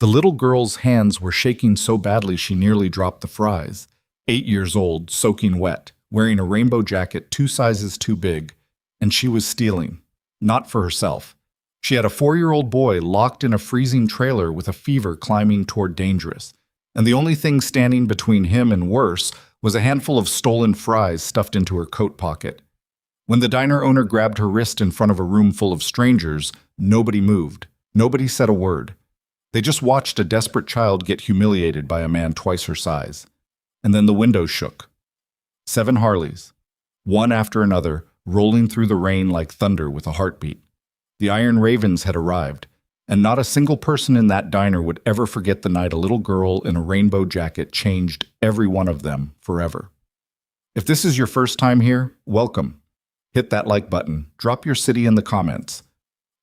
The little girl's hands were shaking so badly she nearly dropped the fries. 8 years old, soaking wet, wearing a rainbow jacket 2 sizes too big, and she was stealing. Not for herself. She had a 4-year-old boy locked in a freezing trailer with a fever climbing toward dangerous, and the only thing standing between him and worse was a handful of stolen fries stuffed into her coat pocket. When the diner owner grabbed her wrist in front of a room full of strangers, nobody moved. Nobody said a word. They just watched a desperate child get humiliated by a man twice her size. And then the windows shook. 7 Harleys, one after another, rolling through the rain like thunder with a heartbeat. The Iron Ravens had arrived, and not a single person in that diner would ever forget the night a little girl in a rainbow jacket changed every one of them forever. If this is your first time here, welcome. Hit that like button, drop your city in the comments.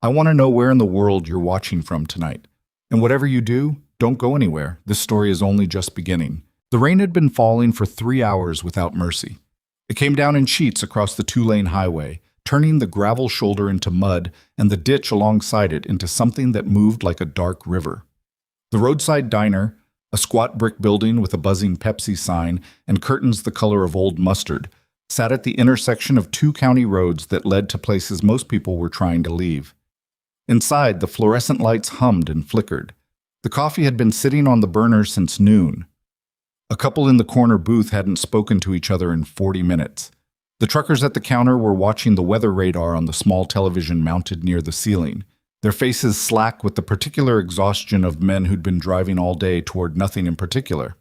I want to know where in the world you're watching from tonight. And whatever you do, don't go anywhere. This story is only just beginning. The rain had been falling for 3 hours without mercy. It came down in sheets across the 2-lane highway, turning the gravel shoulder into mud and the ditch alongside it into something that moved like a dark river. The roadside diner, a squat brick building with a buzzing Pepsi sign and curtains the color of old mustard, sat at the intersection of 2 county roads that led to places most people were trying to leave. Inside, the fluorescent lights hummed and flickered. The coffee had been sitting on the burner since noon. A couple in the corner booth hadn't spoken to each other in 40 minutes. The truckers at the counter were watching the weather radar on the small television mounted near the ceiling, their faces slack with the particular exhaustion of men who'd been driving all day toward nothing in particular.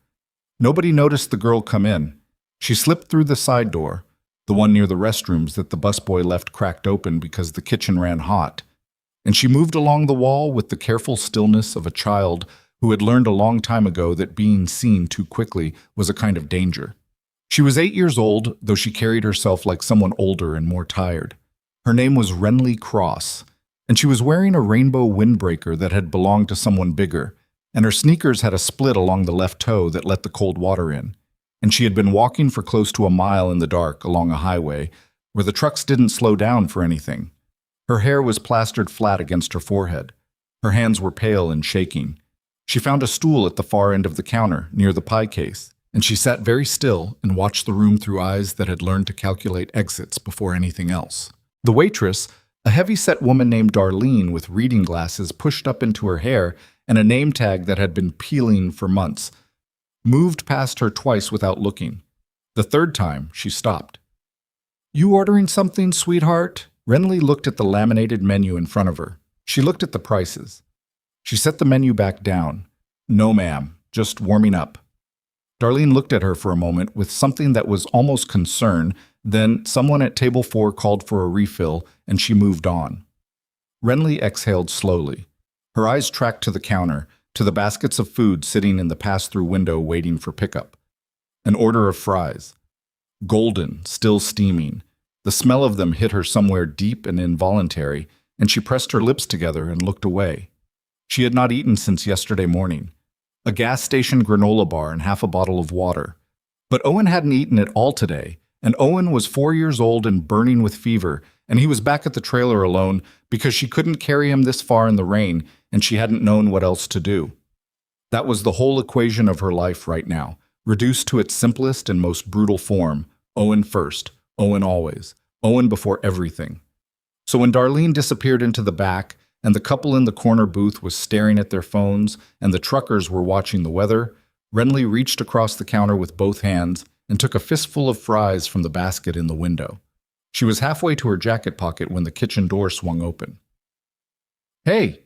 Nobody noticed the girl come in. She slipped through the side door, the one near the restrooms that the busboy left cracked open because the kitchen ran hot, and she moved along the wall with the careful stillness of a child who had learned a long time ago that being seen too quickly was a kind of danger. She was 8 years old, though she carried herself like someone older and more tired. Her name was Renly Cross, and she was wearing a rainbow windbreaker that had belonged to someone bigger, and her sneakers had a split along the left toe that let the cold water in. And she had been walking for close to a mile in the dark along a highway where the trucks didn't slow down for anything. Her hair was plastered flat against her forehead. Her hands were pale and shaking. She found a stool at the far end of the counter, near the pie case, and she sat very still and watched the room through eyes that had learned to calculate exits before anything else. The waitress, a heavy-set woman named Darlene with reading glasses pushed up into her hair and a name tag that had been peeling for months, moved past her twice without looking. The third time, she stopped. "You ordering something, sweetheart?" Renly looked at the laminated menu in front of her. She looked at the prices. She set the menu back down. "No, ma'am, just warming up." Darlene looked at her for a moment with something that was almost concern, then someone at table 4 called for a refill, and she moved on. Renly exhaled slowly. Her eyes tracked to the counter, to the baskets of food sitting in the pass-through window waiting for pickup. An order of fries. Golden, still steaming. The smell of them hit her somewhere deep and involuntary, and she pressed her lips together and looked away. She had not eaten since yesterday morning. A gas station granola bar and half a bottle of water. But Owen hadn't eaten it all today, and Owen was 4 years old and burning with fever, and he was back at the trailer alone because she couldn't carry him this far in the rain, and she hadn't known what else to do. That was the whole equation of her life right now, reduced to its simplest and most brutal form. Owen first, Owen always, Owen before everything. So when Darlene disappeared into the back, and the couple in the corner booth was staring at their phones, and the truckers were watching the weather, Renly reached across the counter with both hands and took a fistful of fries from the basket in the window. She was halfway to her jacket pocket when the kitchen door swung open. "Hey!"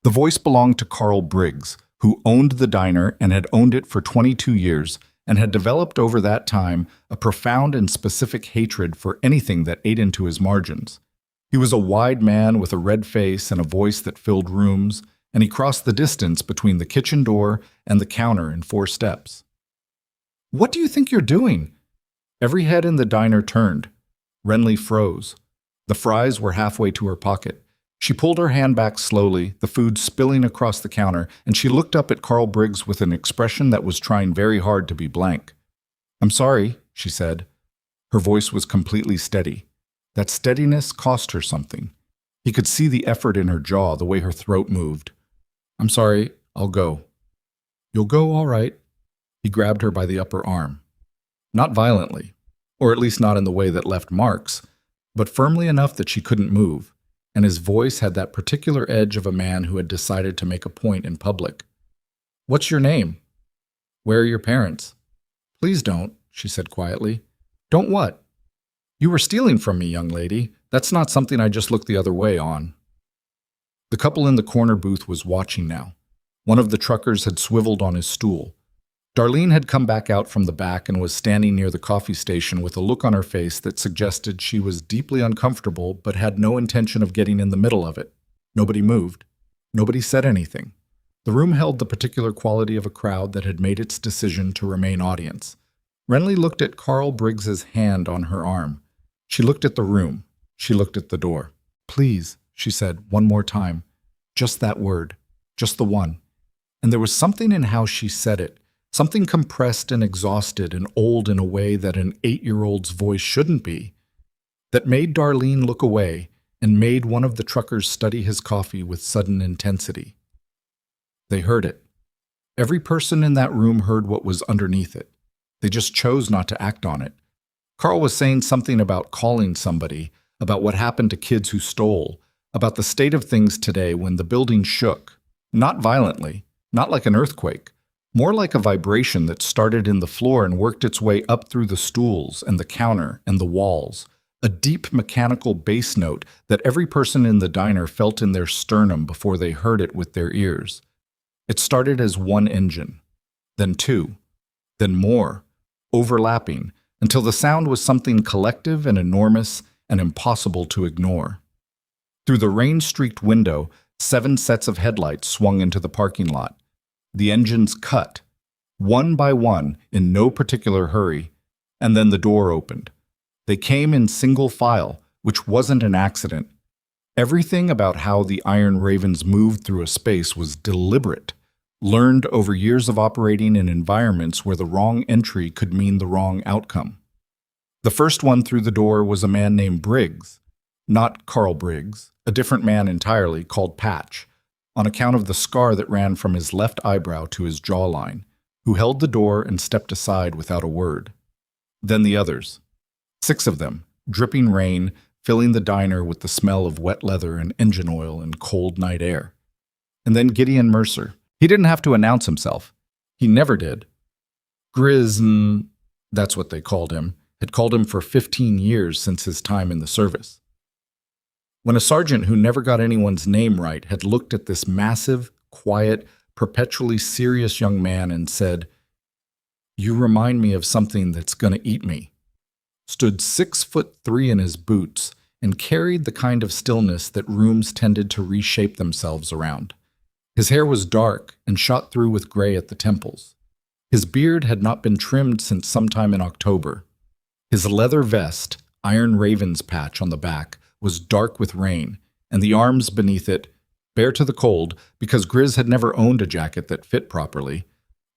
The voice belonged to Carl Briggs, who owned the diner and had owned it for 22 years and had developed over that time a profound and specific hatred for anything that ate into his margins. He was a wide man with a red face and a voice that filled rooms, and he crossed the distance between the kitchen door and the counter in 4 steps. "What do you think you're doing?" Every head in the diner turned. Renly froze. The fries were halfway to her pocket. She pulled her hand back slowly, the food spilling across the counter, and she looked up at Carl Briggs with an expression that was trying very hard to be blank. "I'm sorry," she said. Her voice was completely steady. That steadiness cost her something. He could see the effort in her jaw, the way her throat moved. I'm sorry, I'll go. You'll go, all right. He grabbed her by the upper arm. Not violently, or at least not in the way that left marks, but firmly enough that she couldn't move, and his voice had that particular edge of a man who had decided to make a point in public. What's your name? Where are your parents? Please don't, she said quietly. Don't what? You were stealing from me, young lady. That's not something I just looked the other way on. The couple in the corner booth was watching now. One of the truckers had swiveled on his stool. Darlene had come back out from the back and was standing near the coffee station with a look on her face that suggested she was deeply uncomfortable but had no intention of getting in the middle of it. Nobody moved. Nobody said anything. The room held the particular quality of a crowd that had made its decision to remain audience. Renly looked at Carl Briggs's hand on her arm. She looked at the room. She looked at the door. Please, she said one more time. Just that word. Just the one. And there was something in how she said it. Something compressed and exhausted and old in a way that an 8-year-old's voice shouldn't be, that made Darlene look away and made one of the truckers study his coffee with sudden intensity. They heard it. Every person in that room heard what was underneath it. They just chose not to act on it. Carl was saying something about calling somebody, about what happened to kids who stole, about the state of things today when the building shook, not violently, not like an earthquake, more like a vibration that started in the floor and worked its way up through the stools and the counter and the walls, a deep mechanical bass note that every person in the diner felt in their sternum before they heard it with their ears. It started as one engine, then two, then more, overlapping, until the sound was something collective and enormous and impossible to ignore. Through the rain-streaked window, 7 sets of headlights swung into the parking lot. The engines cut, one by one, in no particular hurry, and then the door opened. They came in single file, which wasn't an accident. Everything about how the Iron Ravens moved through a space was deliberate, learned over years of operating in environments where the wrong entry could mean the wrong outcome. The first one through the door was a man named Briggs, not Carl Briggs, a different man entirely called Patch, on account of the scar that ran from his left eyebrow to his jawline, who held the door and stepped aside without a word. Then the others. 6 of them, dripping rain, filling the diner with the smell of wet leather and engine oil and cold night air. And then Gideon Mercer. He didn't have to announce himself. He never did. Grizz, that's what they called him, had called him for 15 years since his time in the service. When a sergeant who never got anyone's name right had looked at this massive, quiet, perpetually serious young man and said, "You remind me of something that's gonna eat me," stood 6'3" in his boots and carried the kind of stillness that rooms tended to reshape themselves around. His hair was dark and shot through with gray at the temples. His beard had not been trimmed since sometime in October. His leather vest, Iron Ravens patch on the back, was dark with rain, and the arms beneath it, bare to the cold because Grizz had never owned a jacket that fit properly,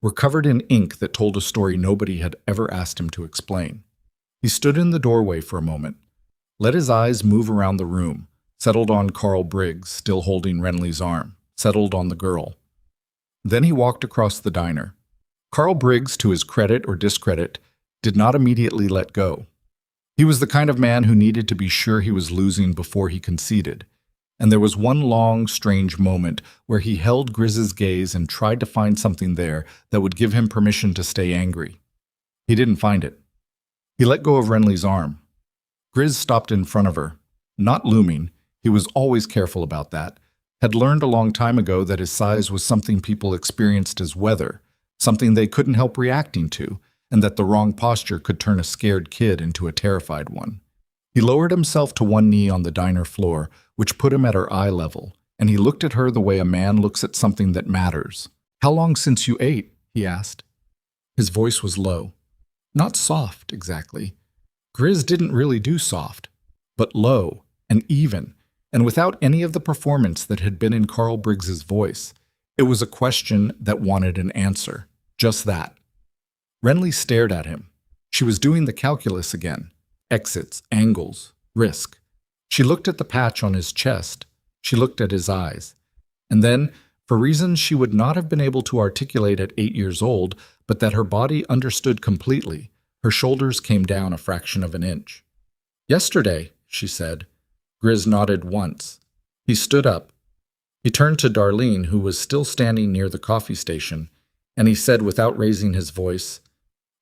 were covered in ink that told a story nobody had ever asked him to explain. He stood in the doorway for a moment, let his eyes move around the room, settled on Carl Briggs, still holding Renly's arm, settled on the girl. Then he walked across the diner. Carl Briggs, to his credit or discredit, did not immediately let go. He was the kind of man who needed to be sure he was losing before he conceded, and there was one long, strange moment where he held Grizz's gaze and tried to find something there that would give him permission to stay angry. He didn't find it. He let go of Renly's arm. Grizz stopped in front of her, not looming, he was always careful about that, had learned a long time ago that his size was something people experienced as weather, something they couldn't help reacting to, and that the wrong posture could turn a scared kid into a terrified one. He lowered himself to one knee on the diner floor, which put him at her eye level, and he looked at her the way a man looks at something that matters. "How long since you ate?" he asked. His voice was low. Not soft, exactly. Grizz didn't really do soft, but low and even, and without any of the performance that had been in Carl Briggs's voice. It was a question that wanted an answer. Just that. Renly stared at him. She was doing the calculus again. Exits, angles, risk. She looked at the patch on his chest. She looked at his eyes. And then, for reasons she would not have been able to articulate at 8 years old, but that her body understood completely. Her shoulders came down a fraction of an inch. "Yesterday," she said. Grizz nodded once. He stood up. He turned to Darlene, who was still standing near the coffee station, and he said without raising his voice,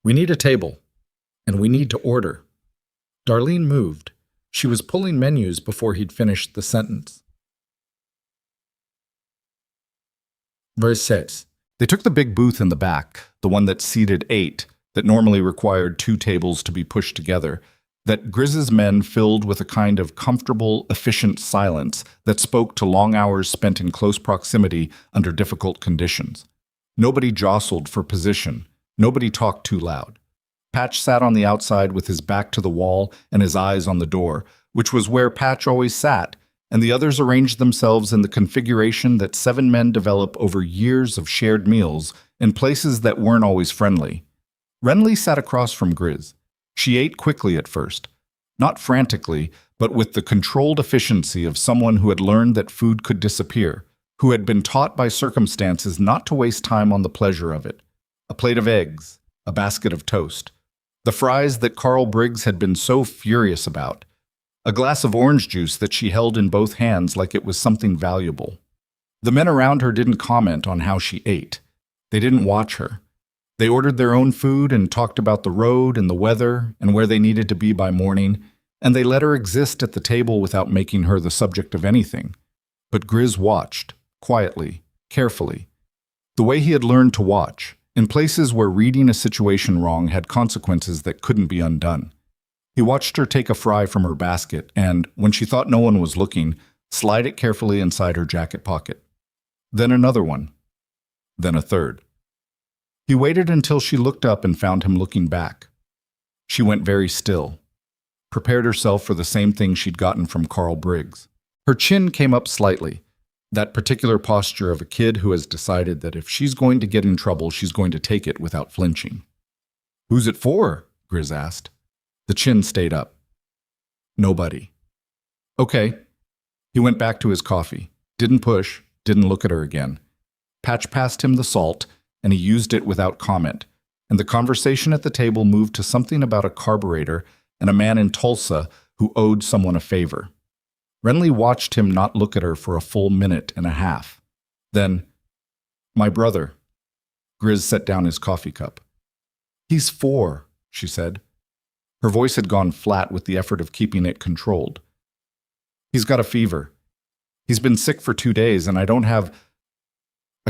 "We need a table, and we need to order." Darlene moved. She was pulling menus before he'd finished the sentence. Verse 6. They took the big booth in the back, the one that seated 8, that normally required 2 tables to be pushed together, that Grizz's men filled with a kind of comfortable, efficient silence that spoke to long hours spent in close proximity under difficult conditions. Nobody jostled for position. Nobody talked too loud. Patch sat on the outside with his back to the wall and his eyes on the door, which was where Patch always sat, and the others arranged themselves in the configuration that 7 men develop over years of shared meals in places that weren't always friendly. Renly sat across from Grizz. She ate quickly at first, not frantically, but with the controlled efficiency of someone who had learned that food could disappear, who had been taught by circumstances not to waste time on the pleasure of it. A plate of eggs, a basket of toast, the fries that Carl Briggs had been so furious about, a glass of orange juice that she held in both hands like it was something valuable. The men around her didn't comment on how she ate. They didn't watch her. They ordered their own food and talked about the road and the weather and where they needed to be by morning, and they let her exist at the table without making her the subject of anything. But Grizz watched, quietly, carefully, the way he had learned to watch, in places where reading a situation wrong had consequences that couldn't be undone. He watched her take a fry from her basket and, when she thought no one was looking, slide it carefully inside her jacket pocket. Then another one. Then a third. He waited until she looked up and found him looking back. She went very still, prepared herself for the same thing she'd gotten from Carl Briggs. Her chin came up slightly, that particular posture of a kid who has decided that if she's going to get in trouble, she's going to take it without flinching. "Who's it for?" Grizz asked. The chin stayed up. "Nobody." "Okay." He went back to his coffee, didn't push, didn't look at her again. Patch passed him the salt, and he used it without comment, and the conversation at the table moved to something about a carburetor and a man in Tulsa who owed someone a favor. Renly watched him not look at her for a full minute and a half. Then, "My brother." Grizz set down his coffee cup. "He's 4, she said. Her voice had gone flat with the effort of keeping it controlled. "He's got a fever. He's been sick for 2 days, and I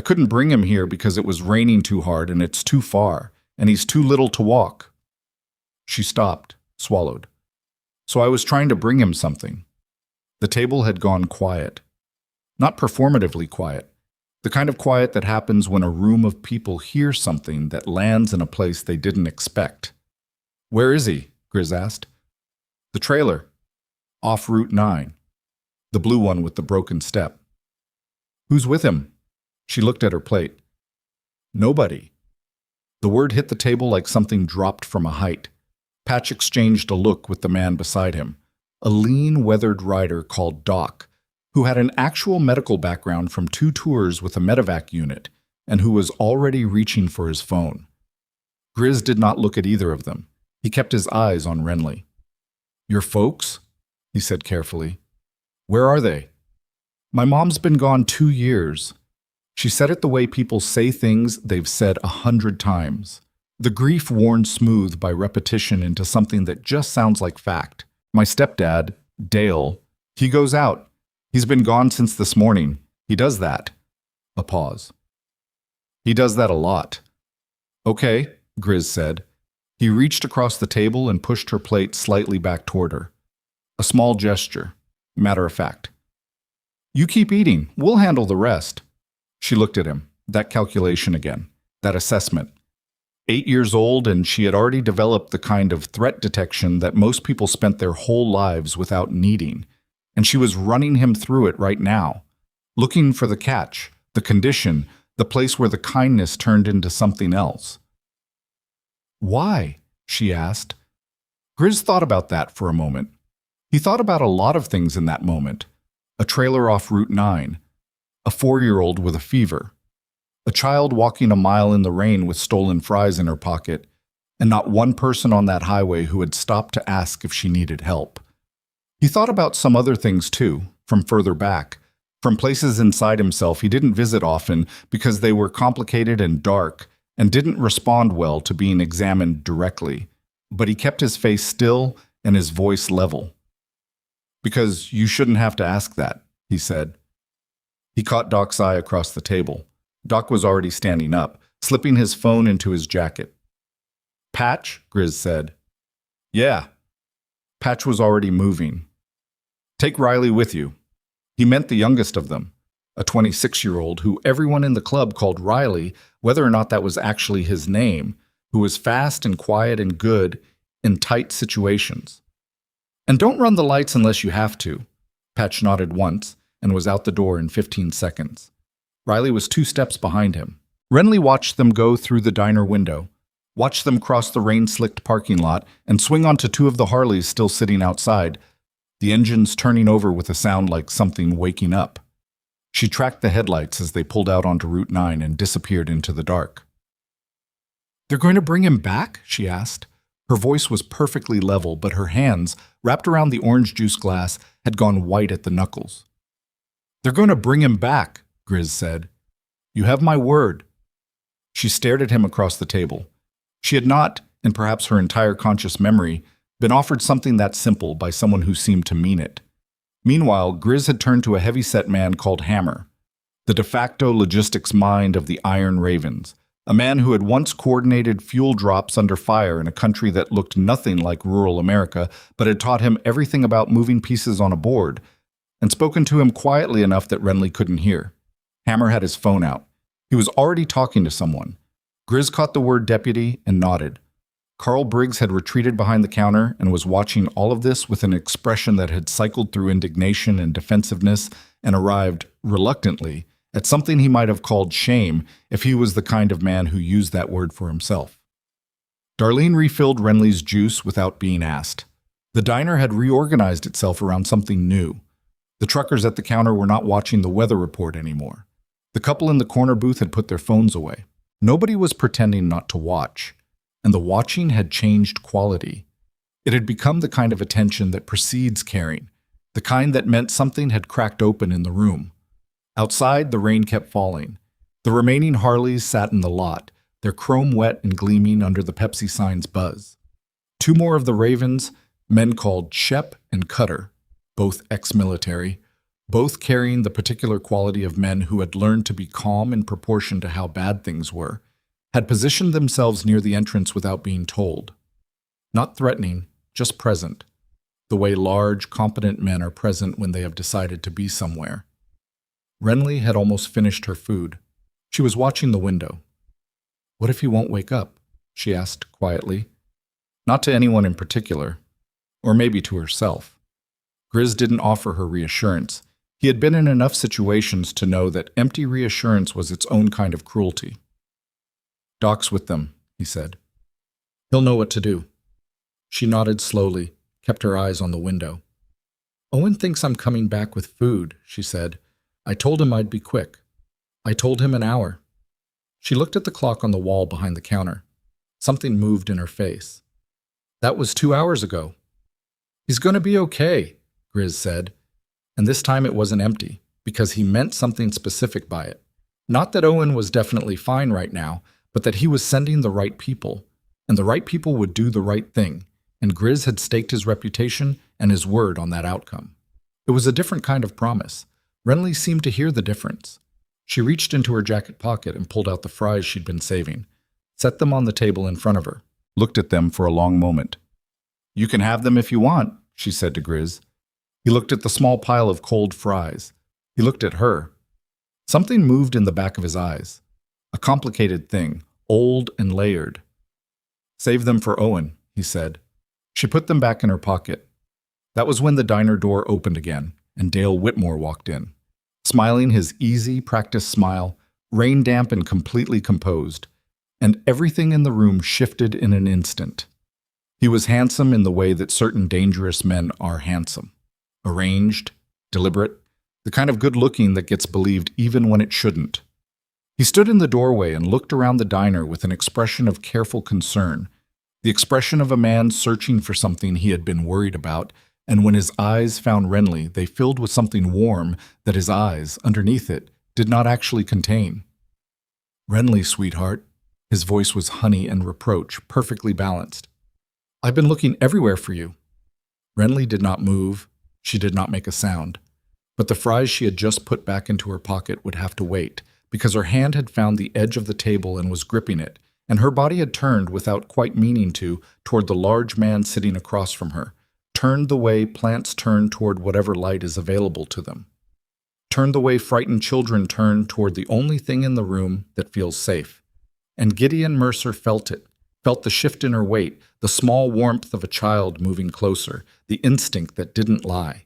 couldn't bring him here because it was raining too hard and it's too far, and he's too little to walk." She stopped, swallowed. "So I was trying to bring him something." The table had gone quiet. Not performatively quiet. The kind of quiet that happens when a room of people hear something that lands in a place they didn't expect. "Where is he?" Grizz asked. "The trailer. Off Route 9. The blue one with the broken step." "Who's with him?" She looked at her plate. "Nobody." The word hit the table like something dropped from a height. Patch exchanged a look with the man beside him, a lean, weathered rider called Doc, who had an actual medical background from 2 tours with a medevac unit, and who was already reaching for his phone. Grizz did not look at either of them. He kept his eyes on Renly. "Your folks?" he said carefully. "Where are they?" "My mom's been gone 2 years. She said it the way people say things they've said 100 times. The grief worn smooth by repetition into something that just sounds like fact. "My stepdad, Dale, he goes out. He's been gone since this morning. He does that." A pause. "He does that a lot." "Okay," Grizz said. He reached across the table and pushed her plate slightly back toward her. A small gesture, matter of fact. "You keep eating. We'll handle the rest." She looked at him. That calculation again. That assessment. 8 years old, and she had already developed the kind of threat detection that most people spent their whole lives without needing. And she was running him through it right now. Looking for the catch, the condition, the place where the kindness turned into something else. "Why?" she asked. Grizz thought about that for a moment. He thought about a lot of things in that moment. A trailer off Route 9. a 4-year-old with a fever, a child walking a mile in the rain with stolen fries in her pocket, and not one person on that highway who had stopped to ask if she needed help. He thought about some other things too, from further back, from places inside himself he didn't visit often because they were complicated and dark and didn't respond well to being examined directly. But he kept his face still and his voice level. "Because you shouldn't have to ask that," he said. He caught Doc's eye across the table. Doc was already standing up, slipping his phone into his jacket. "Patch?" Grizz said. "Yeah." Patch was already moving. "Take Riley with you." He meant the youngest of them, a 26-year-old who everyone in the club called Riley, whether or not that was actually his name, who was fast and quiet and good in tight situations. "And don't run the lights unless you have to." Patch nodded once and was out the door in 15 seconds. Riley was 2 steps behind him. Renly watched them go through the diner window, watched them cross the rain-slicked parking lot and swing onto 2 of the Harleys still sitting outside, the engines turning over with a sound like something waking up. She tracked the headlights as they pulled out onto Route 9 and disappeared into the dark. "They're going to bring him back?" she asked. Her voice was perfectly level, but her hands, wrapped around the orange juice glass, had gone white at the knuckles. "They're going to bring him back," Grizz said. "You have my word." She stared at him across the table. She had not, in perhaps her entire conscious memory, been offered something that simple by someone who seemed to mean it. Meanwhile, Grizz had turned to a heavy-set man called Hammer, the de facto logistics mind of the Iron Ravens, a man who had once coordinated fuel drops under fire in a country that looked nothing like rural America, but had taught him everything about moving pieces on a board, and spoken to him quietly enough that Renly couldn't hear. Hammer had his phone out. He was already talking to someone. Grizz caught the word deputy and nodded. Carl Briggs had retreated behind the counter and was watching all of this with an expression that had cycled through indignation and defensiveness and arrived, reluctantly, at something he might have called shame if he was the kind of man who used that word for himself. Darlene refilled Renly's juice without being asked. The diner had reorganized itself around something new. The truckers at the counter were not watching the weather report anymore. The couple in the corner booth had put their phones away. Nobody was pretending not to watch. And the watching had changed quality. It had become the kind of attention that precedes caring, the kind that meant something had cracked open in the room. Outside, the rain kept falling. The remaining Harleys sat in the lot, their chrome wet and gleaming under the Pepsi sign's buzz. 2 more of the Ravens, men called Shep and Cutter, both ex-military, both carrying the particular quality of men who had learned to be calm in proportion to how bad things were, had positioned themselves near the entrance without being told. Not threatening, just present, the way large, competent men are present when they have decided to be somewhere. Renly had almost finished her food. She was watching the window. "What if he won't wake up?" she asked quietly. Not to anyone in particular, or maybe to herself. Grizz didn't offer her reassurance. He had been in enough situations to know that empty reassurance was its own kind of cruelty. "Doc's with them," he said. "He'll know what to do." She nodded slowly, kept her eyes on the window. "Owen thinks I'm coming back with food," she said. "I told him I'd be quick. I told him an hour." She looked at the clock on the wall behind the counter. Something moved in her face. "That was 2 hours ago." "He's going to be okay," Grizz said. And this time it wasn't empty, because he meant something specific by it. Not that Owen was definitely fine right now, but that he was sending the right people, and the right people would do the right thing, and Grizz had staked his reputation and his word on that outcome. It was a different kind of promise. Renly seemed to hear the difference. She reached into her jacket pocket and pulled out the fries she'd been saving, set them on the table in front of her, looked at them for a long moment. "You can have them if you want," she said to Grizz. He looked at the small pile of cold fries. He looked at her. Something moved in the back of his eyes. A complicated thing, old and layered. "Save them for Owen," he said. She put them back in her pocket. That was when the diner door opened again, and Dale Whitmore walked in, smiling his easy, practiced smile, rain-damp and completely composed, and everything in the room shifted in an instant. He was handsome in the way that certain dangerous men are handsome. Arranged, deliberate, The kind of good-looking that gets believed even when it shouldn't. He stood in the doorway and looked around the diner with an expression of careful concern, the expression of a man searching for something he had been worried about, and when his eyes found Renly, they filled with something warm that his eyes, underneath it, did not actually contain. "Renly, sweetheart." His voice was honey and reproach, perfectly balanced. "I've been looking everywhere for you." Renly did not move. She did not make a sound. But the fries she had just put back into her pocket would have to wait, because her hand had found the edge of the table and was gripping it, and her body had turned, without quite meaning to, toward the large man sitting across from her, turned the way plants turn toward whatever light is available to them. Turned the way frightened children turn toward the only thing in the room that feels safe. And Gideon Mercer felt it, felt the shift in her weight, the small warmth of a child moving closer, the instinct that didn't lie.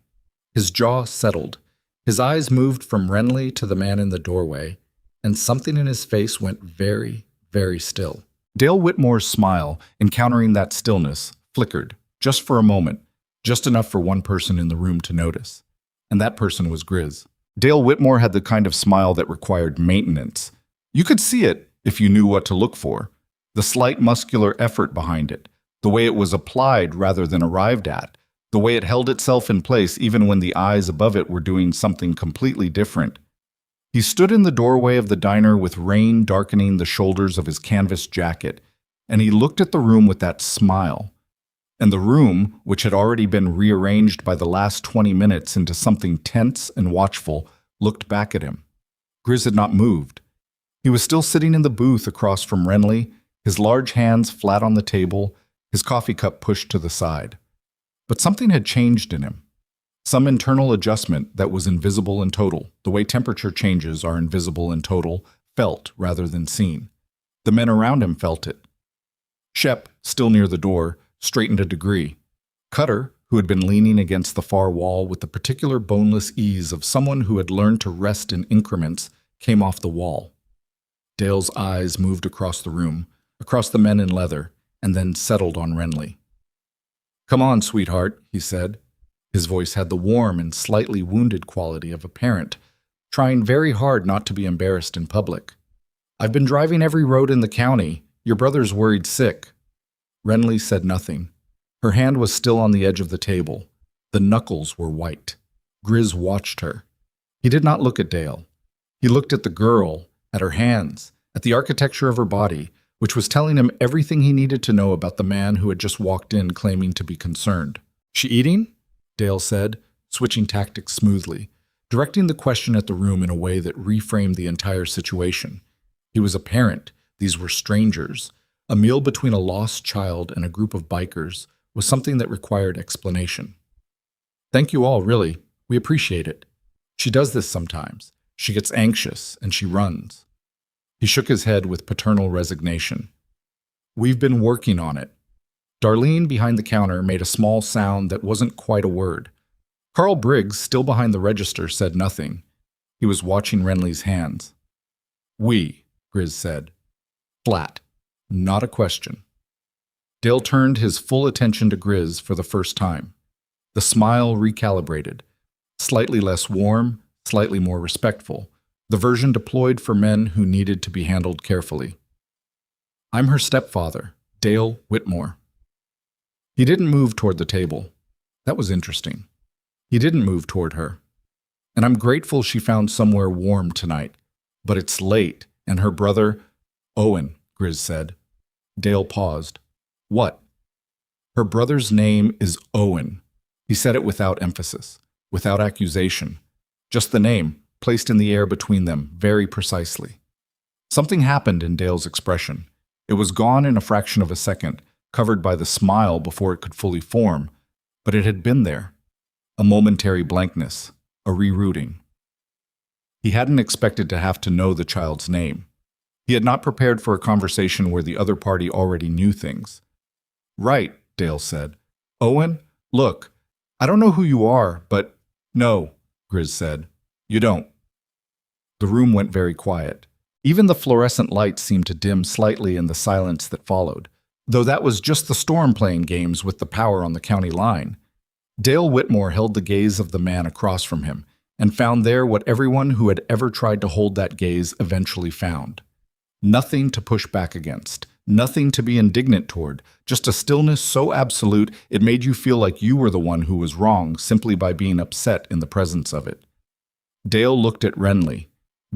His jaw settled. His eyes moved from Renly to the man in the doorway, and something in his face went very, very still. Dale Whitmore's smile, encountering that stillness, flickered, just for a moment, just enough for one person in the room to notice. And that person was Grizz. Dale Whitmore had the kind of smile that required maintenance. You could see it if you knew what to look for. The slight muscular effort behind it, the way it was applied rather than arrived at, the way it held itself in place even when the eyes above it were doing something completely different. He stood in the doorway of the diner with rain darkening the shoulders of his canvas jacket, and he looked at the room with that smile. And the room, which had already been rearranged by the last 20 minutes into something tense and watchful, looked back at him. Grizz had not moved. He was still sitting in the booth across from Renly, his large hands flat on the table, his coffee cup pushed to the side. But something had changed in him. Some internal adjustment that was invisible and total, the way temperature changes are invisible and total, felt rather than seen. The men around him felt it. Shep, still near the door, straightened a degree. Cutter, who had been leaning against the far wall with the particular boneless ease of someone who had learned to rest in increments, came off the wall. Dale's eyes moved across the room, across the men in leather, and then settled on Renly. "Come on, sweetheart," he said. His voice had the warm and slightly wounded quality of a parent, trying very hard not to be embarrassed in public. "I've been driving every road in the county. Your brother's worried sick." Renly said nothing. Her hand was still on the edge of the table. The knuckles were white. Grizz watched her. He did not look at Dale. He looked at the girl, at her hands, at the architecture of her body, which was telling him everything he needed to know about the man who had just walked in claiming to be concerned. "She eating?" Dale said, switching tactics smoothly, directing the question at the room in a way that reframed the entire situation. He was a parent. These were strangers. A meal between a lost child and a group of bikers was something that required explanation. "Thank you all, really. We appreciate it. She does this sometimes. She gets anxious and she runs." He shook his head with paternal resignation. "We've been working on it." Darlene, behind the counter, made a small sound that wasn't quite a word. Carl Briggs, still behind the register, said nothing. He was watching Renly's hands. "We," Grizz said. Flat. Not a question. Dale turned his full attention to Grizz for the first time. The smile recalibrated. Slightly less warm, slightly more respectful. The version deployed for men who needed to be handled carefully. "I'm her stepfather, Dale Whitmore." He didn't move toward the table. That was interesting. He didn't move toward her. "And I'm grateful she found somewhere warm tonight. But it's late, and her brother—" "Owen," Grizz said. Dale paused. "What?" "Her brother's name is Owen." He said it without emphasis, without accusation. Just the name, placed in the air between them, very precisely. Something happened in Dale's expression. It was gone in a fraction of a second, covered by the smile before it could fully form, but it had been there. A momentary blankness, a rerouting. He hadn't expected to have to know the child's name. He had not prepared for a conversation where the other party already knew things. "Right," Dale said. "Owen, look, I don't know who you are, but—" "No," Grizz said. "You don't." The room went very quiet. Even the fluorescent lights seemed to dim slightly in the silence that followed, though that was just the storm playing games with the power on the county line. Dale Whitmore held the gaze of the man across from him, and found there what everyone who had ever tried to hold that gaze eventually found. Nothing to push back against, nothing to be indignant toward, just a stillness so absolute it made you feel like you were the one who was wrong simply by being upset in the presence of it. Dale looked at Renly.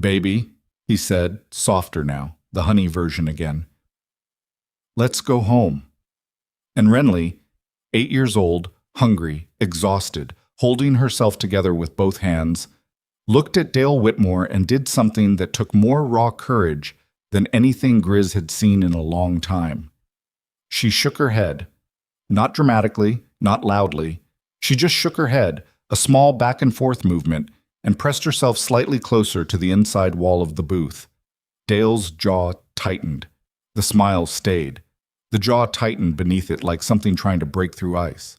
"Baby," he said, softer now, the honey version again. "Let's go home." And Renly, 8 years old, hungry, exhausted, holding herself together with both hands, looked at Dale Whitmore and did something that took more raw courage than anything Grizz had seen in a long time. She shook her head. Not dramatically, not loudly. She just shook her head, a small back-and-forth movement, and pressed herself slightly closer to the inside wall of the booth. Dale's jaw tightened. The smile stayed. The jaw tightened beneath it like something trying to break through ice.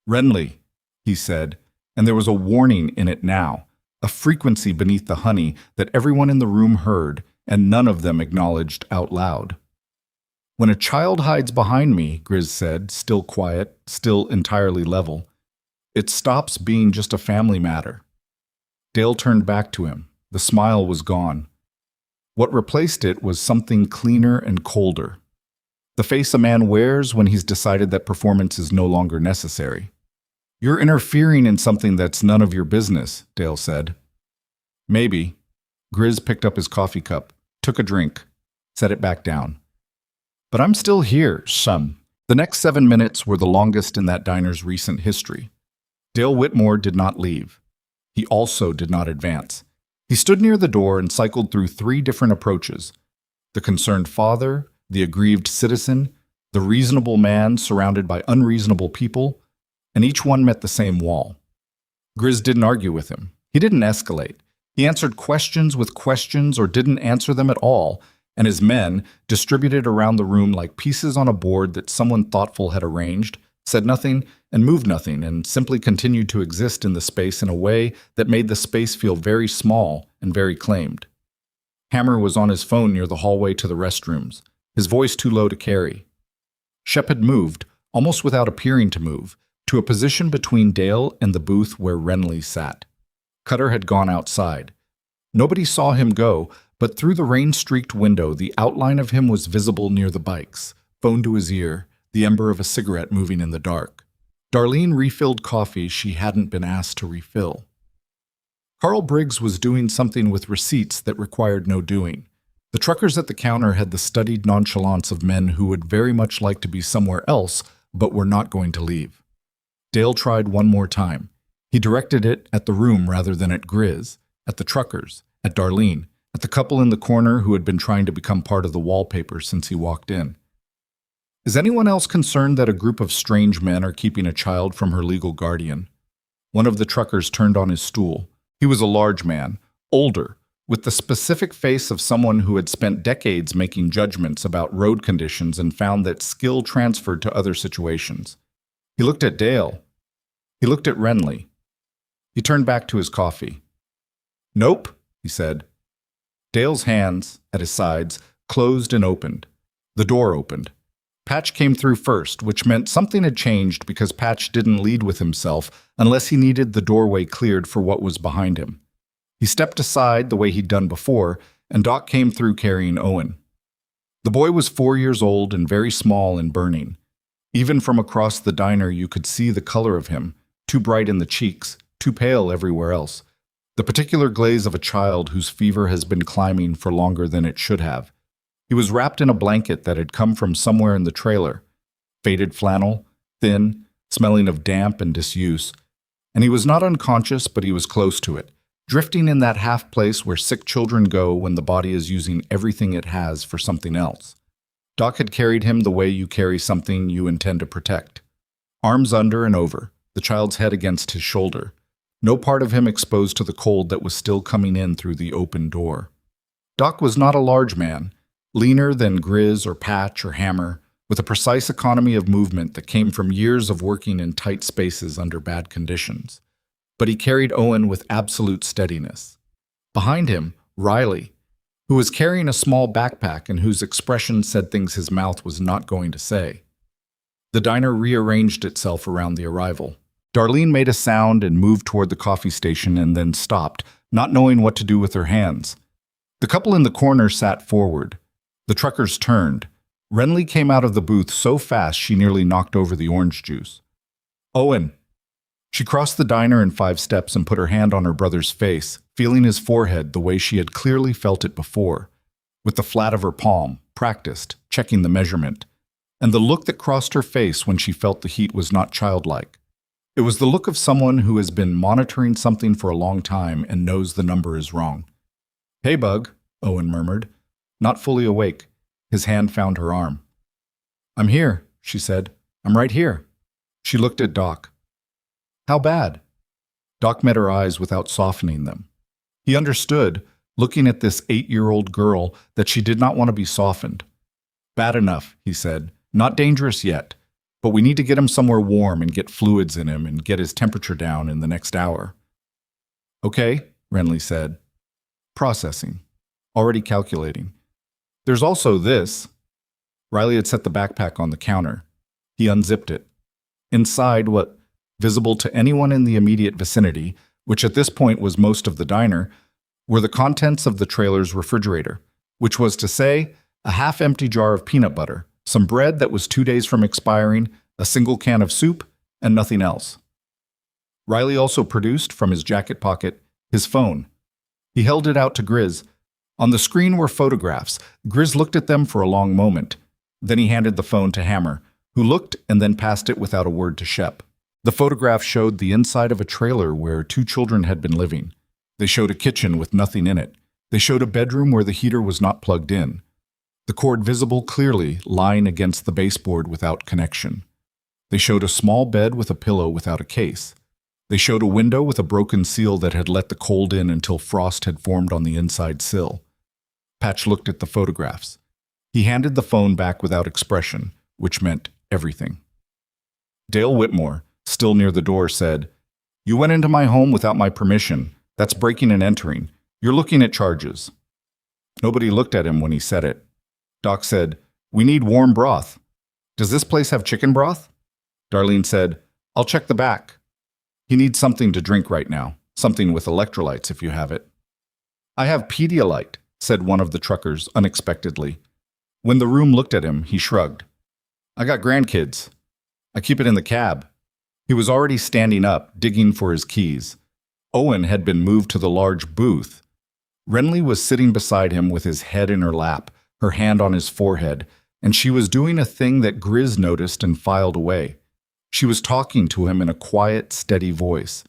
"Renly," he said, and there was a warning in it now, a frequency beneath the honey that everyone in the room heard, and none of them acknowledged out loud. "When a child hides behind me," Grizz said, still quiet, still entirely level, "it stops being just a family matter." Dale turned back to him. The smile was gone. What replaced it was something cleaner and colder. The face a man wears when he's decided that performance is no longer necessary. "You're interfering in something that's none of your business," Dale said. "Maybe." Grizz picked up his coffee cup, took a drink, set it back down. "But I'm still here, son." The next 7 minutes were the longest in that diner's recent history. Dale Whitmore did not leave. He also did not advance. He stood near the door and cycled through 3 different approaches: the concerned father, the aggrieved citizen, the reasonable man surrounded by unreasonable people, and each one met the same wall. Grizz didn't argue with him. He didn't escalate. He answered questions with questions or didn't answer them at all, and his men, distributed around the room like pieces on a board that someone thoughtful had arranged, said nothing and moved nothing and simply continued to exist in the space in a way that made the space feel very small and very claimed. Hammer was on his phone near the hallway to the restrooms, his voice too low to carry. Shep had moved, almost without appearing to move, to a position between Dale and the booth where Renly sat. Cutter had gone outside. Nobody saw him go, but through the rain-streaked window the outline of him was visible near the bikes, phone to his ear, the ember of a cigarette moving in the dark. Darlene refilled coffee she hadn't been asked to refill. Carl Briggs was doing something with receipts that required no doing. The truckers at the counter had the studied nonchalance of men who would very much like to be somewhere else, but were not going to leave. Dale tried one more time. He directed it at the room rather than at Grizz, at the truckers, at Darlene, at the couple in the corner who had been trying to become part of the wallpaper since he walked in. "Is anyone else concerned that a group of strange men are keeping a child from her legal guardian?" One of the truckers turned on his stool. He was a large man, older, with the specific face of someone who had spent decades making judgments about road conditions and found that skill transferred to other situations. He looked at Dale. He looked at Renly. He turned back to his coffee. "Nope," he said. Dale's hands, at his sides, closed and opened. The door opened. Patch came through first, which meant something had changed because Patch didn't lead with himself unless he needed the doorway cleared for what was behind him. He stepped aside the way he'd done before, and Doc came through carrying Owen. The boy was 4 years old and very small and burning. Even from across the diner you could see the color of him, too bright in the cheeks, too pale everywhere else. The particular glaze of a child whose fever has been climbing for longer than it should have. He was wrapped in a blanket that had come from somewhere in the trailer. Faded flannel, thin, smelling of damp and disuse. And he was not unconscious, but he was close to it, drifting in that half place where sick children go when the body is using everything it has for something else. Doc had carried him the way you carry something you intend to protect. Arms under and over, the child's head against his shoulder. No part of him exposed to the cold that was still coming in through the open door. Doc was not a large man, leaner than Grizz or Patch or Hammer, with a precise economy of movement that came from years of working in tight spaces under bad conditions. But he carried Owen with absolute steadiness. Behind him, Riley, who was carrying a small backpack and whose expression said things his mouth was not going to say. The diner rearranged itself around the arrival. Darlene made a sound and moved toward the coffee station and then stopped, not knowing what to do with her hands. The couple in the corner sat forward. The truckers turned. Renly came out of the booth so fast she nearly knocked over the orange juice. Owen. She crossed the diner in 5 steps and put her hand on her brother's face, feeling his forehead the way she had clearly felt it before, with the flat of her palm, practiced, checking the measurement. And the look that crossed her face when she felt the heat was not childlike. It was the look of someone who has been monitoring something for a long time and knows the number is wrong. "Hey, Bug," Owen murmured, not fully awake. His hand found her arm. "I'm here," she said. "I'm right here." She looked at Doc. "How bad?" Doc met her eyes without softening them. He understood, looking at this 8-year-old girl, that she did not want to be softened. "Bad enough," he said. "Not dangerous yet, but we need to get him somewhere warm and get fluids in him and get his temperature down in the next hour." "Okay," Renly said. Processing. Already calculating. "There's also this." Riley had set the backpack on the counter. He unzipped it. Inside, what visible to anyone in the immediate vicinity, which at this point was most of the diner, were the contents of the trailer's refrigerator, which was to say, a half-empty jar of peanut butter, some bread that was 2 days from expiring, a single can of soup, and nothing else. Riley also produced, from his jacket pocket, his phone. He held it out to Grizz. On the screen were photographs. Grizz looked at them for a long moment. Then he handed the phone to Hammer, who looked and then passed it without a word to Shep. The photograph showed the inside of a trailer where 2 children had been living. They showed a kitchen with nothing in it. They showed a bedroom where the heater was not plugged in. The cord visible clearly, lying against the baseboard without connection. They showed a small bed with a pillow without a case. They showed a window with a broken seal that had let the cold in until frost had formed on the inside sill. Patch looked at the photographs. He handed the phone back without expression, which meant everything. Dale Whitmore, still near the door, said, "You went into my home without my permission. That's breaking and entering. You're looking at charges." Nobody looked at him when he said it. Doc said, "We need warm broth. Does this place have chicken broth?" Darlene said, "I'll check the back." "He needs something to drink right now, something with electrolytes if you have it." "I have Pedialyte," said one of the truckers unexpectedly. When the room looked at him, he shrugged. "I got grandkids. I keep it in the cab." He was already standing up, digging for his keys. Owen had been moved to the large booth. Renly was sitting beside him with his head in her lap, her hand on his forehead, and she was doing a thing that Grizz noticed and filed away. She was talking to him in a quiet, steady voice.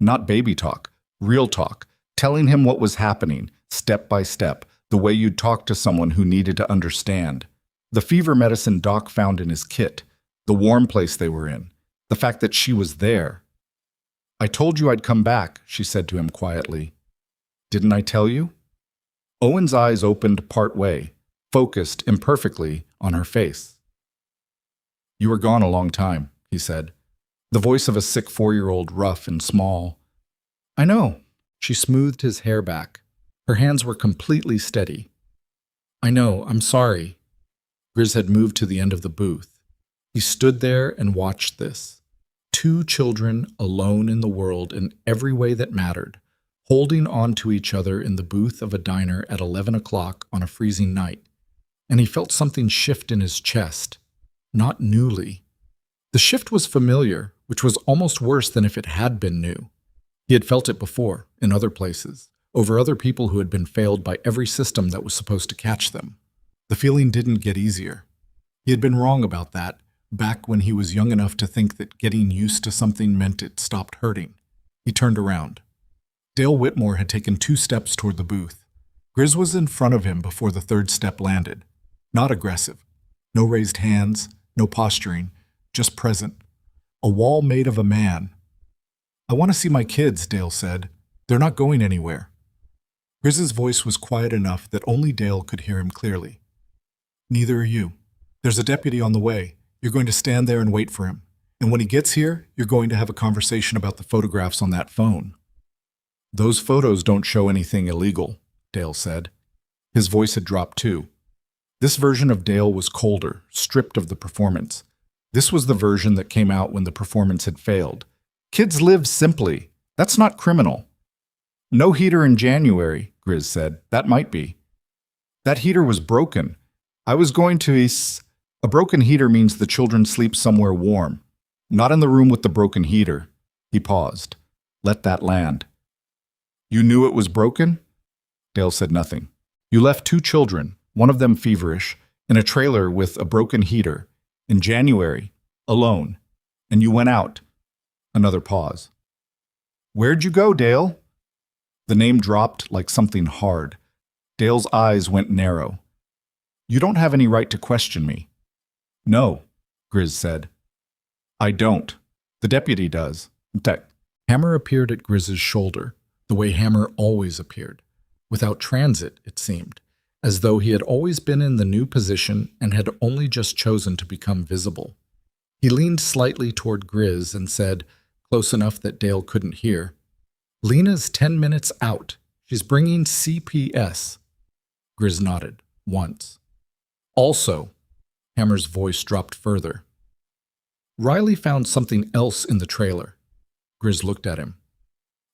Not baby talk, real talk, telling him what was happening, step by step, the way you'd talk to someone who needed to understand. The fever medicine Doc found in his kit, the warm place they were in, the fact that she was there. "I told you I'd come back," she said to him quietly. "Didn't I tell you?" Owen's eyes opened part way, focused imperfectly on her face. "You were gone a long time," he said, the voice of a sick 4-year-old, rough and small. "I know." She smoothed his hair back. Her hands were completely steady. "I know, I'm sorry." Grizz had moved to the end of the booth. He stood there and watched this. 2 children alone in the world in every way that mattered, holding on to each other in the booth of a diner at 11 o'clock on a freezing night. And he felt something shift in his chest. Not newly. The shift was familiar, which was almost worse than if it had been new. He had felt it before, in other places, over other people who had been failed by every system that was supposed to catch them. The feeling didn't get easier. He had been wrong about that, back when he was young enough to think that getting used to something meant it stopped hurting. He turned around. Dale Whitmore had taken 2 steps toward the booth. Grizz was in front of him before the 3rd step landed. Not aggressive. No raised hands, no posturing, just present. A wall made of a man. "I want to see my kids," Dale said. "They're not going anywhere." Grizz's voice was quiet enough that only Dale could hear him clearly. "Neither are you. There's a deputy on the way. You're going to stand there and wait for him. And when he gets here, you're going to have a conversation about the photographs on that phone." "Those photos don't show anything illegal," Dale said. His voice had dropped too. This version of Dale was colder, stripped of the performance. This was the version that came out when the performance had failed. Kids live simply. That's not criminal. No heater in January, Grizz said. That might be. That heater was broken. I was going to A broken heater means the children sleep somewhere warm. Not in the room with the broken heater. He paused. Let that land. You knew it was broken? Dale said nothing. You left 2 children, one of them feverish, in a trailer with a broken heater, in January, alone, and you went out. Another pause. Where'd you go, Dale? The name dropped like something hard. Dale's eyes went narrow. You don't have any right to question me. No, Grizz said. I don't. The deputy does. Hammer appeared at Grizz's shoulder, the way Hammer always appeared, without transit, it seemed, as though he had always been in the new position and had only just chosen to become visible. He leaned slightly toward Grizz and said, close enough that Dale couldn't hear, Lena's 10 minutes out. She's bringing CPS. Grizz nodded, once. Also, Hammer's voice dropped further. Riley found something else in the trailer. Grizz looked at him.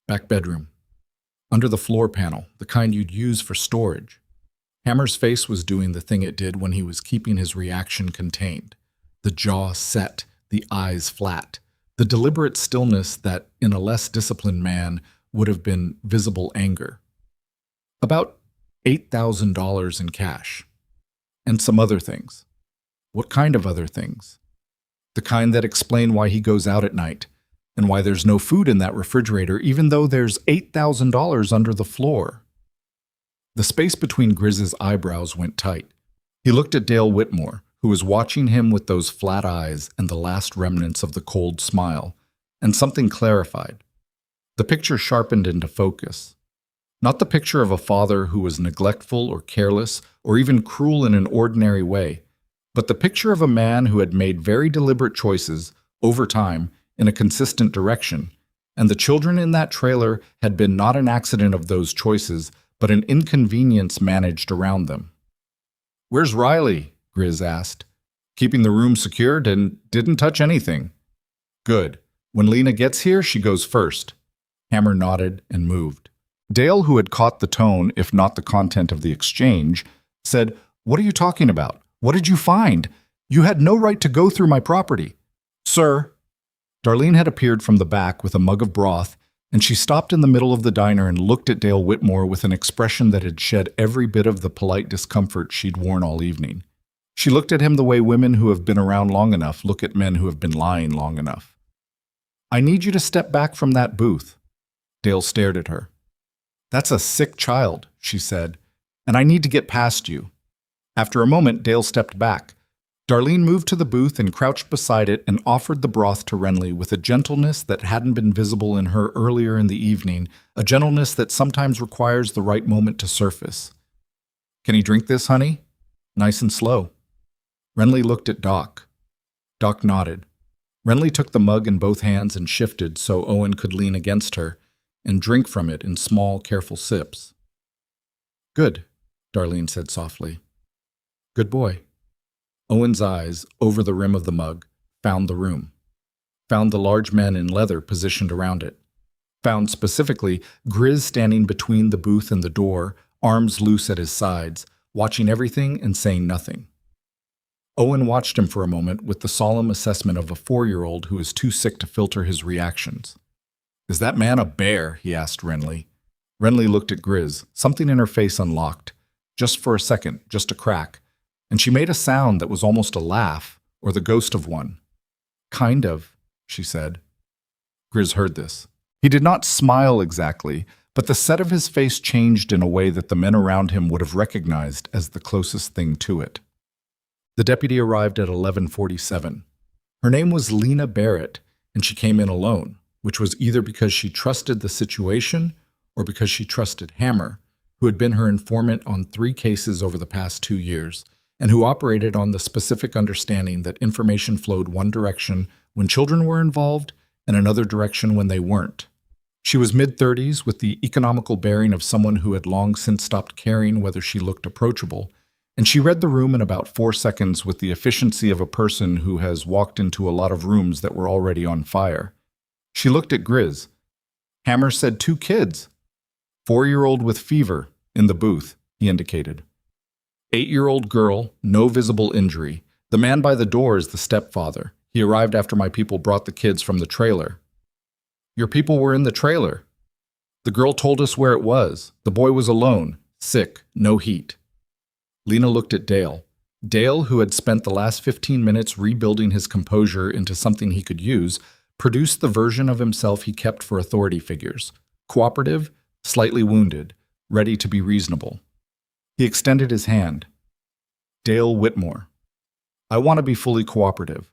Back bedroom. Under the floor panel, the kind you'd use for storage. Hammer's face was doing the thing it did when he was keeping his reaction contained. The jaw set, the eyes flat, the deliberate stillness that, in a less disciplined man, would have been visible anger. About $8,000 in cash. And some other things. What kind of other things? The kind that explain why he goes out at night, and why there's no food in that refrigerator even though there's $8,000 under the floor. The space between Grizz's eyebrows went tight. He looked at Dale Whitmore, who was watching him with those flat eyes and the last remnants of the cold smile, and something clarified. The picture sharpened into focus. Not the picture of a father who was neglectful or careless or even cruel in an ordinary way, but the picture of a man who had made very deliberate choices, over time, in a consistent direction, and the children in that trailer had been not an accident of those choices, but an inconvenience managed around them. Where's Riley? Grizz asked. Keeping the room secured and didn't touch anything. Good. When Lena gets here, she goes first. Hammer nodded and moved. Dale, who had caught the tone, if not the content of the exchange, said, What are you talking about? What did you find? You had no right to go through my property. Sir. Darlene had appeared from the back with a mug of broth, and she stopped in the middle of the diner and looked at Dale Whitmore with an expression that had shed every bit of the polite discomfort she'd worn all evening. She looked at him the way women who have been around long enough look at men who have been lying long enough. I need you to step back from that booth. Dale stared at her. That's a sick child, she said, and I need to get past you. After a moment, Dale stepped back. Darlene moved to the booth and crouched beside it and offered the broth to Renly with a gentleness that hadn't been visible in her earlier in the evening, a gentleness that sometimes requires the right moment to surface. Can he drink this, honey? Nice and slow. Renly looked at Doc. Doc nodded. Renly took the mug in both hands and shifted so Owen could lean against her and drink from it in small, careful sips. Good, Darlene said softly. Good boy. Owen's eyes, over the rim of the mug, found the room. Found the large men in leather positioned around it. Found specifically Grizz standing between the booth and the door, arms loose at his sides, watching everything and saying nothing. Owen watched him for a moment with the solemn assessment of a 4-year-old who is too sick to filter his reactions. Is that man a bear? He asked Renly. Renly looked at Grizz. Something in her face unlocked. Just for a second, just a crack. And she made a sound that was almost a laugh, or the ghost of one. Kind of, she said. Grizz heard this. He did not smile exactly, but the set of his face changed in a way that the men around him would have recognized as the closest thing to it. The deputy arrived at 11:47. Her name was Lena Barrett, and she came in alone, which was either because she trusted the situation or because she trusted Hammer, who had been her informant on 3 cases over the past 2 years, and who operated on the specific understanding that information flowed one direction when children were involved and another direction when they weren't. She was mid-30s with the economical bearing of someone who had long since stopped caring whether she looked approachable, and she read the room in about 4 seconds with the efficiency of a person who has walked into a lot of rooms that were already on fire. She looked at Grizz. Hammer said 2 kids. 4-year-old with fever, in the booth, he indicated. 8-year-old girl, no visible injury. The man by the door is the stepfather. He arrived after my people brought the kids from the trailer. Your people were in the trailer. The girl told us where it was. The boy was alone, sick, no heat. Lena looked at Dale. Dale, who had spent the last 15 minutes rebuilding his composure into something he could use, produced the version of himself he kept for authority figures. Cooperative, slightly wounded, ready to be reasonable. He extended his hand. Dale Whitmore. I want to be fully cooperative.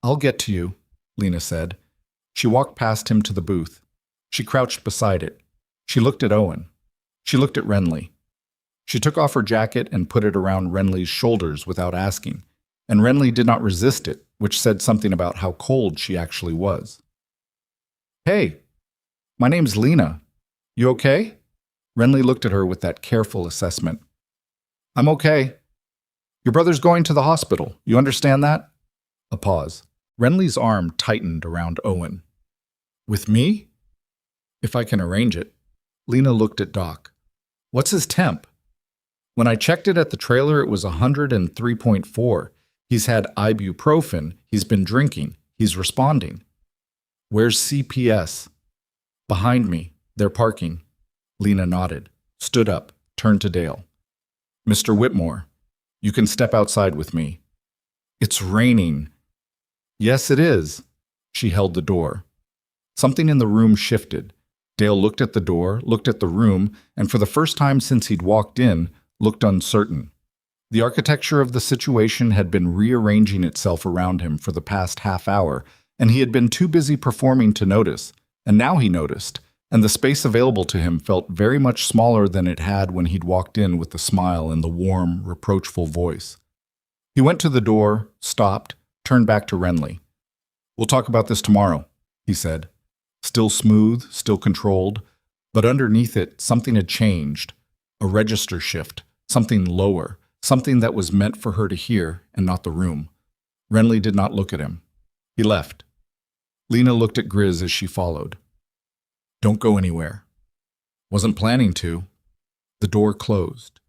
I'll get to you, Lena said. She walked past him to the booth. She crouched beside it. She looked at Owen. She looked at Renly. She took off her jacket and put it around Renly's shoulders without asking, and Renly did not resist it, which said something about how cold she actually was. Hey, my name's Lena. You okay? Renly looked at her with that careful assessment. I'm okay. Your brother's going to the hospital. You understand that? A pause. Renly's arm tightened around Owen. With me? If I can arrange it. Lena looked at Doc. What's his temp? When I checked it at the trailer, it was 103.4. He's had ibuprofen. He's been drinking. He's responding. Where's CPS? Behind me. They're parking. Lena nodded, stood up, turned to Dale. Mr. Whitmore, you can step outside with me. It's raining. Yes, it is. She held the door. Something in the room shifted. Dale looked at the door, looked at the room, and for the first time since he'd walked in, looked uncertain. The architecture of the situation had been rearranging itself around him for the past half hour, and he had been too busy performing to notice, and now he noticed, and the space available to him felt very much smaller than it had when he'd walked in with the smile and the warm, reproachful voice. He went to the door, stopped, turned back to Renly. We'll talk about this tomorrow, he said. Still smooth, still controlled, but underneath it, something had changed. A register shift, something lower, something that was meant for her to hear and not the room. Renly did not look at him. He left. Lena looked at Grizz as she followed. Don't go anywhere. Wasn't planning to. The door closed.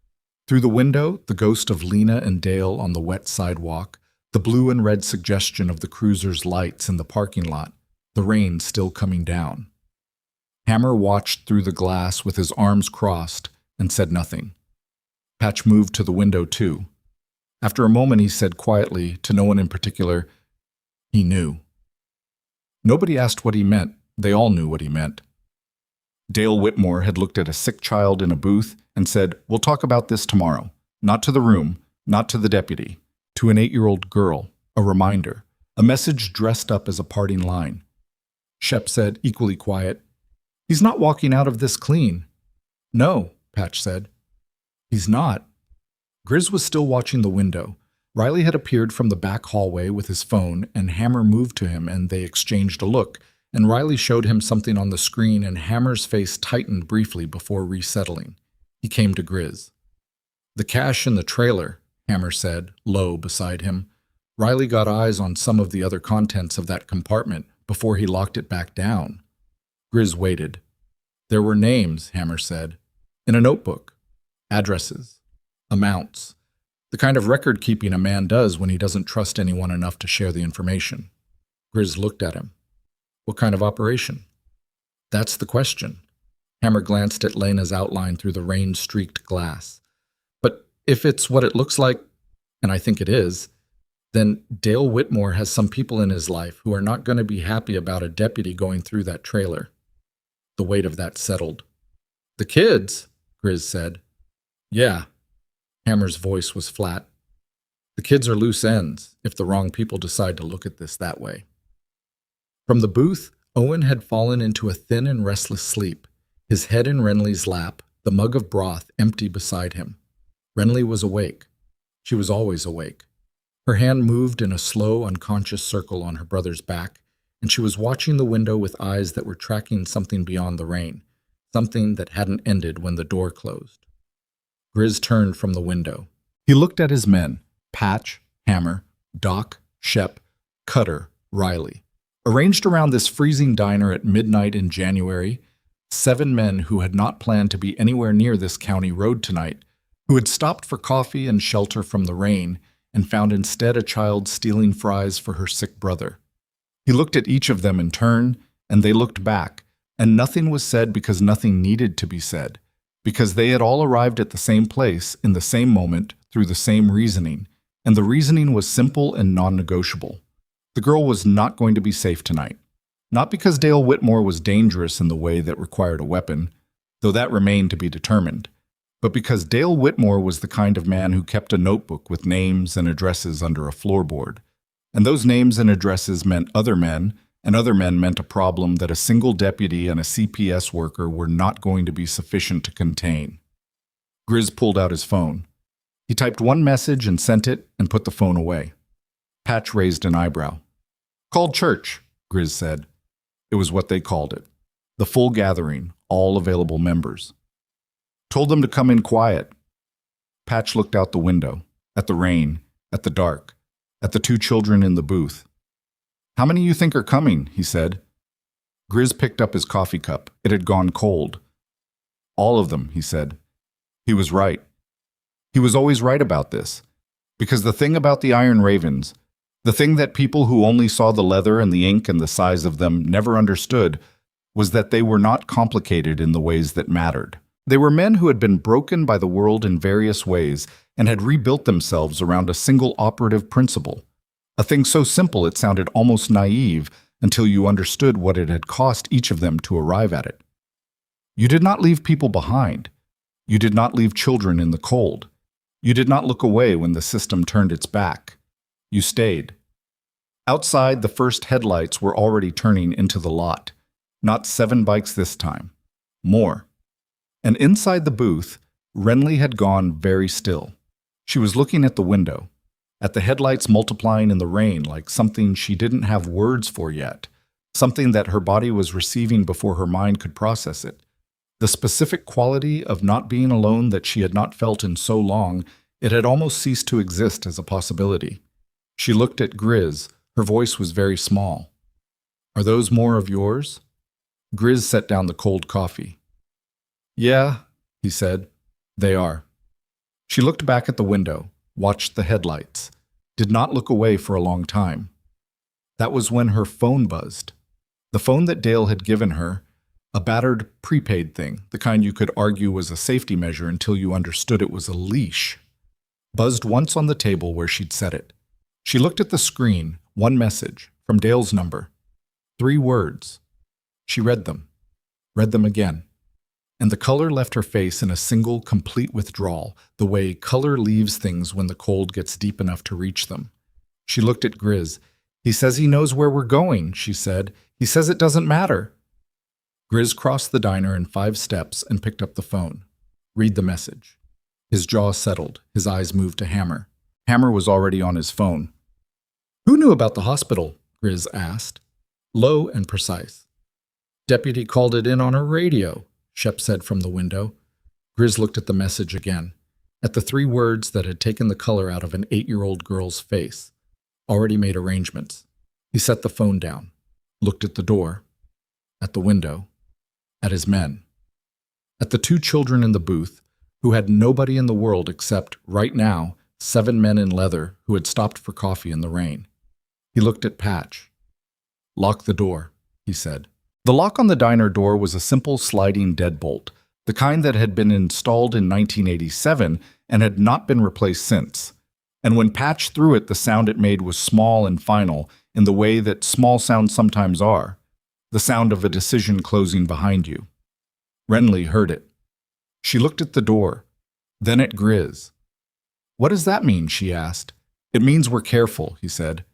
Through the window, the ghost of Lena and Dale on the wet sidewalk, the blue and red suggestion of the cruiser's lights in the parking lot, the rain still coming down. Hammer watched through the glass with his arms crossed and said nothing. Patch moved to the window too. After a moment he said quietly, to no one in particular, he knew. Nobody asked what he meant. They all knew what he meant. Dale Whitmore had looked at a sick child in a booth and said, we'll talk about this tomorrow. Not to the room, not to the deputy, to an 8-year-old girl, a reminder, a message dressed up as a parting line. Shep said, equally quiet, he's not walking out of this clean. No, Patch said. He's not. Grizz was still watching the window. Riley had appeared from the back hallway with his phone, and Hammer moved to him and they exchanged a look, and Riley showed him something on the screen and Hammer's face tightened briefly before resettling. He came to Grizz. The cash in the trailer, Hammer said, low beside him. Riley got eyes on some of the other contents of that compartment before he locked it back down. Grizz waited. There were names, Hammer said, in a notebook. Addresses. Amounts. The kind of record-keeping a man does when he doesn't trust anyone enough to share the information. Grizz looked at him. What kind of operation? That's the question. Hammer glanced at Lena's outline through the rain-streaked glass. But if it's what it looks like, and I think it is, then Dale Whitmore has some people in his life who are not going to be happy about a deputy going through that trailer. The weight of that settled. The kids, Grizz said. Yeah. Hammer's voice was flat. The kids are loose ends, if the wrong people decide to look at this that way. From the booth, Owen had fallen into a thin and restless sleep, his head in Renly's lap, the mug of broth empty beside him. Renly was awake. She was always awake. Her hand moved in a slow, unconscious circle on her brother's back, and she was watching the window with eyes that were tracking something beyond the rain, something that hadn't ended when the door closed. Grizz turned from the window. He looked at his men, Patch, Hammer, Doc, Shep, Cutter, Riley. Arranged around this freezing diner at midnight in January, 7 men who had not planned to be anywhere near this county road tonight, who had stopped for coffee and shelter from the rain, and found instead a child stealing fries for her sick brother. He looked at each of them in turn, and they looked back, and nothing was said because nothing needed to be said, because they had all arrived at the same place in the same moment through the same reasoning, and the reasoning was simple and non-negotiable. The girl was not going to be safe tonight. Not because Dale Whitmore was dangerous in the way that required a weapon, though that remained to be determined, but because Dale Whitmore was the kind of man who kept a notebook with names and addresses under a floorboard. And those names and addresses meant other men, and other men meant a problem that a single deputy and a CPS worker were not going to be sufficient to contain. Grizz pulled out his phone. He typed one message and sent it and put the phone away. Patch raised an eyebrow. "Called church," Grizz said. It was what they called it. The full gathering, all available members. Told them to come in quiet. Patch looked out the window, at the rain, at the dark, at the 2 children in the booth. "How many you think are coming?" he said. Grizz picked up his coffee cup. It had gone cold. "All of them," he said. He was right. He was always right about this. Because the thing about the Iron Ravens, the thing that people who only saw the leather and the ink and the size of them never understood, was that they were not complicated in the ways that mattered. They were men who had been broken by the world in various ways and had rebuilt themselves around a single operative principle. A thing so simple it sounded almost naive until you understood what it had cost each of them to arrive at it. You did not leave people behind. You did not leave children in the cold. You did not look away when the system turned its back. You stayed. Outside, the first headlights were already turning into the lot. Not 7 bikes this time. More. And inside the booth, Renly had gone very still. She was looking at the window, at the headlights multiplying in the rain like something she didn't have words for yet, something that her body was receiving before her mind could process it. The specific quality of not being alone that she had not felt in so long, it had almost ceased to exist as a possibility. She looked at Grizz. Her voice was very small. "Are those more of yours?" Grizz set down the cold coffee. "Yeah," he said. "They are." She looked back at the window, watched the headlights, did not look away for a long time. That was when her phone buzzed. The phone that Dale had given her, a battered prepaid thing, the kind you could argue was a safety measure until you understood it was a leash, buzzed once on the table where she'd set it. She looked at the screen, one message, from Dale's number. 3 words. She read them again. And the color left her face in a single, complete withdrawal, the way color leaves things when the cold gets deep enough to reach them. She looked at Grizz. "He says he knows where we're going," she said. "He says it doesn't matter." Grizz crossed the diner in 5 steps and picked up the phone. "Read the message." His jaw settled. His eyes moved to Hammer. Hammer was already on his phone. "Who knew about the hospital?" Grizz asked. Low and precise. "Deputy called it in on her radio," Shep said from the window. Grizz looked at the message again, at the 3 words that had taken the color out of an 8-year-old girl's face. Already made arrangements. He set the phone down, looked at the door, at the window, at his men, at the 2 children in the booth, who had nobody in the world except, right now, 7 men in leather who had stopped for coffee in the rain. He looked at Patch. "Lock the door," he said. The lock on the diner door was a simple sliding deadbolt, the kind that had been installed in 1987 and had not been replaced since. And when Patch threw it, the sound it made was small and final in the way that small sounds sometimes are, the sound of a decision closing behind you. Renly heard it. She looked at the door, then at Grizz. "What does that mean?" she asked. "It means we're careful," he said.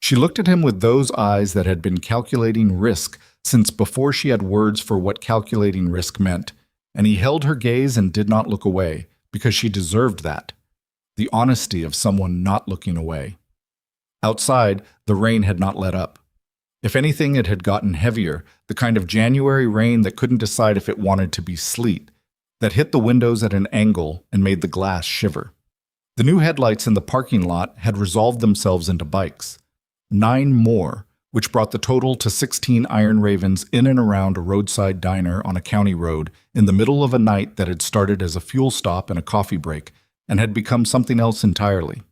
She looked at him with those eyes that had been calculating risk since before she had words for what calculating risk meant, and he held her gaze and did not look away, because she deserved that, the honesty of someone not looking away. Outside, the rain had not let up. If anything, it had gotten heavier, the kind of January rain that couldn't decide if it wanted to be sleet, that hit the windows at an angle and made the glass shiver. The new headlights in the parking lot had resolved themselves into bikes. 9 more, which brought the total to 16 iron ravens in and around a roadside diner on a county road in the middle of a night that had started as a fuel stop and a coffee break and had become something else entirely.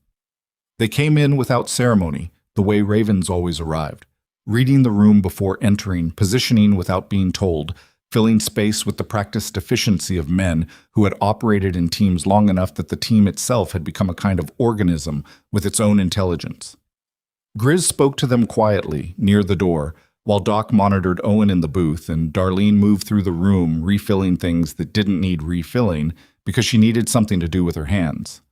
They came in without ceremony, the way ravens always arrived, reading the room before entering, positioning without being told, filling space with the practiced efficiency of men who had operated in teams long enough that the team itself had become a kind of organism with its own intelligence. Grizz spoke to them quietly, near the door, while Doc monitored Owen in the booth and Darlene moved through the room, refilling things that didn't need refilling because she needed something to do with her hands.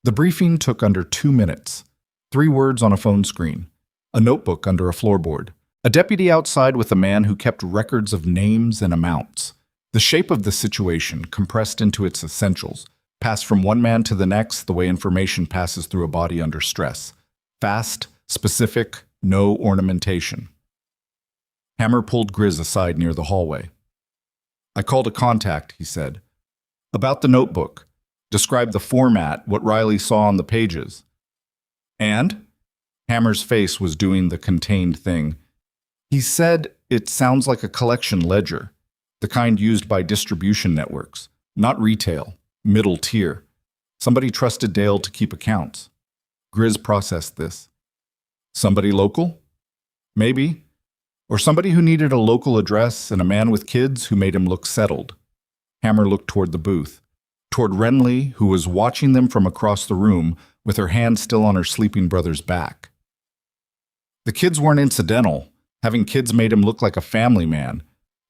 The briefing took under 2 minutes. 3 words on a phone screen, a notebook under a floorboard, a deputy outside with a man who kept records of names and amounts. The shape of the situation, compressed into its essentials, passed from one man to the next the way information passes through a body under stress. Fast, specific, no ornamentation. Hammer pulled Grizz aside near the hallway. "I called a contact," he said. "About the notebook. Described the format, what Riley saw on the pages." "And?" Hammer's face was doing the contained thing. "He said it sounds like a collection ledger, the kind used by distribution networks, not retail, middle tier. Somebody trusted Dale to keep accounts." Grizz processed this. "Somebody local? Maybe. Or somebody who needed a local address and a man with kids who made him look settled." Hammer looked toward the booth, toward Renly, who was watching them from across the room with her hand still on her sleeping brother's back. The kids weren't incidental. Having kids made him look like a family man,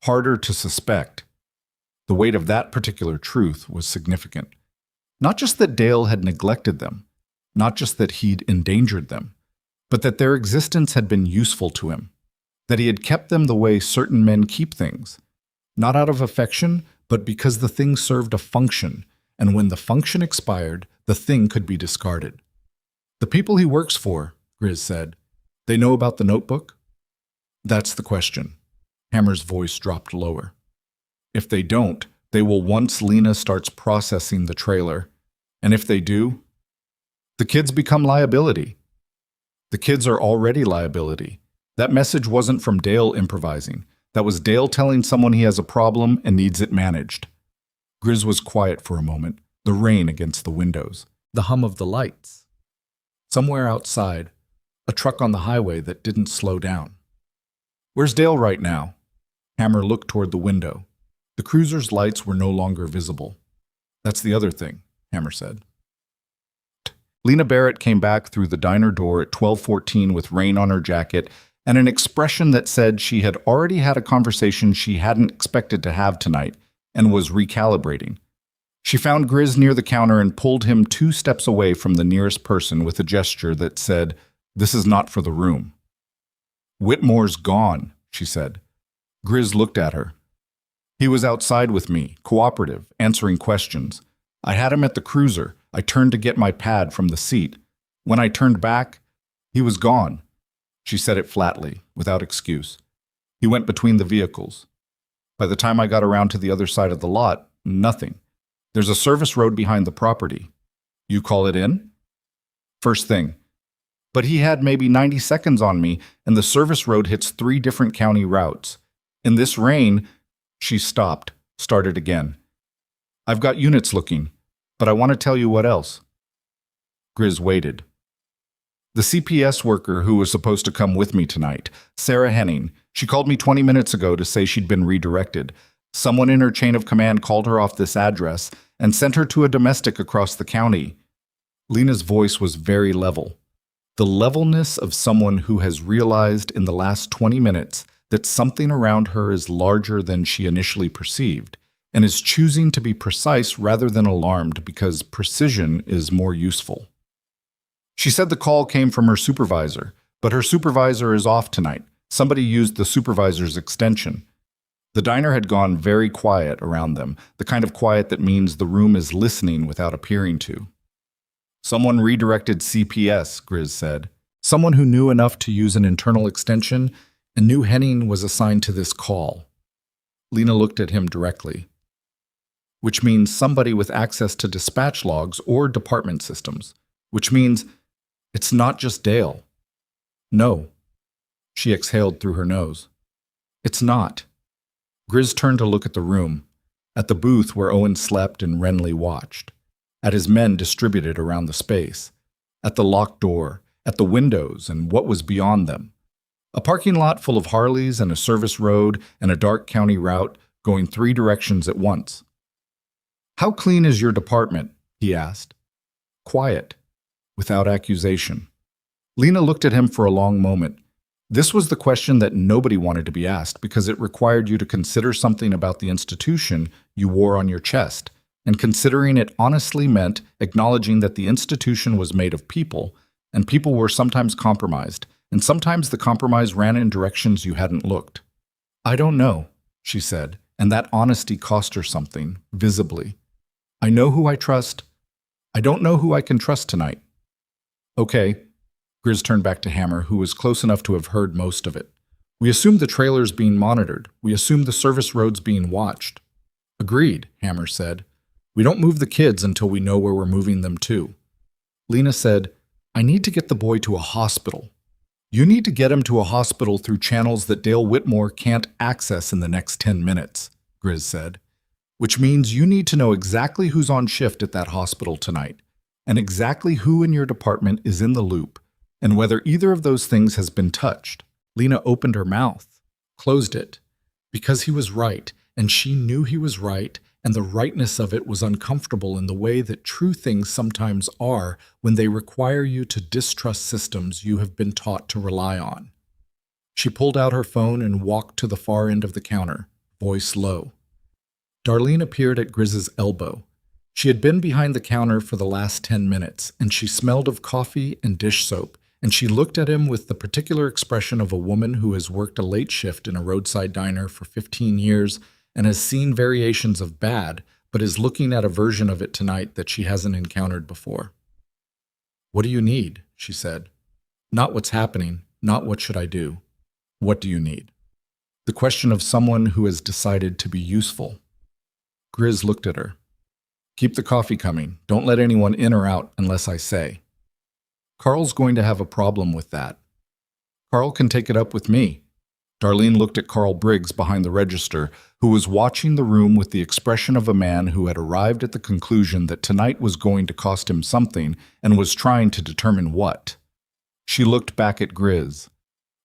harder to suspect. The weight of that particular truth was significant. Not just that Dale had neglected them, not just that he'd endangered them, but that their existence had been useful to him, that he had kept them the way certain men keep things, not out of affection, but because the thing served a function, and when the function expired, the thing could be discarded. "The people he works for," Grizz said, "they know about the notebook?" "That's the question." Hammer's voice dropped lower. "If they don't, they will once Lena starts processing the trailer. And if they do, the kids become liability. The kids are already liability. That message wasn't from Dale improvising. That was Dale telling someone he has a problem and needs it managed." Grizz was quiet for a moment, the rain against the windows, the hum of the lights. Somewhere outside, a truck on the highway that didn't slow down. "Where's Dale right now?" Hammer looked toward the window. The cruiser's lights were no longer visible. "That's the other thing," Hammer said. Lena Barrett came back through the diner door at 12:14 with rain on her jacket and an expression that said she had already had a conversation she hadn't expected to have tonight and was recalibrating. She found Grizz near the counter and pulled him 2 steps away from the nearest person with a gesture that said, "This is not for the room." "Whitmore's gone," she said. Grizz looked at her. "He was outside with me, cooperative, answering questions. I had him at the cruiser. I turned to get my pad from the seat. When I turned back, he was gone." She said it flatly, without excuse. "He went between the vehicles. By the time I got around to the other side of the lot, nothing. There's a service road behind the property. You call it in?" "First thing. But he had maybe 90 seconds on me, and the service road hits 3 different county routes. In this rain," she stopped, started again. "I've got units looking, but I want to tell you what else." Grizz waited. "The CPS worker who was supposed to come with me tonight, Sarah Henning, she called me 20 minutes ago to say she'd been redirected. Someone in her chain of command called her off this address and sent her to a domestic across the county." Lena's voice was very level. The levelness of someone who has realized in the last 20 minutes that something around her is larger than she initially perceived, and is choosing to be precise rather than alarmed because precision is more useful. She said the call came from her supervisor, but her supervisor is off tonight. Somebody used the supervisor's extension. The diner had gone very quiet around them, the kind of quiet that means the room is listening without appearing to. "Someone redirected CPS," Grizz said. "Someone who knew enough to use an internal extension and knew Henning was assigned to this call." Lena looked at him directly. "Which means somebody with access to dispatch logs or department systems. Which means it's not just Dale." "No." She exhaled through her nose. It's not. Grizz turned to look at the room, at the booth where Owen slept and Renly watched, at his men distributed around the space, at the locked door, at the windows and what was beyond them. A parking lot full of Harleys and a service road and a dark county route going 3 directions at once. How clean is your department? He asked. Quiet, without accusation. Lena looked at him for a long moment. This was the question that nobody wanted to be asked because it required you to consider something about the institution you wore on your chest, and considering it honestly meant acknowledging that the institution was made of people, and people were sometimes compromised, and sometimes the compromise ran in directions you hadn't looked. I don't know, she said, and that honesty cost her something, visibly. I know who I trust. I don't know who I can trust tonight. Okay. Grizz turned back to Hammer, who was close enough to have heard most of it. We assume the trailer's being monitored. We assume the service road's being watched. Agreed, Hammer said. We don't move the kids until we know where we're moving them to. Lena said, I need to get the boy to a hospital. You need to get him to a hospital through channels that Dale Whitmore can't access in the next 10 minutes, Grizz said. Which means you need to know exactly who's on shift at that hospital tonight, and exactly who in your department is in the loop, and whether either of those things has been touched. Lena opened her mouth, closed it, because he was right, and she knew he was right, and the rightness of it was uncomfortable in the way that true things sometimes are when they require you to distrust systems you have been taught to rely on. She pulled out her phone and walked to the far end of the counter, voice low. Darlene appeared at Grizz's elbow. She had been behind the counter for the last 10 minutes, and she smelled of coffee and dish soap, and she looked at him with the particular expression of a woman who has worked a late shift in a roadside diner for 15 years and has seen variations of bad, but is looking at a version of it tonight that she hasn't encountered before. What do you need? She said. Not what's happening, not what should I do. What do you need? The question of someone who has decided to be useful. Grizz looked at her. Keep the coffee coming. Don't let anyone in or out unless I say. Carl's going to have a problem with that. Carl can take it up with me. Darlene looked at Carl Briggs behind the register, who was watching the room with the expression of a man who had arrived at the conclusion that tonight was going to cost him something and was trying to determine what. She looked back at Grizz.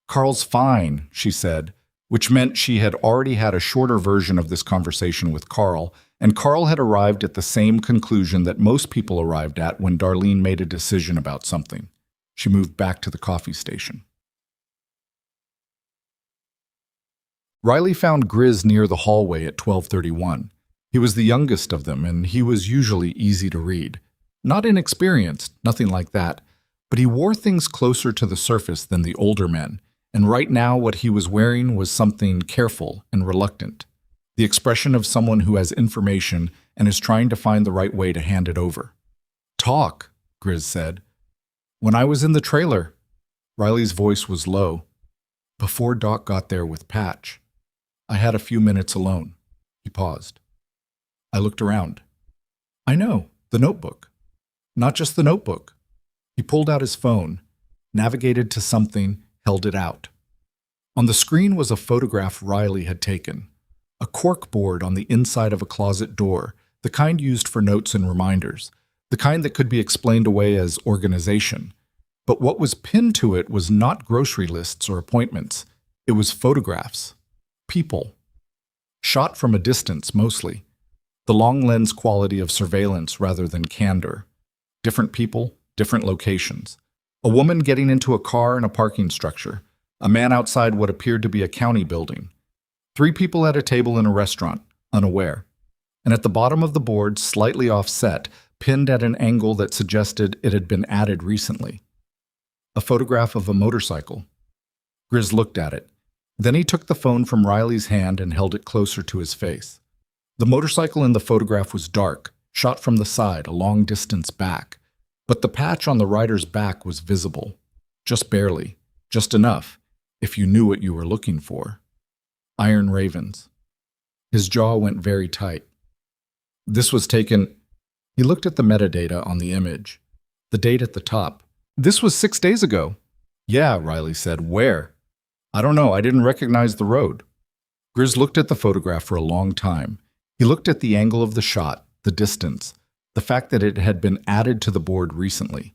Carl's fine, she said, which meant she had already had a shorter version of this conversation with Carl, and Carl had arrived at the same conclusion that most people arrived at when Darlene made a decision about something. She moved back to the coffee station. Riley found Grizz near the hallway at 12:31. He was the youngest of them, and he was usually easy to read. Not inexperienced, nothing like that, but he wore things closer to the surface than the older men, and right now what he was wearing was something careful and reluctant. The expression of someone who has information and is trying to find the right way to hand it over. Talk, Grizz said. When I was in the trailer. Riley's voice was low. Before Doc got there with Patch. I had a few minutes alone. He paused. I looked around. I know, the notebook. Not just the notebook. He pulled out his phone, navigated to something, held it out. On the screen was a photograph Riley had taken. A cork board on the inside of a closet door, the kind used for notes and reminders, the kind that could be explained away as organization. But what was pinned to it was not grocery lists or appointments. It was photographs. People. Shot from a distance, mostly. The long lens quality of surveillance rather than candor. Different people, different locations. A woman getting into a car in a parking structure. A man outside what appeared to be a county building. 3 people at a table in a restaurant, unaware. And at the bottom of the board, slightly offset, pinned at an angle that suggested it had been added recently. A photograph of a motorcycle. Grizz looked at it. Then he took the phone from Riley's hand and held it closer to his face. The motorcycle in the photograph was dark, shot from the side, a long distance back. But the patch on the rider's back was visible. Just barely. Just enough, if you knew what you were looking for. Iron Ravens. His jaw went very tight. This was taken. He looked at the metadata on the image. The date at the top. This was 6 days ago. Yeah, Riley said. Where? I don't know, I didn't recognize the road. Grizz looked at the photograph for a long time. He looked at the angle of the shot, the distance, the fact that it had been added to the board recently,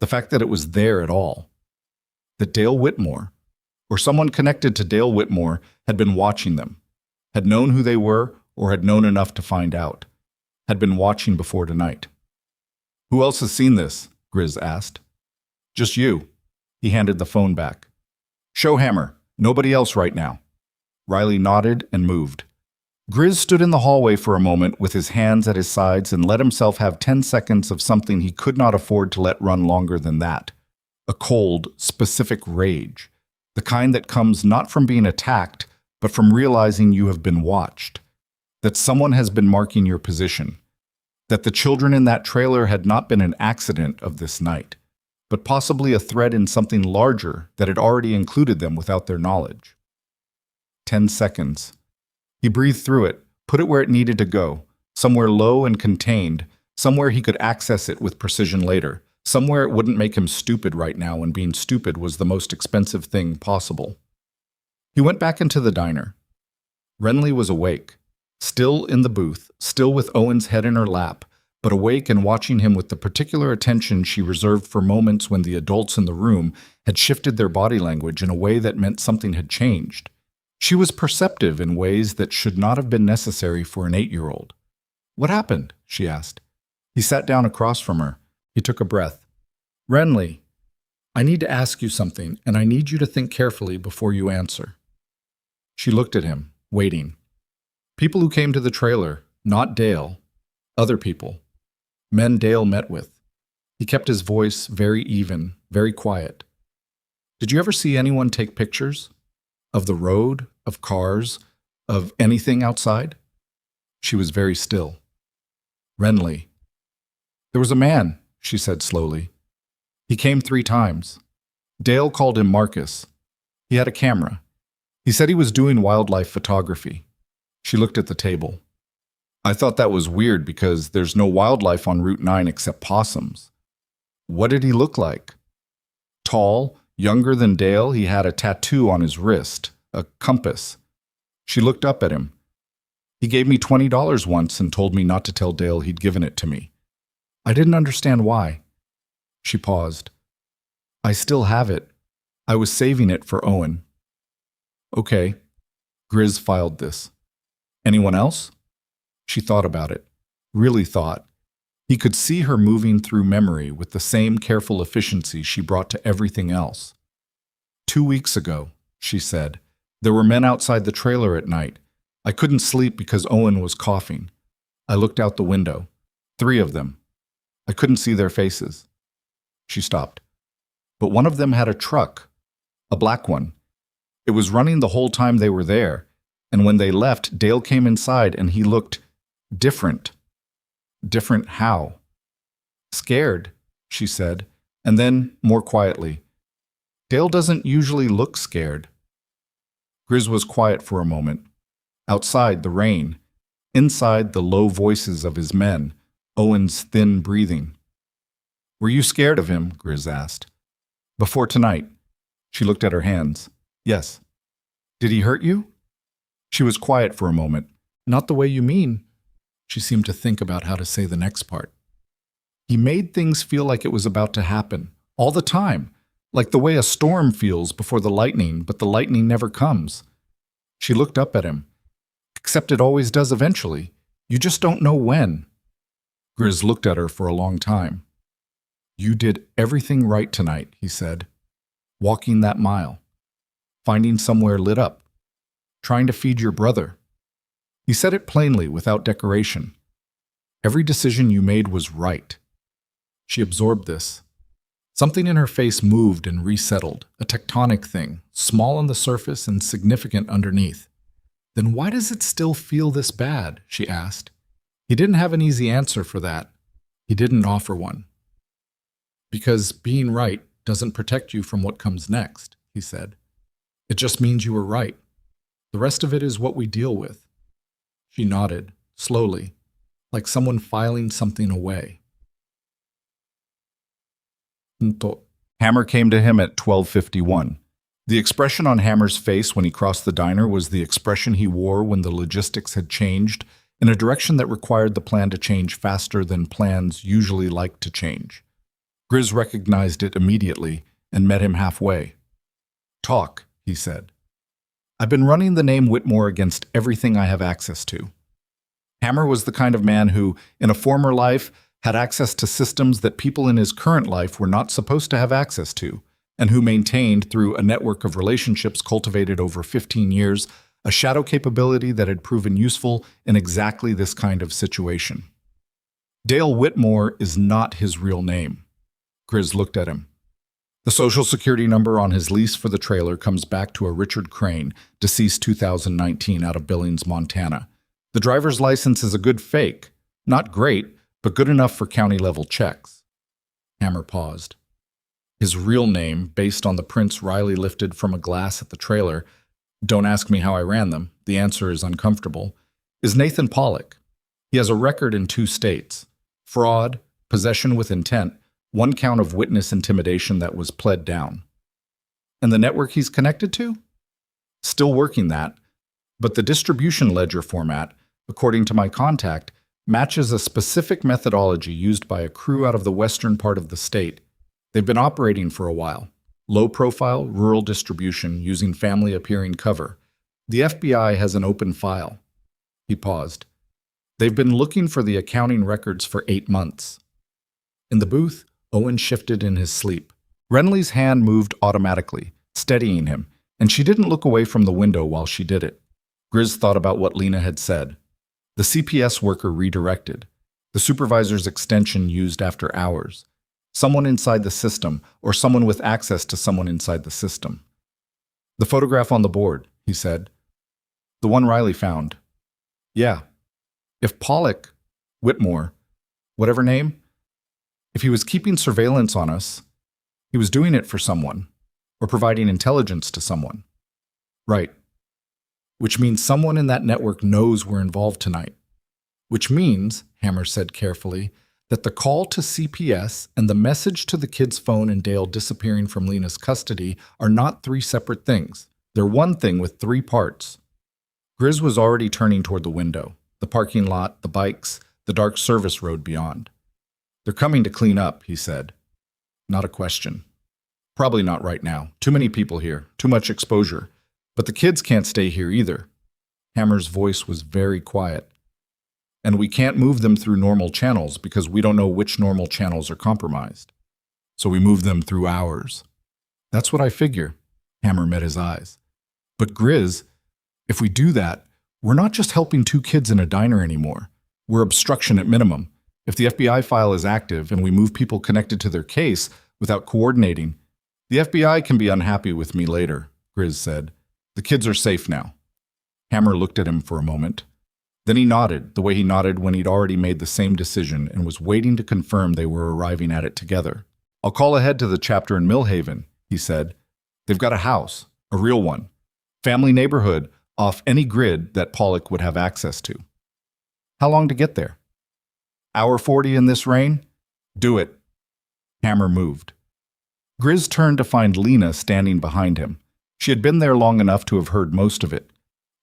the fact that it was there at all, that Dale Whitmore, or someone connected to Dale Whitmore, had been watching them, had known who they were or had known enough to find out, had been watching before tonight. Who else has seen this? Grizz asked. Just you. He handed the phone back. Show Hammer. Nobody else right now. Riley nodded and moved. Grizz stood in the hallway for a moment with his hands at his sides and let himself have 10 seconds of something he could not afford to let run longer than that. A cold, specific rage. The kind that comes not from being attacked, but from realizing you have been watched. That someone has been marking your position. That the children in that trailer had not been an accident of this night, but possibly a thread in something larger that had already included them without their knowledge. 10 seconds. He breathed through it, put it where it needed to go, somewhere low and contained, somewhere he could access it with precision later, somewhere it wouldn't make him stupid right now when being stupid was the most expensive thing possible. He went back into the diner. Renly was awake, still in the booth, still with Owen's head in her lap, but awake and watching him with the particular attention she reserved for moments when the adults in the room had shifted their body language in a way that meant something had changed. She was perceptive in ways that should not have been necessary for an 8-year-old. What happened? She asked. He sat down across from her. He took a breath. Renly, I need to ask you something, and I need you to think carefully before you answer. She looked at him, waiting. People who came to the trailer, not Dale, other people, men Dale met with. He kept his voice very even, very quiet. Did you ever see anyone take pictures? Of the road, of cars, of anything outside? She was very still. Renly. There was a man, she said slowly. He came 3 times. Dale called him Marcus. He had a camera. He said he was doing wildlife photography. She looked at the table. I thought that was weird because there's no wildlife on Route 9 except possums. What did he look like? Tall, younger than Dale, he had a tattoo on his wrist, a compass. She looked up at him. He gave me $20 once and told me not to tell Dale he'd given it to me. I didn't understand why. She paused. I still have it. I was saving it for Owen. Okay. Grizz filed this. Anyone else? She thought about it. Really thought. He could see her moving through memory with the same careful efficiency she brought to everything else. 2 weeks ago, she said, there were men outside the trailer at night. I couldn't sleep because Owen was coughing. I looked out the window. 3 of them. I couldn't see their faces. She stopped. But one of them had a truck, a black one. It was running the whole time they were there, and when they left, Dale came inside and he looked different. Different how? Scared, she said, and then, more quietly, Dale doesn't usually look scared. Grizz was quiet for a moment. Outside, the rain. Inside, the low voices of his men, Owen's thin breathing. Were you scared of him? Grizz asked. Before tonight. She looked at her hands. Yes. Did he hurt you? She was quiet for a moment. Not the way you mean. She seemed to think about how to say the next part. He made things feel like it was about to happen, all the time, like the way a storm feels before the lightning, but the lightning never comes. She looked up at him. Except it always does eventually. You just don't know when. Grizz looked at her for a long time. You did everything right tonight, he said. Walking that mile. Finding somewhere lit up. Trying to feed your brother. He said it plainly, without decoration. Every decision you made was right. She absorbed this. Something in her face moved and resettled, a tectonic thing, small on the surface and significant underneath. Then why does it still feel this bad? She asked. He didn't have an easy answer for that. He didn't offer one. Because being right doesn't protect you from what comes next, he said. It just means you were right. The rest of it is what we deal with. She nodded, slowly, like someone filing something away. Hammer came to him at 12:51. The expression on Hammer's face when he crossed the diner was the expression he wore when the logistics had changed in a direction that required the plan to change faster than plans usually like to change. Grizz recognized it immediately and met him halfway. "Talk," he said. "I've been running the name Whitmore against everything I have access to." Hammer was the kind of man who, in a former life, had access to systems that people in his current life were not supposed to have access to, and who maintained, through a network of relationships cultivated over 15 years, a shadow capability that had proven useful in exactly this kind of situation. Dale Whitmore is not his real name. Grizz looked at him. The social security number on his lease for the trailer comes back to a Richard Crane, deceased 2019, out of Billings, Montana. The driver's license is a good fake. Not great, but good enough for county-level checks. Hammer paused. His real name, based on the prints Riley lifted from a glass at the trailer, don't ask me how I ran them, the answer is uncomfortable, is Nathan Pollock. He has a record in 2 states: fraud, possession with intent, 1 count of witness intimidation that was pled down. And the network he's connected to? Still working that, but the distribution ledger format, according to my contact, matches a specific methodology used by a crew out of the western part of the state. They've been operating for a while. Low-profile, rural distribution using family-appearing cover. The FBI has an open file. He paused. They've been looking for the accounting records for 8 months. In the booth, Owen shifted in his sleep. Renly's hand moved automatically, steadying him, and she didn't look away from the window while she did it. Grizz thought about what Lena had said. The CPS worker redirected. The supervisor's extension used after hours. Someone inside the system, or someone with access to someone inside the system. "The photograph on the board," he said. "The one Riley found." "Yeah. If Pollock, Whitmore, whatever name, if he was keeping surveillance on us, he was doing it for someone, or providing intelligence to someone." "Right. Which means someone in that network knows we're involved tonight. Which means," Hammer said carefully, "that the call to CPS and the message to the kid's phone and Dale disappearing from Lena's custody are not 3 separate things. They're one thing with 3 parts." Grizz was already turning toward the window, the parking lot, the bikes, the dark service road beyond. "They're coming to clean up," he said. Not a question. "Probably not right now. Too many people here. Too much exposure. But the kids can't stay here either." Hammer's voice was very quiet. "And we can't move them through normal channels because we don't know which normal channels are compromised. So we move them through ours." "That's what I figure." Hammer met his eyes. "But Grizz, if we do that, we're not just helping 2 kids in a diner anymore. We're obstruction at minimum. If the FBI file is active and we move people connected to their case without coordinating, the FBI can be unhappy with me later," Grizz said. "The kids are safe now." Hammer looked at him for a moment. Then he nodded, the way he nodded when he'd already made the same decision and was waiting to confirm they were arriving at it together. "I'll call ahead to the chapter in Millhaven," he said. "They've got a house, a real one. Family neighborhood, off any grid that Pollock would have access to." "How long to get there?" "Hour 40 in this rain?" "Do it." Hammer moved. Grizz turned to find Lena standing behind him. She had been there long enough to have heard most of it.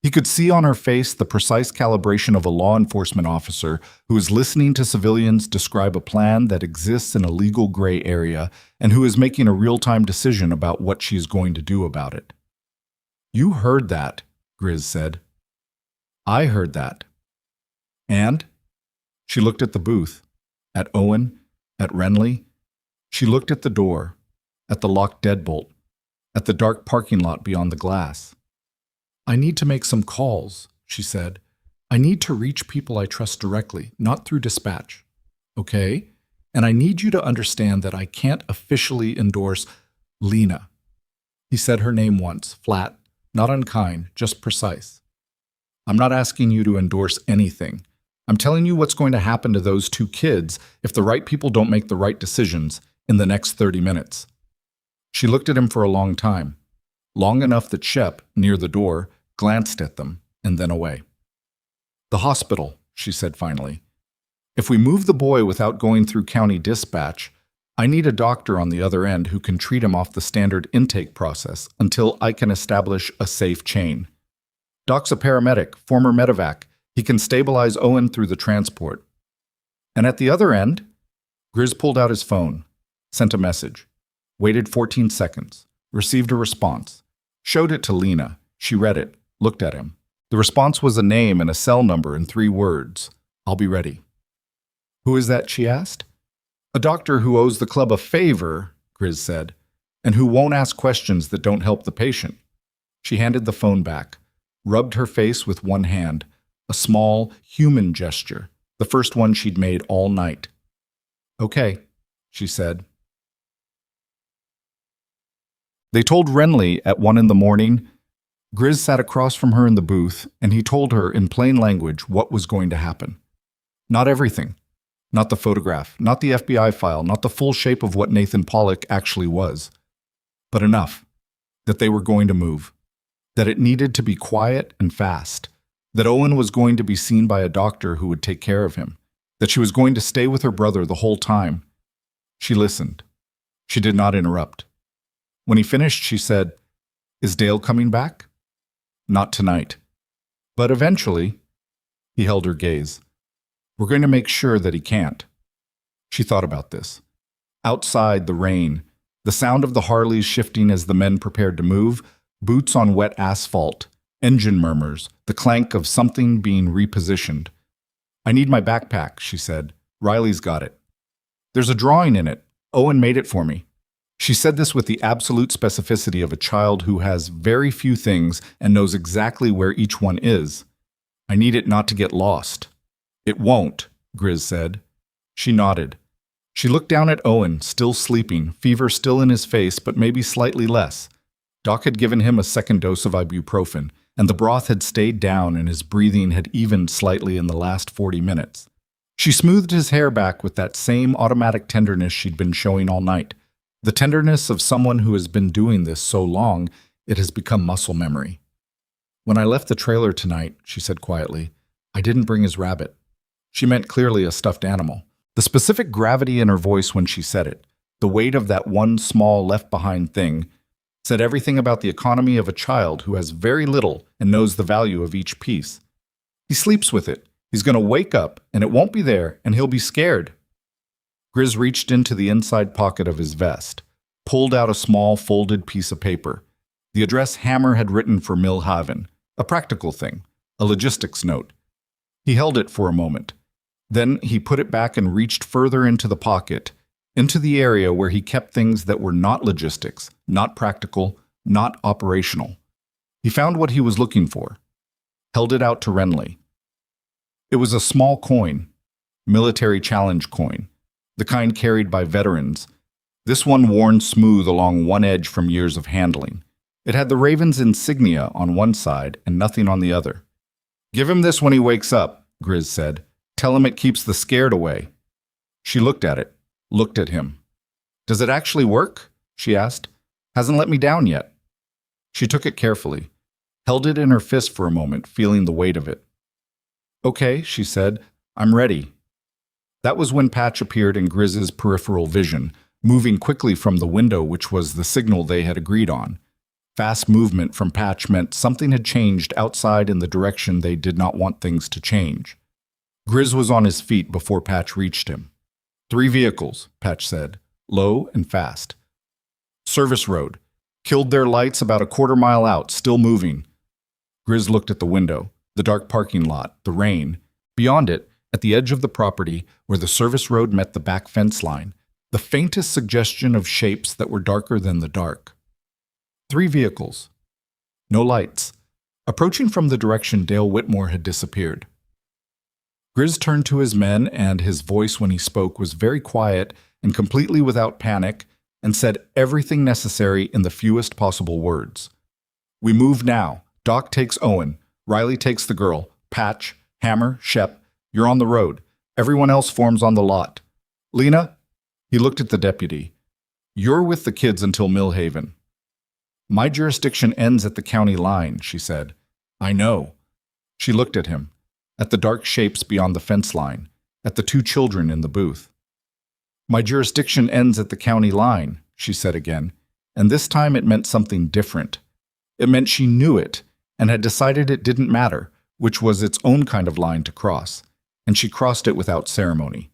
He could see on her face the precise calibration of a law enforcement officer who is listening to civilians describe a plan that exists in a legal gray area and who is making a real-time decision about what she is going to do about it. "You heard that," Grizz said. "I heard that." "And?" She looked at the booth, at Owen, at Renly. She looked at the door, at the locked deadbolt, at the dark parking lot beyond the glass. "I need to make some calls," she said. "I need to reach people I trust directly, not through dispatch. Okay? And I need you to understand that I can't officially endorse Lena." He said her name once, flat, not unkind, just precise. "I'm not asking you to endorse anything. I'm telling you what's going to happen to those 2 kids if the right people don't make the right decisions in the next 30 minutes. She looked at him for a long time, long enough that Shep, near the door, glanced at them and then away. "The hospital," she said finally. "If we move the boy without going through county dispatch, I need a doctor on the other end who can treat him off the standard intake process until I can establish a safe chain. Doc's a paramedic, former medevac. He can stabilize Owen through the transport. And at the other end, Grizz pulled out his phone, sent a message, waited 14 seconds, received a response, showed it to Lena. She read it, looked at him. The response was a name and a cell number in 3 words. I'll be ready. Who is that, she asked. A doctor who owes the club a favor, Grizz said, and who won't ask questions that don't help the patient. She handed the phone back, rubbed her face with one hand, a small, human gesture, the first one she'd made all night. Okay, she said. They told Renly at 1 a.m. Grizz sat across from her in the booth, and he told her in plain language what was going to happen. Not everything. Not the photograph, not the FBI file, not the full shape of what Nathan Pollock actually was. But enough. That they were going to move. That it needed to be quiet and fast. That Owen was going to be seen by a doctor who would take care of him. That she was going to stay with her brother the whole time. She listened. She did not interrupt. When he finished, she said, "Is Dale coming back?" "Not tonight. But eventually." He held her gaze. "We're going to make sure that he can't." She thought about this. Outside, the rain, the sound of the Harleys shifting as the men prepared to move, boots on wet asphalt, engine murmurs, the clank of something being repositioned. "I need my backpack," she said. "Riley's got it." "There's a drawing in it. Owen made it for me." She said this with the absolute specificity of a child who has very few things and knows exactly where each one is. "I need it not to get lost." "It won't," Grizz said. She nodded. She looked down at Owen, still sleeping, fever still in his face, but maybe slightly less. Doc had given him a second dose of ibuprofen, and the broth had stayed down and his breathing had evened slightly in the last 40 minutes. She smoothed his hair back with that same automatic tenderness she'd been showing all night. The tenderness of someone who has been doing this so long, it has become muscle memory. "When I left the trailer tonight," she said quietly, "I didn't bring his rabbit." She meant clearly a stuffed animal. The specific gravity in her voice when she said it, the weight of that one small left-behind thing, said everything about the economy of a child who has very little and knows the value of each piece. He sleeps with it. He's going to wake up, and it won't be there, and he'll be scared. Grizz reached into the inside pocket of his vest, pulled out a small folded piece of paper. The address Hammer had written for Millhaven, a practical thing, a logistics note. He held it for a moment. Then he put it back and reached further into the pocket, into the area where he kept things that were not logistics, not practical, not operational. He found what he was looking for, held it out to Renly. It was a small coin, military challenge coin, the kind carried by veterans, this one worn smooth along one edge from years of handling. It had the Raven's insignia on one side and nothing on the other. "Give him this when he wakes up," Grizz said. "Tell him it keeps the scared away." She looked at it, looked at him. "Does it actually work?" she asked. "Hasn't let me down yet." She took it carefully, held it in her fist for a moment, feeling the weight of it. "Okay," she said. "I'm ready." That was when Patch appeared in Grizz's peripheral vision, moving quickly from the window, which was the signal they had agreed on. Fast movement from Patch meant something had changed outside in the direction they did not want things to change. Grizz was on his feet before Patch reached him. "3 vehicles, Patch said, low and fast. "Service road. Killed their lights about a quarter-mile out, still moving." Grizz looked at the window, the dark parking lot, the rain. Beyond it, at the edge of the property, where the service road met the back fence line, the faintest suggestion of shapes that were darker than the dark. 3 vehicles. No lights. Approaching from the direction Dale Whitmore had disappeared. Grizz turned to his men, and his voice when he spoke was very quiet and completely without panic, and said everything necessary in the fewest possible words. "We move now. Doc takes Owen. Riley takes the girl. Patch, Hammer, Shep. You're on the road. Everyone else forms on the lot. Lena," he looked at the deputy, "you're with the kids until Millhaven." "My jurisdiction ends at the county line," she said. "I know." She looked at him, at the dark shapes beyond the fence line, at the 2 children in the booth. My jurisdiction ends at the county line, she said again, and this time it meant something different. It meant she knew it and had decided it didn't matter, which was its own kind of line to cross, and she crossed it without ceremony.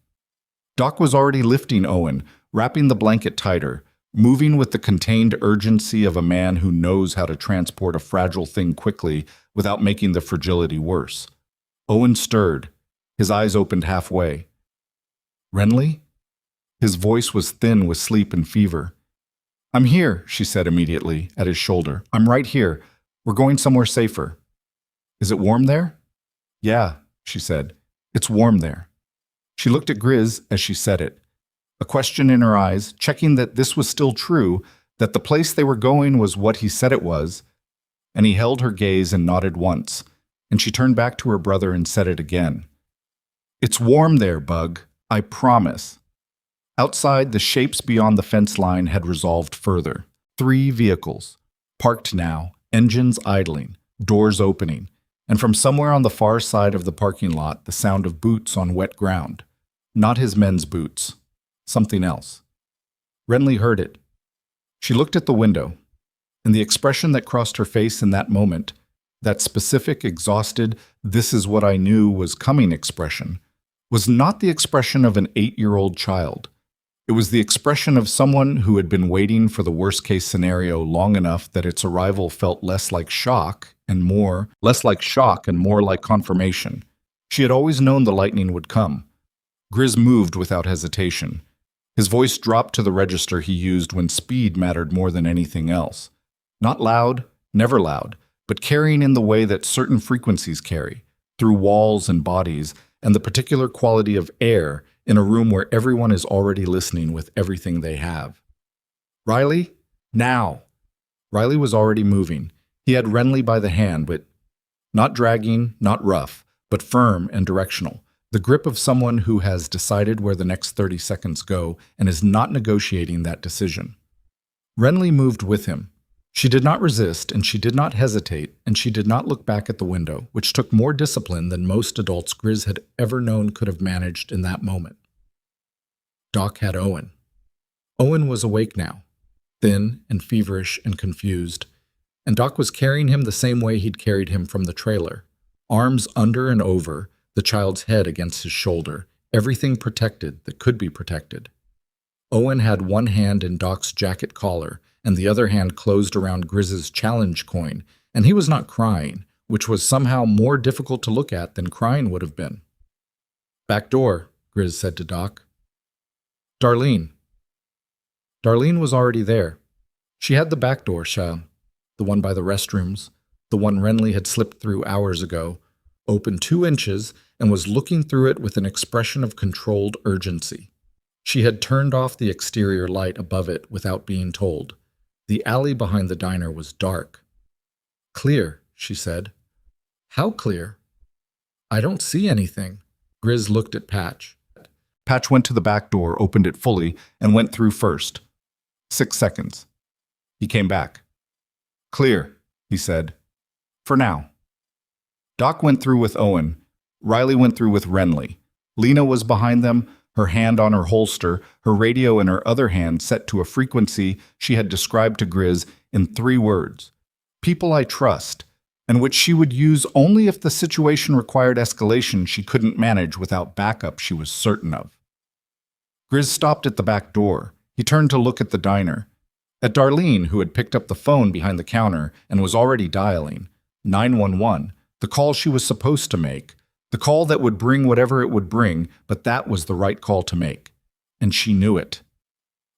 Doc was already lifting Owen, wrapping the blanket tighter, moving with the contained urgency of a man who knows how to transport a fragile thing quickly without making the fragility worse. Owen stirred. His eyes opened halfway. Renly? His voice was thin with sleep and fever. I'm here, she said immediately, at his shoulder. I'm right here. We're going somewhere safer. Is it warm there? Yeah, she said. It's warm there. She looked at Grizz as she said it, a question in her eyes, checking that this was still true, that the place they were going was what he said it was, and he held her gaze and nodded once, and she turned back to her brother and said it again. It's warm there, Bug. I promise. Outside, the shapes beyond the fence line had resolved further. 3 vehicles, parked now, engines idling, doors opening, and from somewhere on the far side of the parking lot, the sound of boots on wet ground. Not his men's boots. Something else. Renly heard it. She looked at the window, and the expression that crossed her face in that moment, that specific, exhausted, this is what I knew was coming expression, was not the expression of an 8-year-old child. It was the expression of someone who had been waiting for the worst-case scenario long enough that its arrival felt less like shock and more like confirmation. She had always known the lightning would come. Grizz moved without hesitation. His voice dropped to the register he used when speed mattered more than anything else. Not loud, never loud, but carrying in the way that certain frequencies carry, through walls and bodies, and the particular quality of air in a room where everyone is already listening with everything they have. Riley? Now! Riley was already moving. He had Renly by the hand, but not dragging, not rough, but firm and directional. The grip of someone who has decided where the next 30 seconds go and is not negotiating that decision. Renly moved with him. She did not resist, and she did not hesitate, and she did not look back at the window, which took more discipline than most adults Grizz had ever known could have managed in that moment. Doc had Owen. Owen was awake now, thin and feverish and confused, and Doc was carrying him the same way he'd carried him from the trailer, arms under and over, the child's head against his shoulder, everything protected that could be protected. Owen had one hand in Doc's jacket collar, and the other hand closed around Grizz's challenge coin, and he was not crying, which was somehow more difficult to look at than crying would have been. Back door, Grizz said to Doc. Darlene. Darlene was already there. She had the back door, the one by the restrooms, the one Renly had slipped through hours ago, open 2 inches, and was looking through it with an expression of controlled urgency. She had turned off the exterior light above it without being told. The alley behind the diner was dark. Clear, she said. How clear? I don't see anything. Grizz looked at Patch. Patch went to the back door, opened it fully, and went through first. 6 seconds. He came back. Clear, he said. For now. Doc went through with Owen. Riley went through with Renly. Lena was behind them, her hand on her holster, her radio in her other hand set to a frequency she had described to Grizz in 3 words. People I trust, and which she would use only if the situation required escalation she couldn't manage without backup she was certain of. Grizz stopped at the back door. He turned to look at the diner. At Darlene, who had picked up the phone behind the counter and was already dialing 911, the call she was supposed to make, the call that would bring whatever it would bring, but that was the right call to make. And she knew it.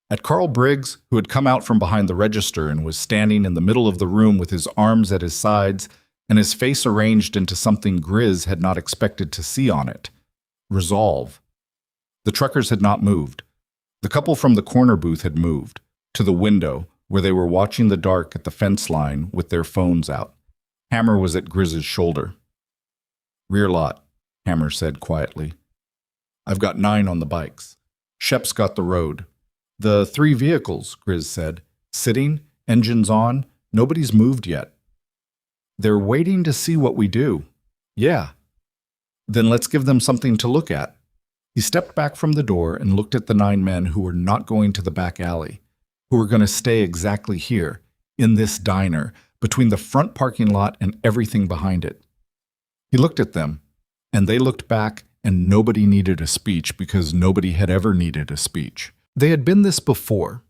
At Carl Briggs, who had come out from behind the register and was standing in the middle of the room with his arms at his sides and his face arranged into something Grizz had not expected to see on it. Resolve. The truckers had not moved. The couple from the corner booth had moved, to the window, where they were watching the dark at the fence line with their phones out. Hammer was at Grizz's shoulder. Rear lot, Hammer said quietly. I've got 9 on the bikes. Shep's got the road. The 3 vehicles, Grizz said. Sitting, engines on, nobody's moved yet. They're waiting to see what we do. Yeah. Then let's give them something to look at. He stepped back from the door and looked at the 9 men who were not going to the back alley, who were going to stay exactly here, in this diner, between the front parking lot and everything behind it. He looked at them, and they looked back, and nobody needed a speech because nobody had ever needed a speech. They had been this before.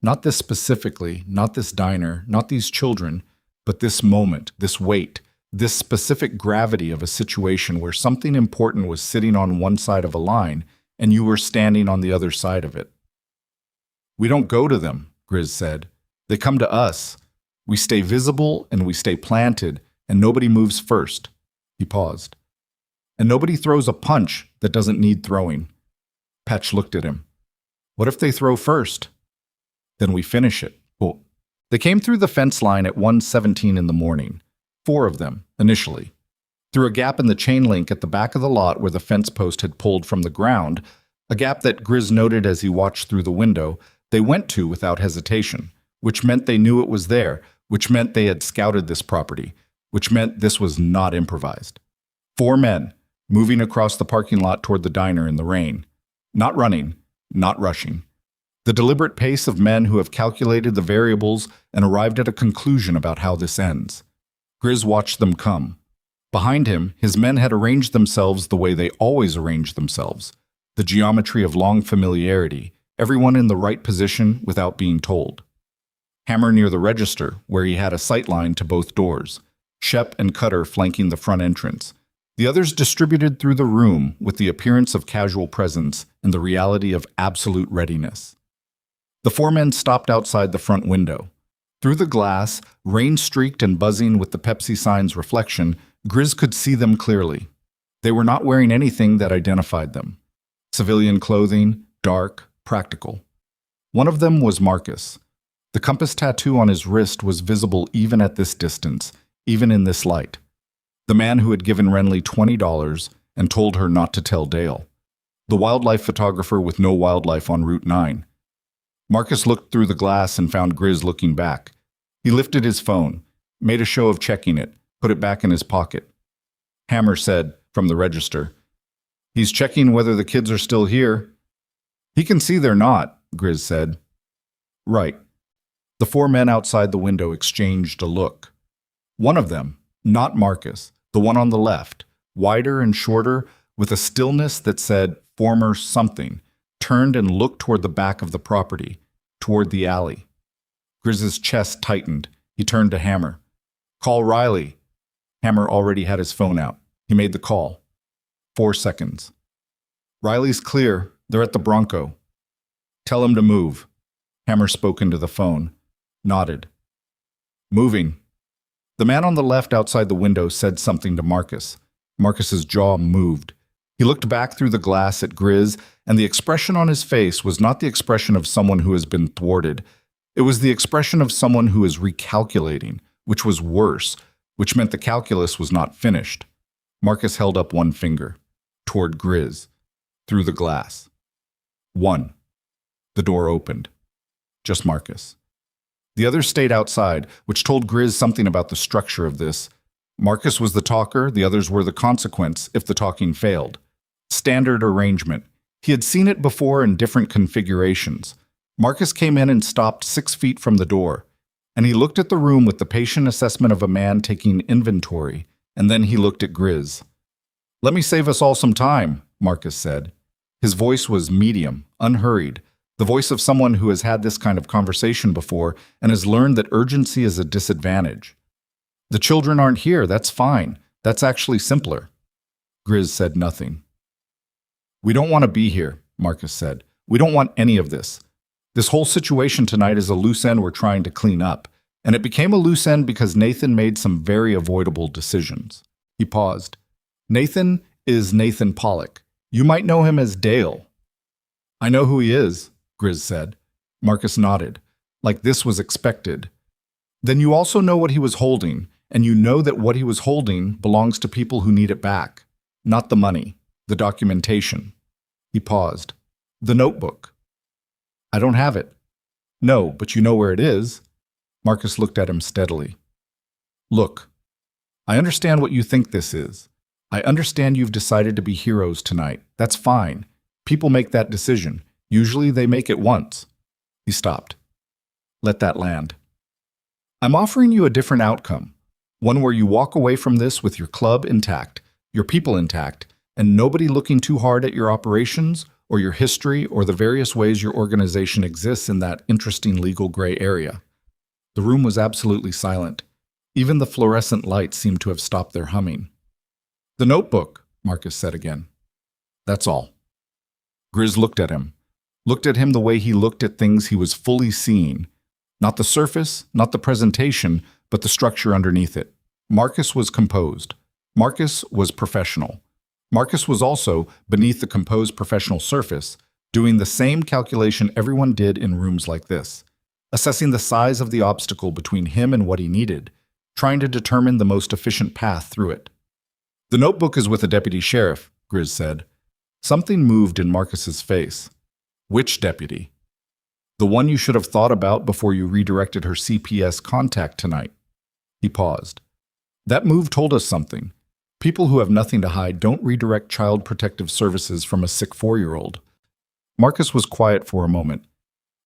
Not this specifically, not this diner, not these children, but this moment, this weight, this specific gravity of a situation where something important was sitting on one side of a line and you were standing on the other side of it. "We don't go to them," Grizz said. "They come to us. We stay visible and we stay planted, and nobody moves first." He paused. "And nobody throws a punch that doesn't need throwing." Patch looked at him. "What if they throw first?" "Then we finish it." Cool. They came through the fence line at 1:17 in the morning. 4 of them, initially. Through a gap in the chain link at the back of the lot where the fence post had pulled from the ground, a gap that Grizz noted as he watched through the window, they went to without hesitation, which meant they knew it was there, which meant they had scouted this property, which meant this was not improvised. 4 men, moving across the parking lot toward the diner in the rain. Not running, not rushing. The deliberate pace of men who have calculated the variables and arrived at a conclusion about how this ends. Grizz watched them come. Behind him, his men had arranged themselves the way they always arranged themselves, the geometry of long familiarity, everyone in the right position without being told. Hammer near the register, where he had a sight line to both doors. Shep and Cutter flanking the front entrance. The others distributed through the room with the appearance of casual presence and the reality of absolute readiness. The 4 men stopped outside the front window. Through the glass, rain-streaked and buzzing with the Pepsi sign's reflection, Grizz could see them clearly. They were not wearing anything that identified them. Civilian clothing, dark, practical. One of them was Marcus. The compass tattoo on his wrist was visible even at this distance, even in this light. The man who had given Renly $20 and told her not to tell Dale. The wildlife photographer with no wildlife on Route 9. Marcus looked through the glass and found Grizz looking back. He lifted his phone, made a show of checking it, put it back in his pocket. Hammer said, from the register, "He's checking whether the kids are still here." "He can see they're not," Grizz said. "Right." The 4 men outside the window exchanged a look. One of them, not Marcus, the one on the left, wider and shorter, with a stillness that said former something, turned and looked toward the back of the property, toward the alley. Grizz's chest tightened. He turned to Hammer. "Call Riley." Hammer already had his phone out. He made the call. 4 seconds. "Riley's clear. They're at the Bronco." "Tell him to move." Hammer spoke into the phone. Nodded. "Moving." The man on the left outside the window said something to Marcus. Marcus's jaw moved. He looked back through the glass at Grizz, and the expression on his face was not the expression of someone who has been thwarted. It was the expression of someone who is recalculating, which was worse, which meant the calculus was not finished. Marcus held up one finger, toward Grizz, through the glass. 1. The door opened. Just Marcus. The others stayed outside, which told Grizz something about the structure of this. Marcus was the talker, the others were the consequence if the talking failed. Standard arrangement. He had seen it before in different configurations. Marcus came in and stopped 6 feet from the door, and he looked at the room with the patient assessment of a man taking inventory, and then he looked at Grizz. "Let me save us all some time," Marcus said. His voice was medium, unhurried, the voice of someone who has had this kind of conversation before and has learned that urgency is a disadvantage. "The children aren't here, that's fine. That's actually simpler." Grizz said nothing. "We don't want to be here," Marcus said. "We don't want any of this. This whole situation tonight is a loose end we're trying to clean up, and it became a loose end because Nathan made some very avoidable decisions." He paused. "Nathan is Nathan Pollock. You might know him as Dale." "I know who he is," Grizz said. Marcus nodded, like this was expected. "Then you also know what he was holding, and you know that what he was holding belongs to people who need it back. Not the money, the documentation." He paused. "The notebook." "I don't have it." "No, but you know where it is." Marcus looked at him steadily. "Look, I understand what you think this is. I understand you've decided to be heroes tonight. That's fine. People make that decision. Usually they make it once. He stopped. Let that land. I'm offering you a different outcome. One where you walk away from this with your club intact, your people intact, and nobody looking too hard at your operations or your history or the various ways your organization exists in that interesting legal gray area. The room was absolutely silent. Even the fluorescent lights seemed to have stopped their humming. The notebook, Marcus said again. That's all. Grizz looked at him the way he looked at things he was fully seeing. Not the surface, not the presentation, but the structure underneath it. Marcus was composed. Marcus was professional. Marcus was also, beneath the composed professional surface, doing the same calculation everyone did in rooms like this, assessing the size of the obstacle between him and what he needed, trying to determine the most efficient path through it. The notebook is with the deputy sheriff, Grizz said. Something moved in Marcus's face. Which deputy? The one you should have thought about before you redirected her CPS contact tonight. He paused. That move told us something. People who have nothing to hide don't redirect child protective services from a sick 4-year-old. Marcus was quiet for a moment.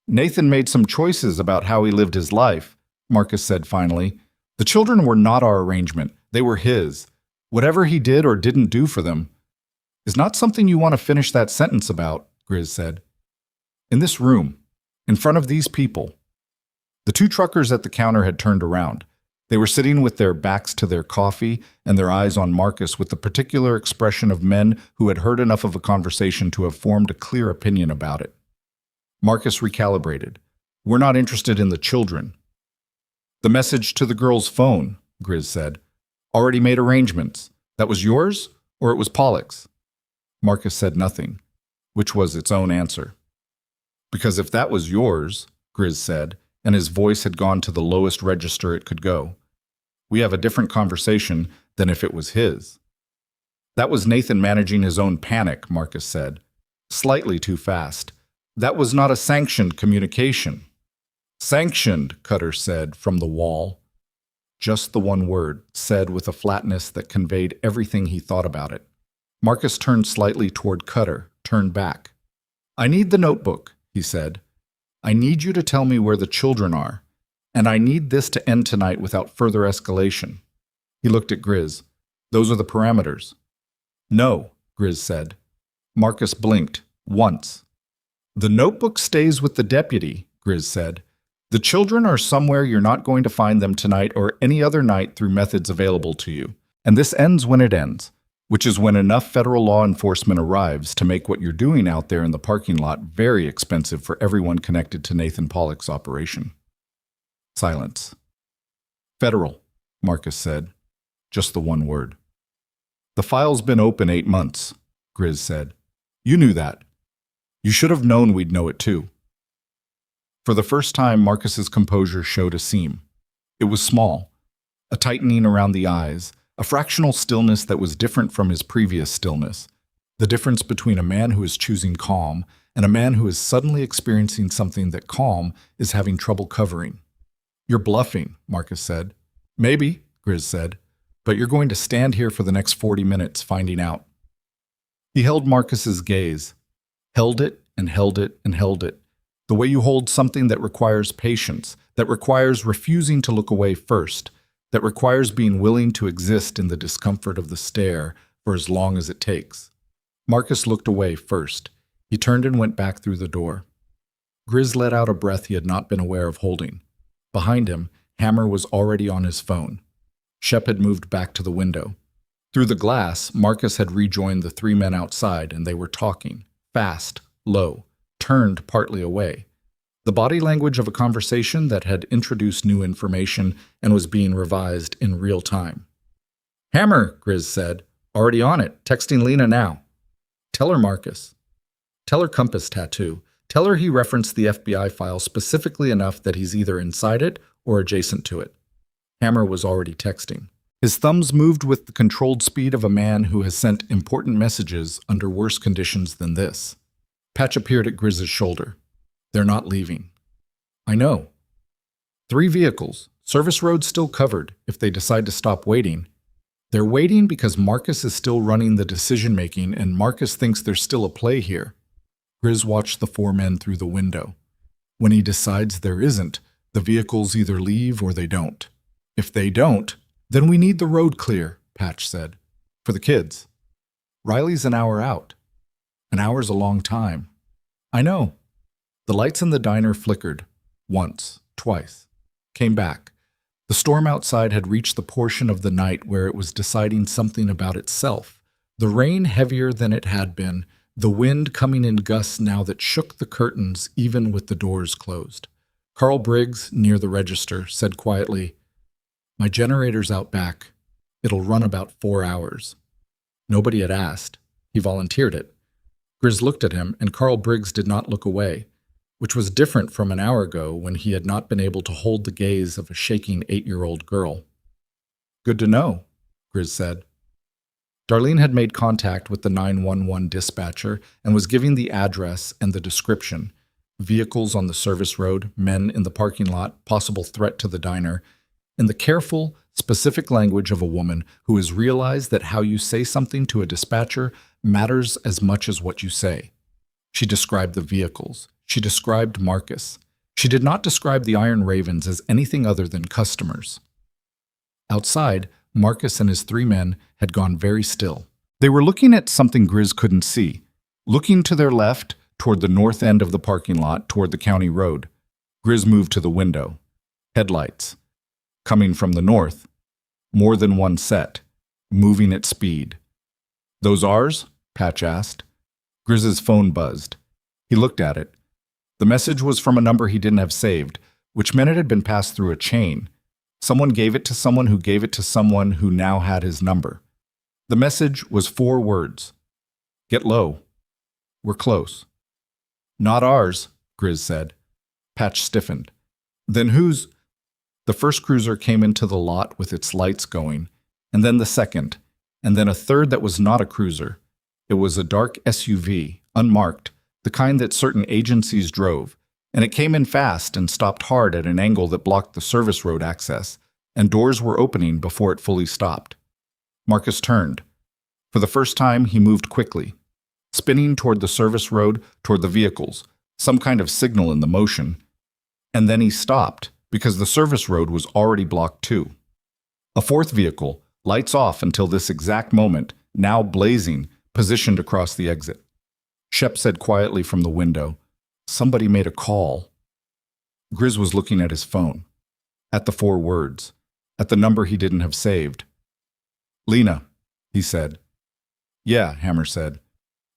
Nathan made some choices about how he lived his life, Marcus said finally. The children were not our arrangement. They were his. Whatever he did or didn't do for them is not something you want to finish that sentence about, Grizz said. In this room, in front of these people. The 2 truckers at the counter had turned around. They were sitting with their backs to their coffee and their eyes on Marcus with the particular expression of men who had heard enough of a conversation to have formed a clear opinion about it. Marcus recalibrated. We're not interested in the children. The message to the girl's phone, Grizz said. Already made arrangements. That was yours, or it was Pollock's? Marcus said nothing, which was its own answer. Because if that was yours, Grizz said, and his voice had gone to the lowest register it could go, we have a different conversation than if it was his. That was Nathan managing his own panic, Marcus said. Slightly too fast. That was not a sanctioned communication. Sanctioned, Cutter said from the wall. Just the one word, said with a flatness that conveyed everything he thought about it. Marcus turned slightly toward Cutter, turned back. I need the notebook, he said. I need you to tell me where the children are, and I need this to end tonight without further escalation. He looked at Grizz. Those are the parameters. No, Grizz said. Marcus blinked, once. The notebook stays with the deputy, Grizz said. The children are somewhere you're not going to find them tonight or any other night through methods available to you. And this ends when it ends, which is when enough federal law enforcement arrives to make what you're doing out there in the parking lot very expensive for everyone connected to Nathan Pollock's operation. Silence. Federal, Marcus said. Just the one word. The file's been open 8 months, Grizz said. You knew that. You should have known we'd know it too. For the first time, Marcus's composure showed a seam. It was small, a tightening around the eyes, a fractional stillness that was different from his previous stillness. The difference between a man who is choosing calm and a man who is suddenly experiencing something that calm is having trouble covering. You're bluffing, Marcus said. Maybe, Grizz said, but you're going to stand here for the next 40 minutes finding out. He held Marcus's gaze, held it and held it and held it. The way you hold something that requires patience, that requires refusing to look away first, that requires being willing to exist in the discomfort of the stare for as long as it takes. Marcus looked away first. He turned and went back through the door. Grizz let out a breath he had not been aware of holding. Behind him, Hammer was already on his phone. Shep had moved back to the window. Through the glass, Marcus had rejoined the 3 men outside, and they were talking, fast, low, turned partly away. The body language of a conversation that had introduced new information and was being revised in real time. Hammer, Grizz said. Already on it. Texting Lena now. Tell her Marcus. Tell her compass tattoo. Tell her he referenced the FBI file specifically enough that he's either inside it or adjacent to it. Hammer was already texting. His thumbs moved with the controlled speed of a man who has sent important messages under worse conditions than this. Patch appeared at Grizz's shoulder. They're not leaving. I know. 3 vehicles. Service roads still covered if they decide to stop waiting. They're waiting because Marcus is still running the decision-making and Marcus thinks there's still a play here. Grizz watched the four men through the window. When he decides there isn't, the vehicles either leave or they don't. If they don't, then we need the road clear, Patch said. For the kids. Riley's an hour out. An hour's a long time. I know. The lights in the diner flickered. Once, twice. Came back. The storm outside had reached the portion of the night where it was deciding something about itself. The rain heavier than it had been, the wind coming in gusts now that shook the curtains even with the doors closed. Carl Briggs, near the register, said quietly, "My generator's out back. It'll run about 4 hours." Nobody had asked. He volunteered it. Grizz looked at him, and Carl Briggs did not look away, which was different from an hour ago when he had not been able to hold the gaze of a shaking 8-year-old girl. "Good to know," Grizz said. Darlene had made contact with the 911 dispatcher and was giving the address and the description. Vehicles on the service road, men in the parking lot, possible threat to the diner, in the careful, specific language of a woman who has realized that how you say something to a dispatcher matters as much as what you say. She described the vehicles. She described Marcus. She did not describe the Iron Ravens as anything other than customers. Outside, Marcus and his 3 men had gone very still. They were looking at something Grizz couldn't see, looking to their left toward the north end of the parking lot toward the county road. Grizz moved to the window. Headlights. Coming from the north. More than one set. Moving at speed. "Those ours?" Patch asked. Grizz's phone buzzed. He looked at it. The message was from a number he didn't have saved, which meant it had been passed through a chain. Someone gave it to someone who gave it to someone who now had his number. The message was 4 words. "Get low. We're close." "Not ours," Grizz said. Patch stiffened. "Then whose?" The first cruiser came into the lot with its lights going, and then the second, and then a third that was not a cruiser. It was a dark SUV, unmarked, the kind that certain agencies drove, and it came in fast and stopped hard at an angle that blocked the service road access, and doors were opening before it fully stopped. Marcus turned. For the first time, he moved quickly, spinning toward the service road, toward the vehicles, some kind of signal in the motion, and then he stopped, because the service road was already blocked too. A 4th vehicle, lights off until this exact moment, now blazing, positioned across the exit. Shep said quietly from the window, "Somebody made a call." Grizz was looking at his phone, at the 4 words, at the number he didn't have saved. "Lena," he said. "Yeah," Hammer said.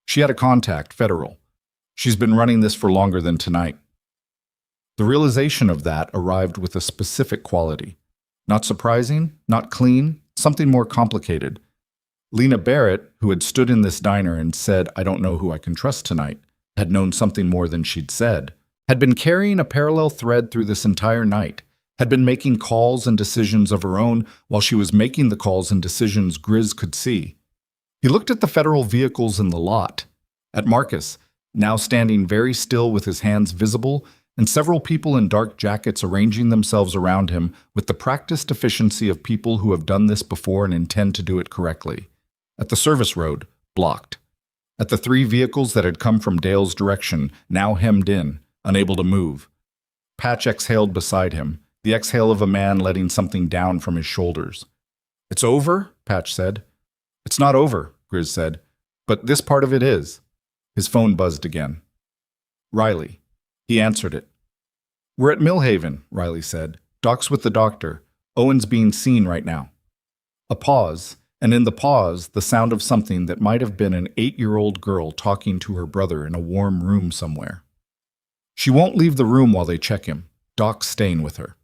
"She had a contact, federal. She's been running this for longer than tonight." The realization of that arrived with a specific quality. Not surprising, not clean, something more complicated. Lena Barrett, who had stood in this diner and said, "I don't know who I can trust tonight," had known something more than she'd said, had been carrying a parallel thread through this entire night, had been making calls and decisions of her own while she was making the calls and decisions Grizz could see. He looked at the federal vehicles in the lot, at Marcus, now standing very still with his hands visible, and several people in dark jackets arranging themselves around him with the practiced efficiency of people who have done this before and intend to do it correctly. At the service road, blocked. At the 3 vehicles that had come from Dale's direction, now hemmed in, unable to move. Patch exhaled beside him, the exhale of a man letting something down from his shoulders. "It's over?" Patch said. "It's not over," Grizz said, "but this part of it is." His phone buzzed again. "Riley." He answered it. "We're at Millhaven," Riley said. "Doc's with the doctor. Owen's being seen right now." A pause, and in the pause, the sound of something that might have been an 8-year-old girl talking to her brother in a warm room somewhere. "She won't leave the room while they check him. Doc's staying with her."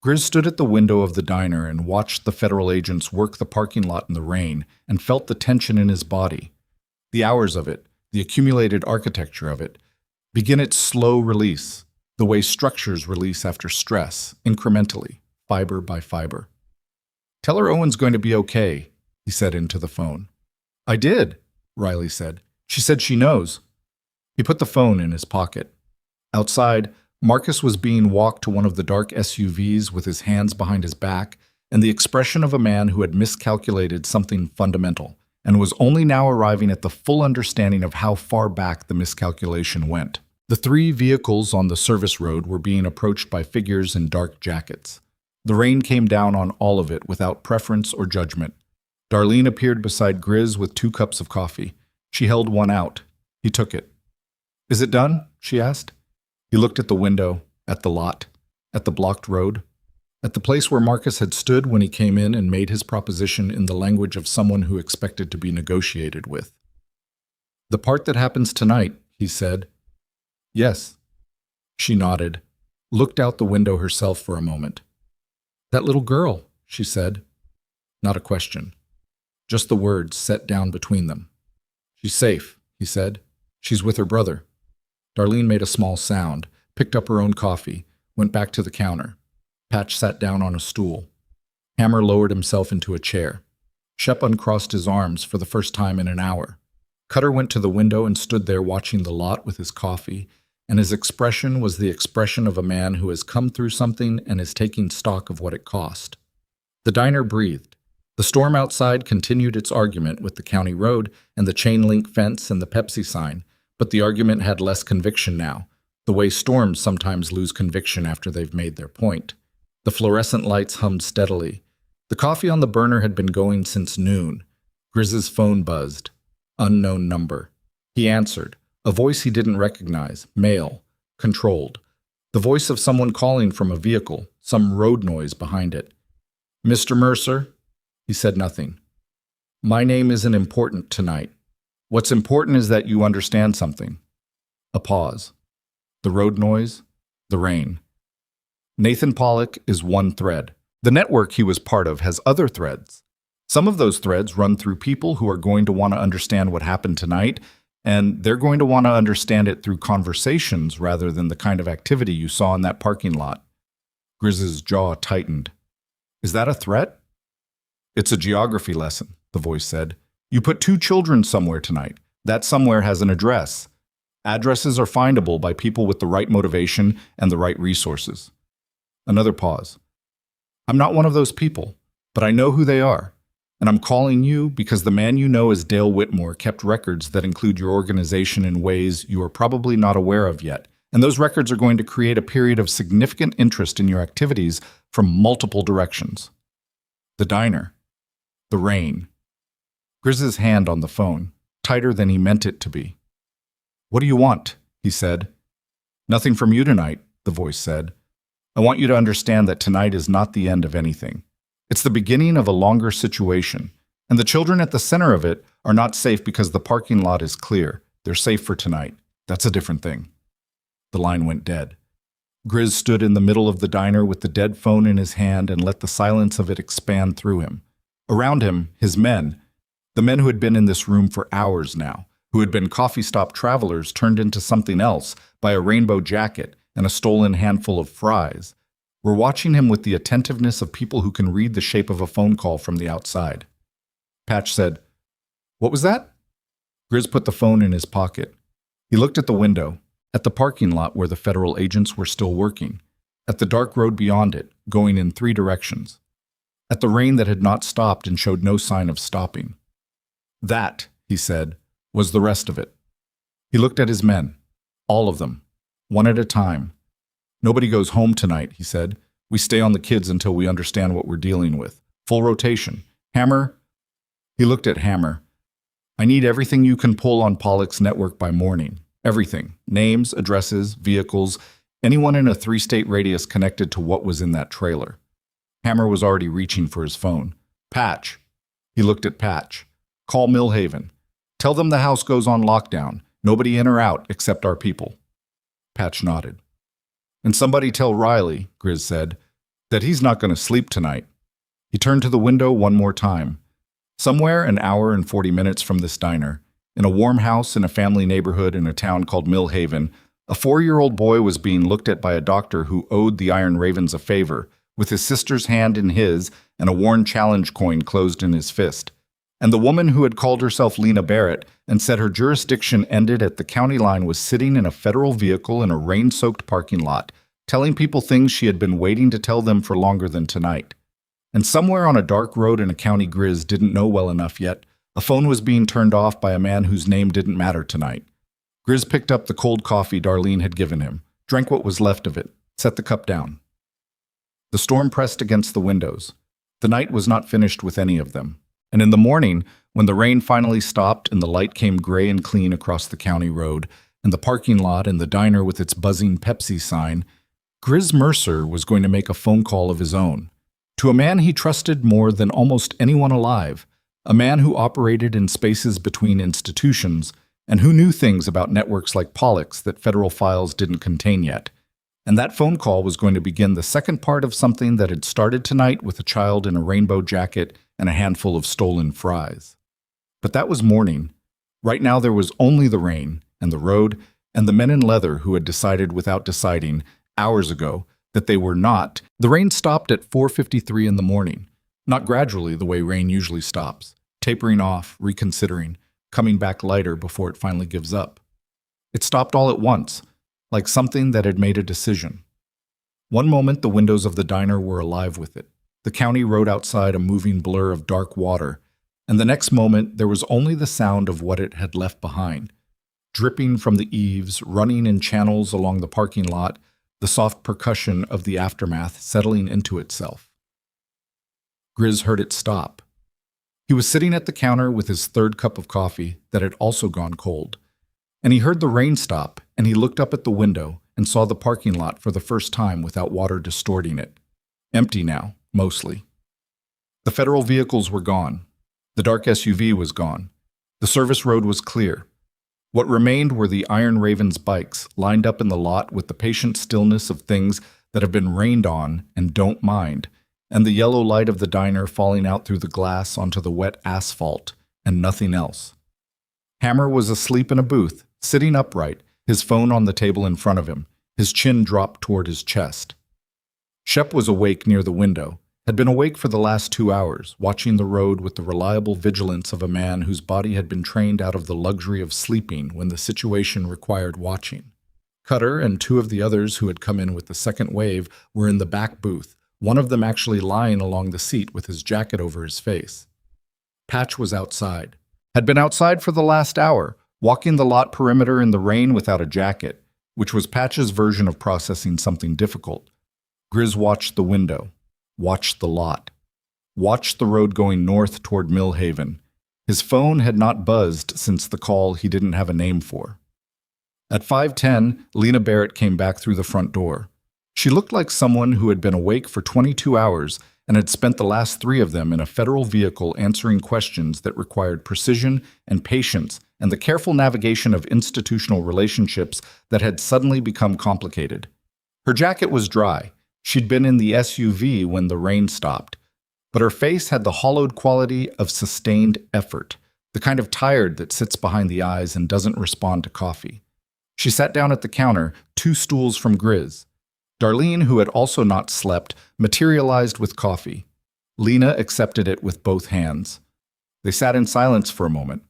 Grizz stood at the window of the diner and watched the federal agents work the parking lot in the rain and felt the tension in his body. The hours of it, the accumulated architecture of it, begin its slow release, the way structures release after stress, incrementally, fiber by fiber. "Tell her Owen's going to be okay," he said into the phone. "I did," Riley said. "She said she knows." He put the phone in his pocket. Outside, Marcus was being walked to one of the dark SUVs with his hands behind his back, and the expression of a man who had miscalculated something fundamental and was only now arriving at the full understanding of how far back the miscalculation went. The three vehicles on the service road were being approached by figures in dark jackets. The rain came down on all of it without preference or judgment. Darlene appeared beside Grizz with 2 cups of coffee. She held one out. He took it. "Is it done?" she asked. He looked at the window, at the lot, at the blocked road, at the place where Marcus had stood when he came in and made his proposition in the language of someone who expected to be negotiated with. "The part that happens tonight," he said. "Yes." She nodded, looked out the window herself for a moment. "That little girl," she said. Not a question. Just the words set down between them. "She's safe," he said. "She's with her brother." Darlene made a small sound, picked up her own coffee, went back to the counter. Patch sat down on a stool. Hammer lowered himself into a chair. Shep uncrossed his arms for the first time in an hour. Cutter went to the window and stood there watching the lot with his coffee, and his expression was the expression of a man who has come through something and is taking stock of what it cost. The diner breathed. The storm outside continued its argument with the county road and the chain-link fence and the Pepsi sign, but the argument had less conviction now, the way storms sometimes lose conviction after they've made their point. The fluorescent lights hummed steadily. The coffee on the burner had been going since noon. Grizz's phone buzzed. Unknown number. He answered, a voice he didn't recognize, male, controlled. The voice of someone calling from a vehicle, some road noise behind it. "Mr. Mercer?" He said nothing. "My name isn't important tonight. What's important is that you understand something." A pause. The road noise, the rain. Nathan Pollock is one thread. The network he was part of has other threads. Some of those threads run through people who are going to want to understand what happened tonight, and they're going to want to understand it through conversations rather than the kind of activity you saw in that parking lot. Grizz's jaw tightened. "Is that a threat?" "It's a geography lesson," the voice said. "You put 2 children somewhere tonight. That somewhere has an address. Addresses are findable by people with the right motivation and the right resources." Another pause. "I'm not one of those people, but I know who they are. And I'm calling you because the man you know as Dale Whitmore kept records that include your organization in ways you are probably not aware of yet. And those records are going to create a period of significant interest in your activities from multiple directions." The diner. The rain. Grizz's hand on the phone, tighter than he meant it to be. "What do you want?" he said. "Nothing from you tonight," the voice said. "I want you to understand that tonight is not the end of anything. It's the beginning of a longer situation, and the children at the center of it are not safe because the parking lot is clear. They're safe for tonight. That's a different thing." The line went dead. Grizz stood in the middle of the diner with the dead phone in his hand and let the silence of it expand through him. Around him, his men, the men who had been in this room for hours now, who had been coffee stop travelers turned into something else by a rainbow jacket and a stolen handful of fries, were watching him with the attentiveness of people who can read the shape of a phone call from the outside. Patch said, "What was that?" Grizz put the phone in his pocket. He looked at the window, at the parking lot where the federal agents were still working, at the dark road beyond it, going in 3 directions, at the rain that had not stopped and showed no sign of stopping. That, he said, was the rest of it. He looked at his men, all of them, one at a time. "Nobody goes home tonight," he said. "We stay on the kids until we understand what we're dealing with. Full rotation. Hammer." He looked at Hammer. "I need everything you can pull on Pollock's network by morning. Everything. Names, addresses, vehicles, anyone in a 3-state radius connected to what was in that trailer." Hammer was already reaching for his phone. "Patch." He looked at Patch. "Call Millhaven. Tell them the house goes on lockdown. Nobody in or out except our people." Patch nodded. "And somebody tell Riley," Grizz said, "that he's not going to sleep tonight." He turned to the window one more time. Somewhere an hour and 40 minutes from this diner, in a warm house in a family neighborhood in a town called Millhaven, a 4-year-old boy was being looked at by a doctor who owed the Iron Ravens a favor, with his sister's hand in his and a worn challenge coin closed in his fist. And the woman who had called herself Lena Barrett and said her jurisdiction ended at the county line was sitting in a federal vehicle in a rain-soaked parking lot, telling people things she had been waiting to tell them for longer than tonight. And somewhere on a dark road in a county Grizz didn't know well enough yet, a phone was being turned off by a man whose name didn't matter tonight. Grizz picked up the cold coffee Darlene had given him, drank what was left of it, set the cup down. The storm pressed against the windows. The night was not finished with any of them. And in the morning, when the rain finally stopped and the light came gray and clean across the county road, and the parking lot and the diner with its buzzing Pepsi sign, Grizz Mercer was going to make a phone call of his own. To a man he trusted more than almost anyone alive, a man who operated in spaces between institutions, and who knew things about networks like Pollux that federal files didn't contain yet. And that phone call was going to begin the second part of something that had started tonight with a child in a rainbow jacket and a handful of stolen fries. But that was morning. Right now there was only the rain, and the road, and the men in leather who had decided without deciding, hours ago, that they were not. The rain stopped at 4:53 in the morning, not gradually the way rain usually stops, tapering off, reconsidering, coming back lighter before it finally gives up. It stopped all at once, like something that had made a decision. One moment the windows of the diner were alive with it, the county road outside a moving blur of dark water, and the next moment there was only the sound of what it had left behind, dripping from the eaves, running in channels along the parking lot, the soft percussion of the aftermath settling into itself. Grizz heard it stop. He was sitting at the counter with his third cup of coffee that had also gone cold, and he heard the rain stop, and he looked up at the window and saw the parking lot for the first time without water distorting it. Empty now, mostly. The federal vehicles were gone. The dark SUV was gone. The service road was clear. What remained were the Iron Raven's bikes, lined up in the lot with the patient stillness of things that have been rained on and don't mind, and the yellow light of the diner falling out through the glass onto the wet asphalt, and nothing else. Hammer was asleep in a booth, sitting upright, his phone on the table in front of him, his chin dropped toward his chest. Shep was awake near the window, had been awake for the last 2 hours, watching the road with the reliable vigilance of a man whose body had been trained out of the luxury of sleeping when the situation required watching. Cutter and 2 of the others who had come in with the second wave were in the back booth, one of them actually lying along the seat with his jacket over his face. Patch was outside, had been outside for the last hour, walking the lot perimeter in the rain without a jacket, which was Patch's version of processing something difficult. Grizz watched the window. Watched the lot. Watched the road going north toward Millhaven. His phone had not buzzed since the call he didn't have a name for. At 5:10, Lena Barrett came back through the front door. She looked like someone who had been awake for 22 hours and had spent the last 3 of them in a federal vehicle answering questions that required precision and patience and the careful navigation of institutional relationships that had suddenly become complicated. Her jacket was dry. She'd been in the SUV when the rain stopped, but her face had the hollowed quality of sustained effort, the kind of tired that sits behind the eyes and doesn't respond to coffee. She sat down at the counter, 2 stools from Grizz. Darlene, who had also not slept, materialized with coffee. Lena accepted it with both hands. They sat in silence for a moment.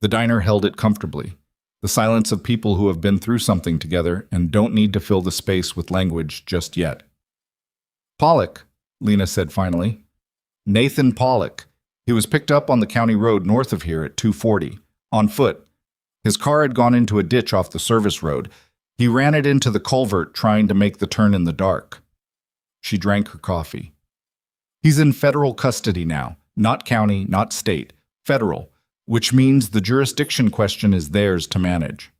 The diner held it comfortably, the silence of people who have been through something together and don't need to fill the space with language just yet. "Pollock," Lena said finally. "Nathan Pollock. He was picked up on the county road north of here at 2:40, on foot. His car had gone into a ditch off the service road. He ran it into the culvert trying to make the turn in the dark." She drank her coffee. "He's in federal custody now, not county, not state, federal, which means the jurisdiction question is theirs to manage."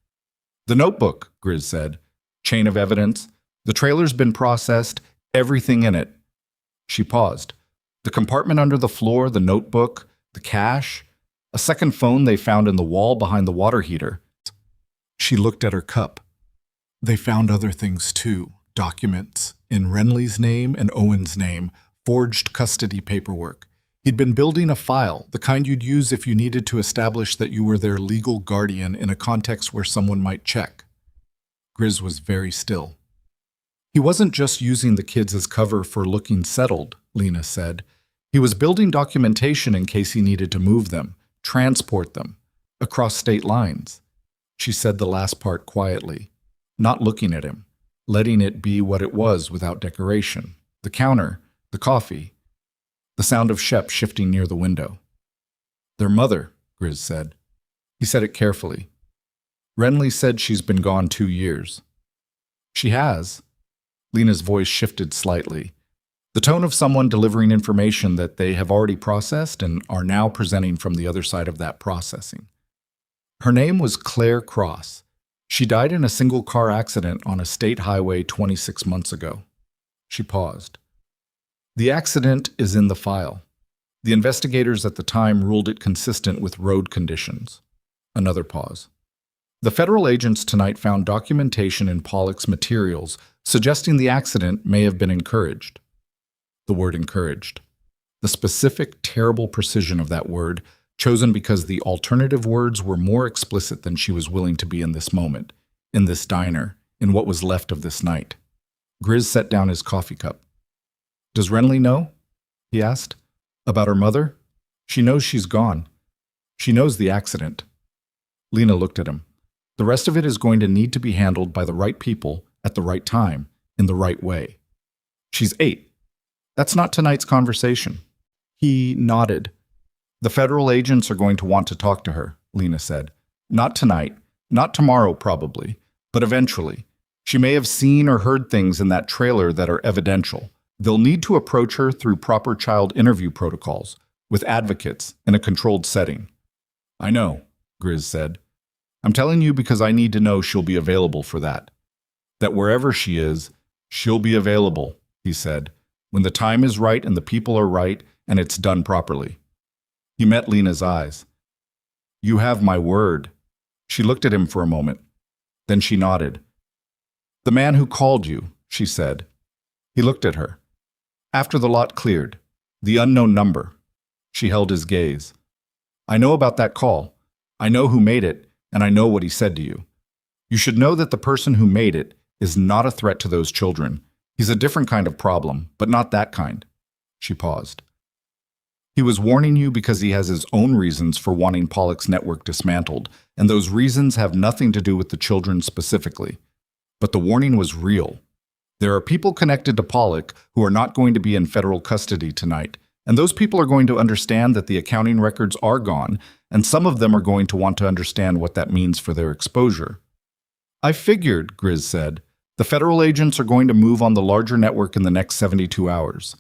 "The notebook," Grizz said. "Chain of evidence. The trailer's been processed. Everything in it." She paused. The compartment under the floor, the notebook, the cash, a second phone they found in the wall behind the water heater. She looked at her cup. They found other things too, documents, in Renly's name and Owen's name, forged custody paperwork. He'd been building a file, the kind you'd use if you needed to establish that you were their legal guardian in a context where someone might check. Grizz was very still. "He wasn't just using the kids as cover for looking settled," Lena said. "He was building documentation in case he needed to move them, transport them, across state lines." She said the last part quietly, not looking at him, letting it be what it was without decoration. The counter, the coffee. the sound of Shep shifting near the window. Their mother, Grizz said. He said it carefully. Renly said she's been gone 2 years. She has. Lena's voice shifted slightly, the tone of someone delivering information that they have already processed and are now presenting from the other side of that processing. Her name was Claire Cross. She died in a single car accident on a state highway 26 months ago. She paused. The accident is in the file. The investigators at the time ruled it consistent with road conditions. Another pause. The federal agents tonight found documentation in Pollock's materials suggesting the accident may have been encouraged. The word encouraged. The specific, terrible precision of that word, chosen because the alternative words were more explicit than she was willing to be in this moment, in this diner, in what was left of this night. Grizz set down his coffee cup. Does Renly know? He asked. About her mother? She knows she's gone. She knows the accident. Lena looked at him. The rest of it is going to need to be handled by the right people at the right time, in the right way. She's 8. That's not tonight's conversation. He nodded. The federal agents are going to want to talk to her, Lena said. Not tonight, not tomorrow probably, but eventually. She may have seen or heard things in that trailer that are evidential. They'll need to approach her through proper child interview protocols, with advocates, in a controlled setting. I know, Grizz said. I'm telling you because I need to know she'll be available for that. That wherever she is, she'll be available, he said, when the time is right and the people are right and it's done properly. He met Lena's eyes. You have my word. She looked at him for a moment. Then she nodded. The man who called you, she said. He looked at her. After the lot cleared, the unknown number. She held his gaze. I know about that call. I know who made it, and I know what he said to you. You should know that the person who made it is not a threat to those children. He's a different kind of problem, but not that kind. She paused. He was warning you because he has his own reasons for wanting Pollock's network dismantled, and those reasons have nothing to do with the children specifically. But the warning was real. There are people connected to Pollock who are not going to be in federal custody tonight, and those people are going to understand that the accounting records are gone, and some of them are going to want to understand what that means for their exposure. I figured, Grizz said. The federal agents are going to move on the larger network in the next 72 hours.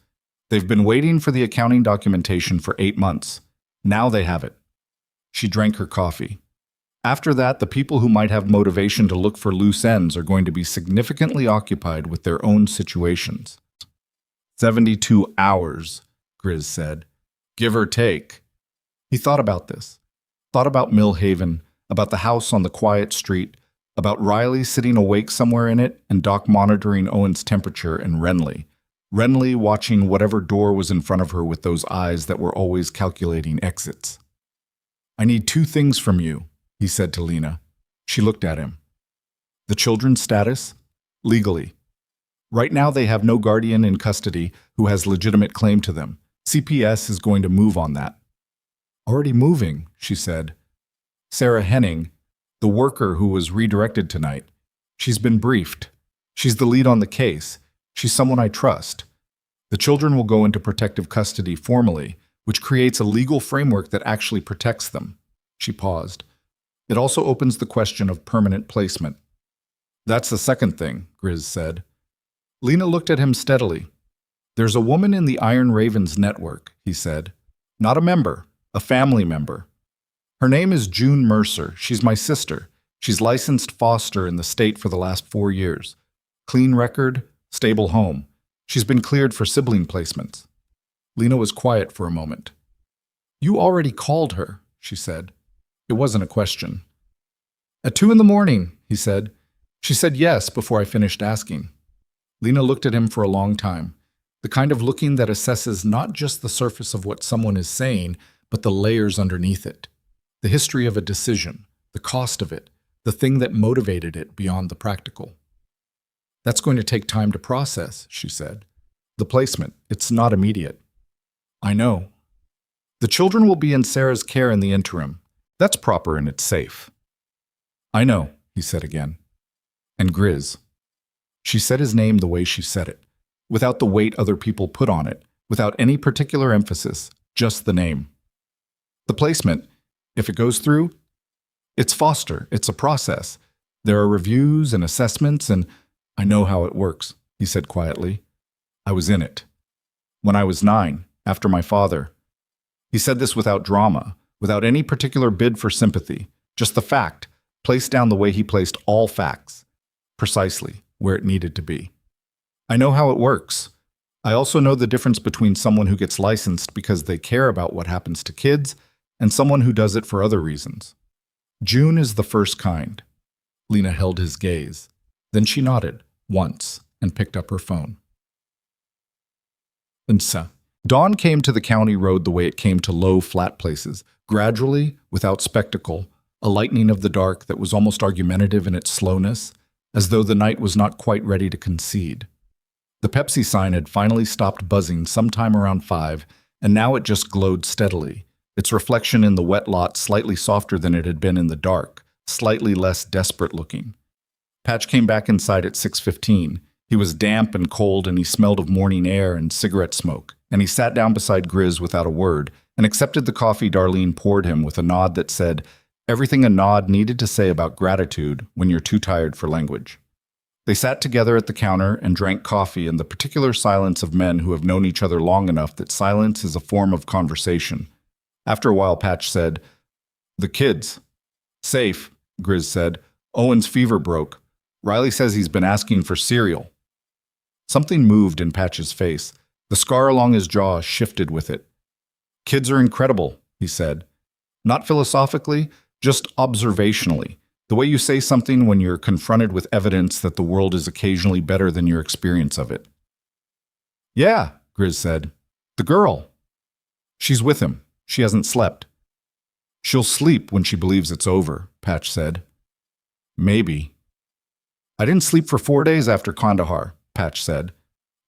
They've been waiting for the accounting documentation for 8 months. Now they have it. She drank her coffee. After that, the people who might have motivation to look for loose ends are going to be significantly occupied with their own situations. 72 hours, Grizz said. Give or take. He thought about this. Thought about Mill Haven, about the house on the quiet street, about Riley sitting awake somewhere in it and Doc monitoring Owen's temperature and Renly. Renly watching whatever door was in front of her with those eyes that were always calculating exits. I need 2 things from you, he said to Lena. She looked at him. The children's status? Legally. Right now they have no guardian in custody who has legitimate claim to them. CPS is going to move on that. Already moving, she said. Sarah Henning, the worker who was redirected tonight. She's been briefed. She's the lead on the case. She's someone I trust. The children will go into protective custody formally, which creates a legal framework that actually protects them. She paused. It also opens the question of permanent placement. That's the second thing, Grizz said. Lena looked at him steadily. There's a woman in the Iron Ravens network, he said. Not a member, a family member. Her name is June Mercer. She's my sister. She's licensed foster in the state for the last 4 years. Clean record, stable home. She's been cleared for sibling placements. Lena was quiet for a moment. You already called her, she said. It wasn't a question. At 2 a.m, he said. She said yes before I finished asking. Lena looked at him for a long time, the kind of looking that assesses not just the surface of what someone is saying, but the layers underneath it. The history of a decision, the cost of it, the thing that motivated it beyond the practical. That's going to take time to process, she said. The placement, it's not immediate. I know. The children will be in Sarah's care in the interim. That's proper and it's safe. I know, he said again. And Grizz. She said his name the way she said it, without the weight other people put on it, without any particular emphasis, just the name. The placement, if it goes through, it's Foster, it's a process. There are reviews and assessments, and I know how it works, he said quietly. I was in it. When I was 9, after my father. He said this without drama, without any particular bid for sympathy, just the fact, placed down the way he placed all facts, precisely where it needed to be. I know how it works. I also know the difference between someone who gets licensed because they care about what happens to kids and someone who does it for other reasons. June is the first kind. Lena held his gaze. Then she nodded, once, and picked up her phone. Dawn came to the county road the way it came to low, flat places, gradually, without spectacle, a lightening of the dark that was almost argumentative in its slowness, as though the night was not quite ready to concede. The Pepsi sign had finally stopped buzzing sometime around 5, and now it just glowed steadily, its reflection in the wet lot slightly softer than it had been in the dark, slightly less desperate looking. Patch came back inside at 6:15. He was damp and cold, and he smelled of morning air and cigarette smoke, and he sat down beside Grizz without a word and accepted the coffee Darlene poured him with a nod that said everything a nod needed to say about gratitude when you're too tired for language. They sat together at the counter and drank coffee in the particular silence of men who have known each other long enough that silence is a form of conversation. After a while, Patch said, "The kids." "Safe," Grizz said. "Owen's fever broke. Riley says he's been asking for cereal." Something moved in Patch's face. The scar along his jaw shifted with it. "Kids are incredible," he said. "Not philosophically, just observationally. The way you say something when you're confronted with evidence that the world is occasionally better than your experience of it." "Yeah," Grizz said. "The girl. She's with him. She hasn't slept." "She'll sleep when she believes it's over," Patch said. "Maybe." "I didn't sleep for 4 days after Kandahar," Patch said.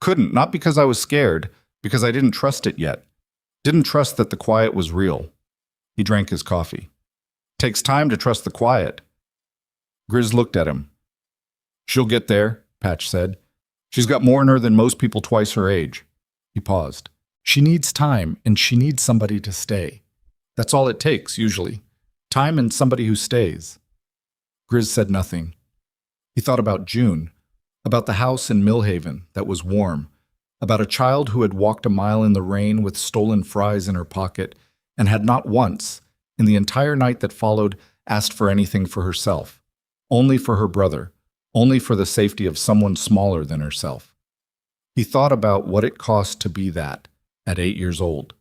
"Couldn't, not because I was scared, because I didn't trust it yet. Didn't trust that the quiet was real." He drank his coffee. "Takes time to trust the quiet." Grizz looked at him. "She'll get there," Patch said. "She's got more in her than most people twice her age." He paused. "She needs time, and she needs somebody to stay. That's all it takes, usually. Time and somebody who stays." Grizz said nothing. He thought about June, about the house in Millhaven that was warm, about a child who had walked a mile in the rain with stolen fries in her pocket and had not once, in the entire night that followed, asked for anything for herself, only for her brother, only for the safety of someone smaller than herself. He thought about what it cost to be that at 8 years old,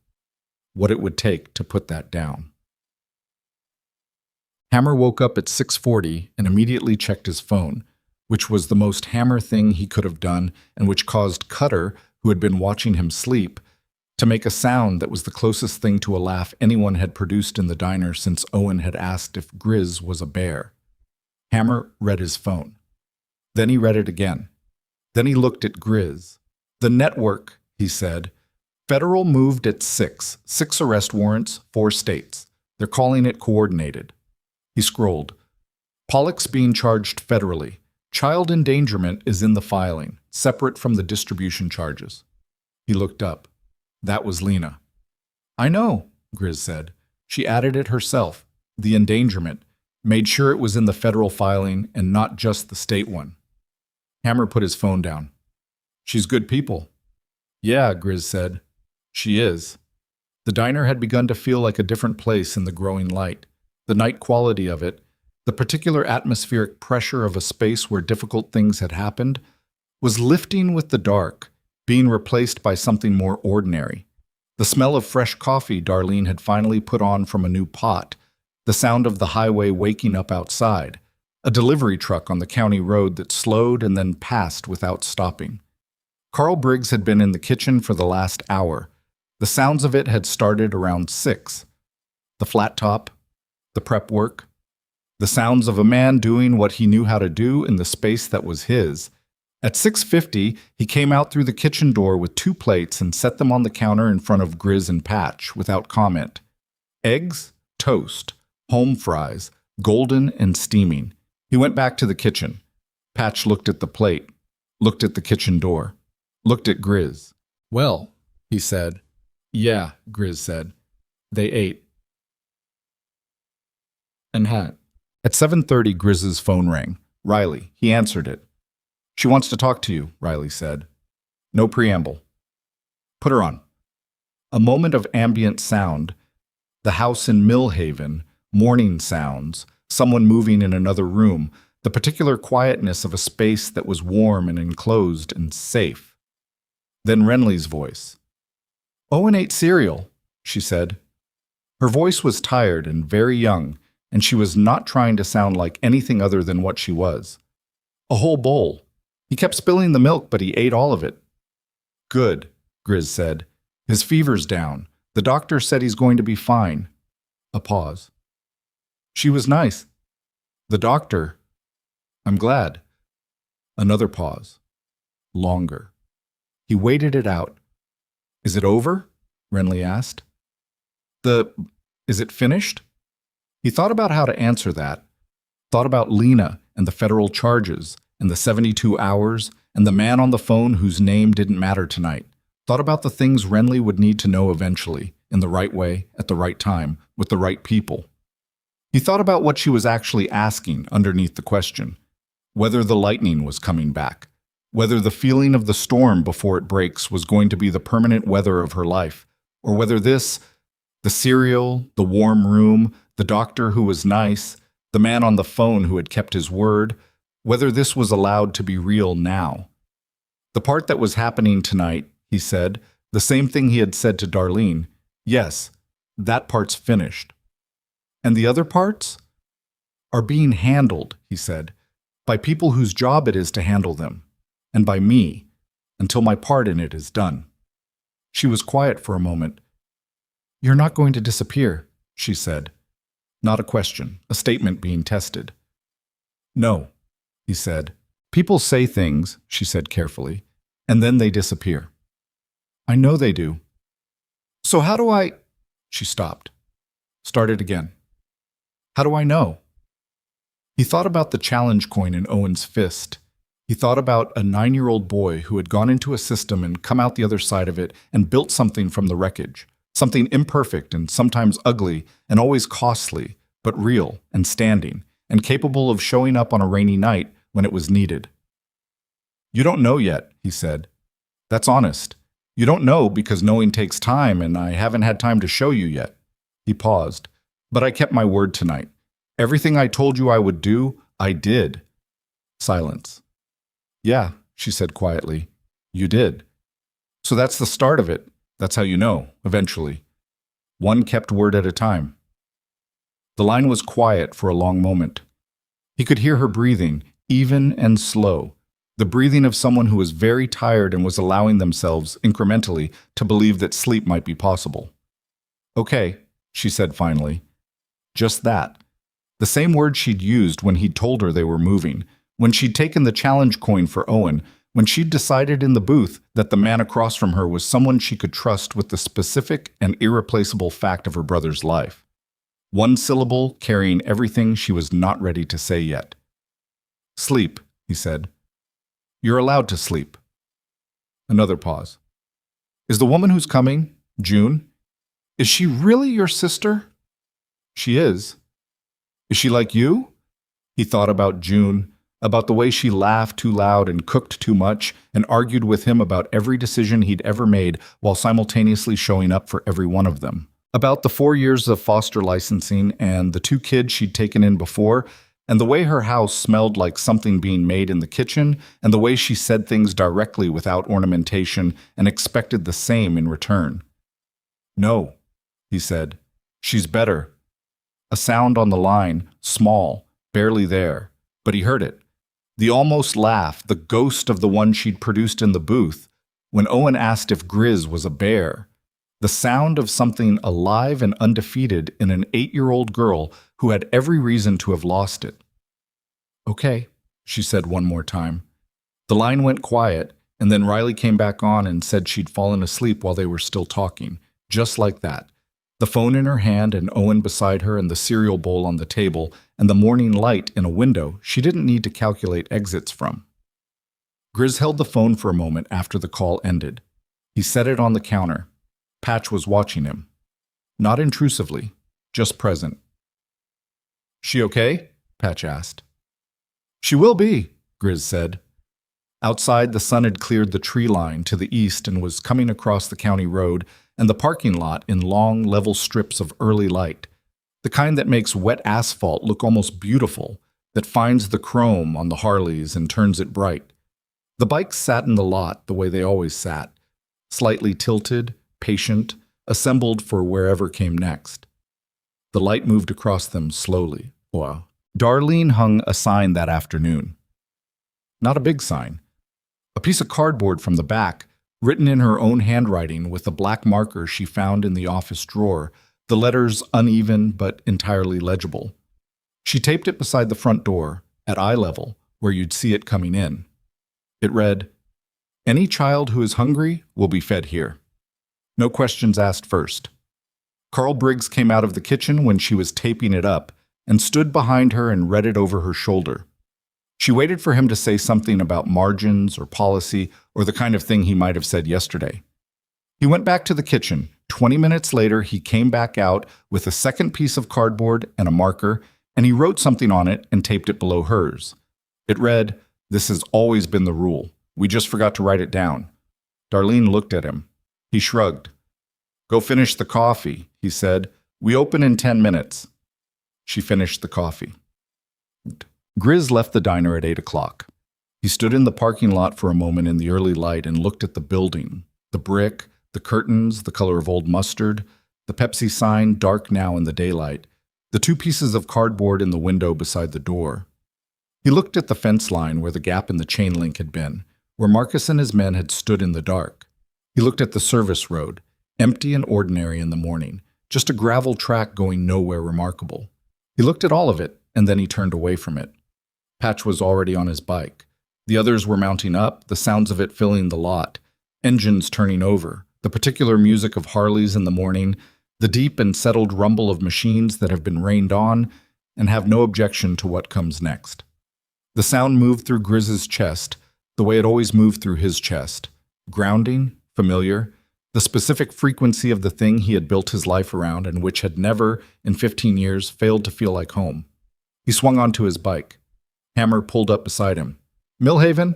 what it would take to put that down. Hammer woke up at 6:40 and immediately checked his phone, which was the most Hammer thing he could have done and which caused Cutter, who had been watching him sleep, to make a sound that was the closest thing to a laugh anyone had produced in the diner since Owen had asked if Grizz was a bear. Hammer read his phone. Then he read it again. Then he looked at Grizz. "The network," he said. "Federal moved at 6. 6 arrest warrants, 4 states. They're calling it coordinated." He scrolled. "Pollock's being charged federally. Child endangerment is in the filing, separate from the distribution charges." He looked up. That was Lena. "I know," Grizz said. "She added it herself, the endangerment, made sure it was in the federal filing and not just the state one." Hammer put his phone down. "She's good people." "Yeah," Grizz said. "She is." The diner had begun to feel like a different place in the growing light. The night quality of it, the particular atmospheric pressure of a space where difficult things had happened, was lifting with the dark, being replaced by something more ordinary. The smell of fresh coffee Darlene had finally put on from a new pot, the sound of the highway waking up outside, a delivery truck on the county road that slowed and then passed without stopping. Carl Briggs had been in the kitchen for the last hour. The sounds of it had started around 6. The flat top, the prep work, the sounds of a man doing what he knew how to do in the space that was his. At 6:50, he came out through the kitchen door with 2 plates and set them on the counter in front of Grizz and Patch without comment. Eggs, toast, home fries, golden and steaming. He went back to the kitchen. Patch looked at the plate, looked at the kitchen door, looked at Grizz. "Well," he said. Yeah, Grizz said. They ate. And had. At 7:30, Grizz's phone rang. Riley. He answered it. She wants to talk to you, Riley said. No preamble. Put her on. A moment of ambient sound. The house in Millhaven, morning sounds, someone moving in another room, the particular quietness of a space that was warm and enclosed and safe. Then Renly's voice. Owen ate cereal, she said. Her voice was tired and very young, and she was not trying to sound like anything other than what she was. A whole bowl. He kept spilling the milk, but he ate all of it. Good, Grizz said. His fever's down. The doctor said he's going to be fine. A pause. She was nice. The doctor. I'm glad. Another pause. Longer. He waited it out. Is it over? Renly asked. Is it finished? He thought about how to answer that. Thought about Lena and the federal charges and the 72 hours and the man on the phone whose name didn't matter tonight. Thought about the things Renly would need to know eventually, in the right way, at the right time, with the right people. He thought about what she was actually asking underneath the question. Whether the lightning was coming back. Whether the feeling of the storm before it breaks was going to be the permanent weather of her life. Or whether this, the cereal, the warm room, the doctor who was nice, the man on the phone who had kept his word, whether this was allowed to be real now. The part that was happening tonight, he said, the same thing he had said to Darlene, yes, that part's finished. And the other parts? Are being handled, he said, by people whose job it is to handle them, and by me, until my part in it is done. She was quiet for a moment. You're not going to disappear, she said. Not a question, a statement being tested. No, he said. People say things, she said carefully, and then they disappear. I know they do. So how do I... She stopped. Started again. How do I know? He thought about the challenge coin in Owen's fist. He thought about a 9-year-old boy who had gone into a system and come out the other side of it and built something from the wreckage. Something imperfect and sometimes ugly and always costly, but real and standing, and capable of showing up on a rainy night when it was needed. You don't know yet, he said. That's honest. You don't know because knowing takes time, and I haven't had time to show you yet. He paused. But I kept my word tonight. Everything I told you I would do, I did. Silence. Yeah, she said quietly. You did. So that's the start of it. That's how you know, eventually. One kept word at a time. The line was quiet for a long moment. He could hear her breathing, even and slow, the breathing of someone who was very tired and was allowing themselves, incrementally, to believe that sleep might be possible. Okay, she said finally. Just that. The same word she'd used when he'd told her they were moving, when she'd taken the challenge coin for Owen, when she'd decided in the booth that the man across from her was someone she could trust with the specific and irreplaceable fact of her brother's life. One syllable carrying everything she was not ready to say yet. Sleep, he said. You're allowed to sleep. Another pause. Is the woman who's coming, June, is she really your sister? She is. Is she like you? He thought about June, about the way she laughed too loud and cooked too much and argued with him about every decision he'd ever made while simultaneously showing up for every one of them. About the 4 years of foster licensing and the 2 kids she'd taken in before, and the way her house smelled like something being made in the kitchen, and the way she said things directly without ornamentation and expected the same in return. No, he said. She's better. A sound on the line, small, barely there, but he heard it. The almost laugh, the ghost of the one she'd produced in the booth, when Owen asked if Grizz was a bear. The sound of something alive and undefeated in an 8-year-old girl who had every reason to have lost it. Okay, she said one more time. The line went quiet, and then Riley came back on and said she'd fallen asleep while they were still talking, just like that. The phone in her hand and Owen beside her and the cereal bowl on the table and the morning light in a window she didn't need to calculate exits from. Grizz held the phone for a moment after the call ended. He set it on the counter. Patch was watching him. Not intrusively, just present. "She okay?" Patch asked. "She will be," Grizz said. Outside, the sun had cleared the tree line to the east and was coming across the county road and the parking lot in long, level strips of early light, the kind that makes wet asphalt look almost beautiful, that finds the chrome on the Harleys and turns it bright. The bikes sat in the lot the way they always sat, slightly tilted, patient, assembled for wherever came next. The light moved across them slowly. Wow. Darlene hung a sign that afternoon. Not a big sign. A piece of cardboard from the back, written in her own handwriting with a black marker she found in the office drawer, the letters uneven but entirely legible. She taped it beside the front door, at eye level, where you'd see it coming in. It read, "Any child who is hungry will be fed here. No questions asked first." Carl Briggs came out of the kitchen when she was taping it up and stood behind her and read it over her shoulder. She waited for him to say something about margins or policy or the kind of thing he might have said yesterday. He went back to the kitchen. 20 minutes later, he came back out with a second piece of cardboard and a marker, and he wrote something on it and taped it below hers. It read, "This has always been the rule. We just forgot to write it down." Darlene looked at him. He shrugged. "Go finish the coffee," he said. "We open in 10 minutes. She finished the coffee. Grizz left the diner at 8 o'clock. He stood in the parking lot for a moment in the early light and looked at the building, the brick, the curtains, the color of old mustard, the Pepsi sign dark now in the daylight, the two pieces of cardboard in the window beside the door. He looked at the fence line where the gap in the chain link had been, where Marcus and his men had stood in the dark. He looked at the service road, empty and ordinary in the morning, just a gravel track going nowhere remarkable. He looked at all of it, and then he turned away from it. Patch was already on his bike. The others were mounting up, the sounds of it filling the lot, engines turning over, the particular music of Harleys in the morning, the deep and settled rumble of machines that have been rained on and have no objection to what comes next. The sound moved through Grizz's chest, the way it always moved through his chest, grounding, familiar, the specific frequency of the thing he had built his life around and which had never, in 15 years, failed to feel like home. He swung onto his bike. Hammer pulled up beside him. "Millhaven?"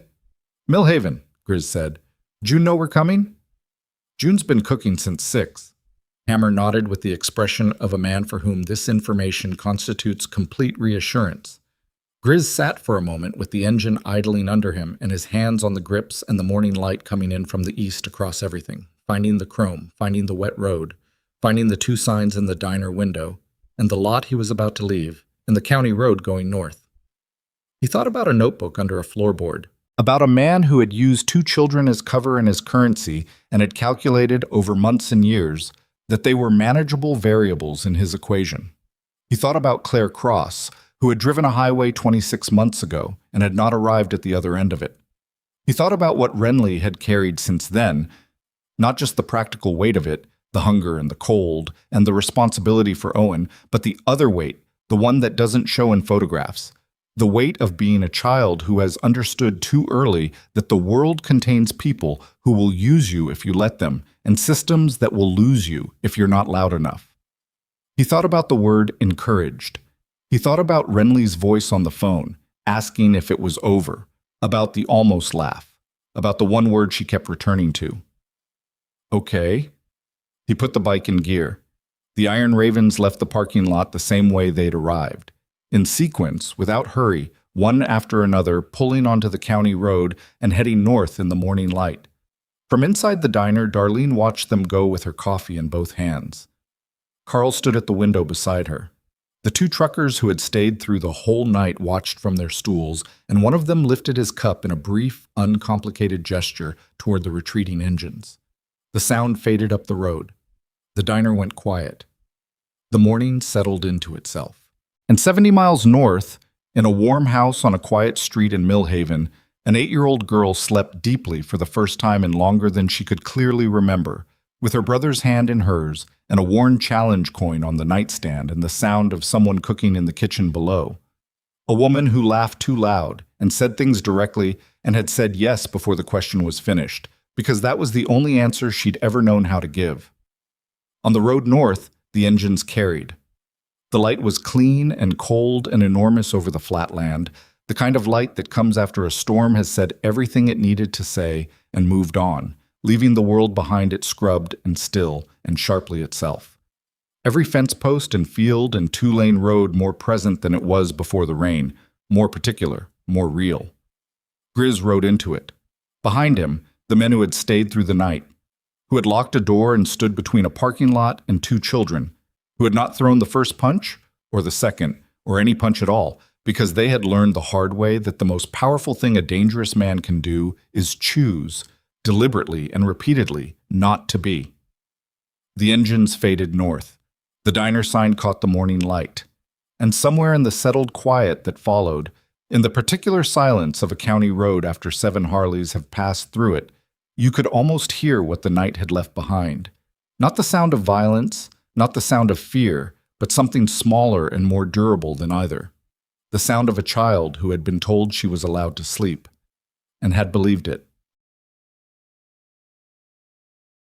"Millhaven," Grizz said. "June know we're coming?" "June's been cooking since 6. Hammer nodded with the expression of a man for whom this information constitutes complete reassurance. Grizz sat for a moment with the engine idling under him and his hands on the grips and the morning light coming in from the east across everything, finding the chrome, finding the wet road, finding the two signs in the diner window, and the lot he was about to leave, and the county road going north. He thought about a notebook under a floorboard, about a man who had used 2 children as cover and as currency and had calculated over months and years that they were manageable variables in his equation. He thought about Claire Cross, who had driven a highway 26 months ago and had not arrived at the other end of it. He thought about what Renly had carried since then, not just the practical weight of it, the hunger and the cold, and the responsibility for Owen, but the other weight, the one that doesn't show in photographs. The weight of being a child who has understood too early that the world contains people who will use you if you let them, and systems that will lose you if you're not loud enough. He thought about the word encouraged. He thought about Renly's voice on the phone, asking if it was over, about the almost laugh, about the one word she kept returning to. Okay. He put the bike in gear. The Iron Ravens left the parking lot the same way they'd arrived. In sequence, without hurry, one after another, pulling onto the county road and heading north in the morning light. From inside the diner, Darlene watched them go with her coffee in both hands. Carl stood at the window beside her. The 2 truckers who had stayed through the whole night watched from their stools, and one of them lifted his cup in a brief, uncomplicated gesture toward the retreating engines. The sound faded up the road. The diner went quiet. The morning settled into itself. And 70 miles north, in a warm house on a quiet street in Millhaven, an 8-year-old girl slept deeply for the first time in longer than she could clearly remember, with her brother's hand in hers and a worn challenge coin on the nightstand and the sound of someone cooking in the kitchen below. A woman who laughed too loud and said things directly and had said yes before the question was finished, because that was the only answer she'd ever known how to give. On the road north, the engines carried. The light was clean and cold and enormous over the flat land, the kind of light that comes after a storm has said everything it needed to say and moved on, leaving the world behind it scrubbed and still and sharply itself. Every fence post and field and two-lane road more present than it was before the rain, more particular, more real. Grizz rode into it. Behind him, the men who had stayed through the night, who had locked a door and stood between a parking lot and two children, who had not thrown the first punch, or the second, or any punch at all, because they had learned the hard way that the most powerful thing a dangerous man can do is choose, deliberately and repeatedly, not to be. The engines faded north. The diner sign caught the morning light. And somewhere in the settled quiet that followed, in the particular silence of a county road after 7 Harleys have passed through it, you could almost hear what the night had left behind. Not the sound of violence, not the sound of fear, but something smaller and more durable than either. The sound of a child who had been told she was allowed to sleep, and had believed it.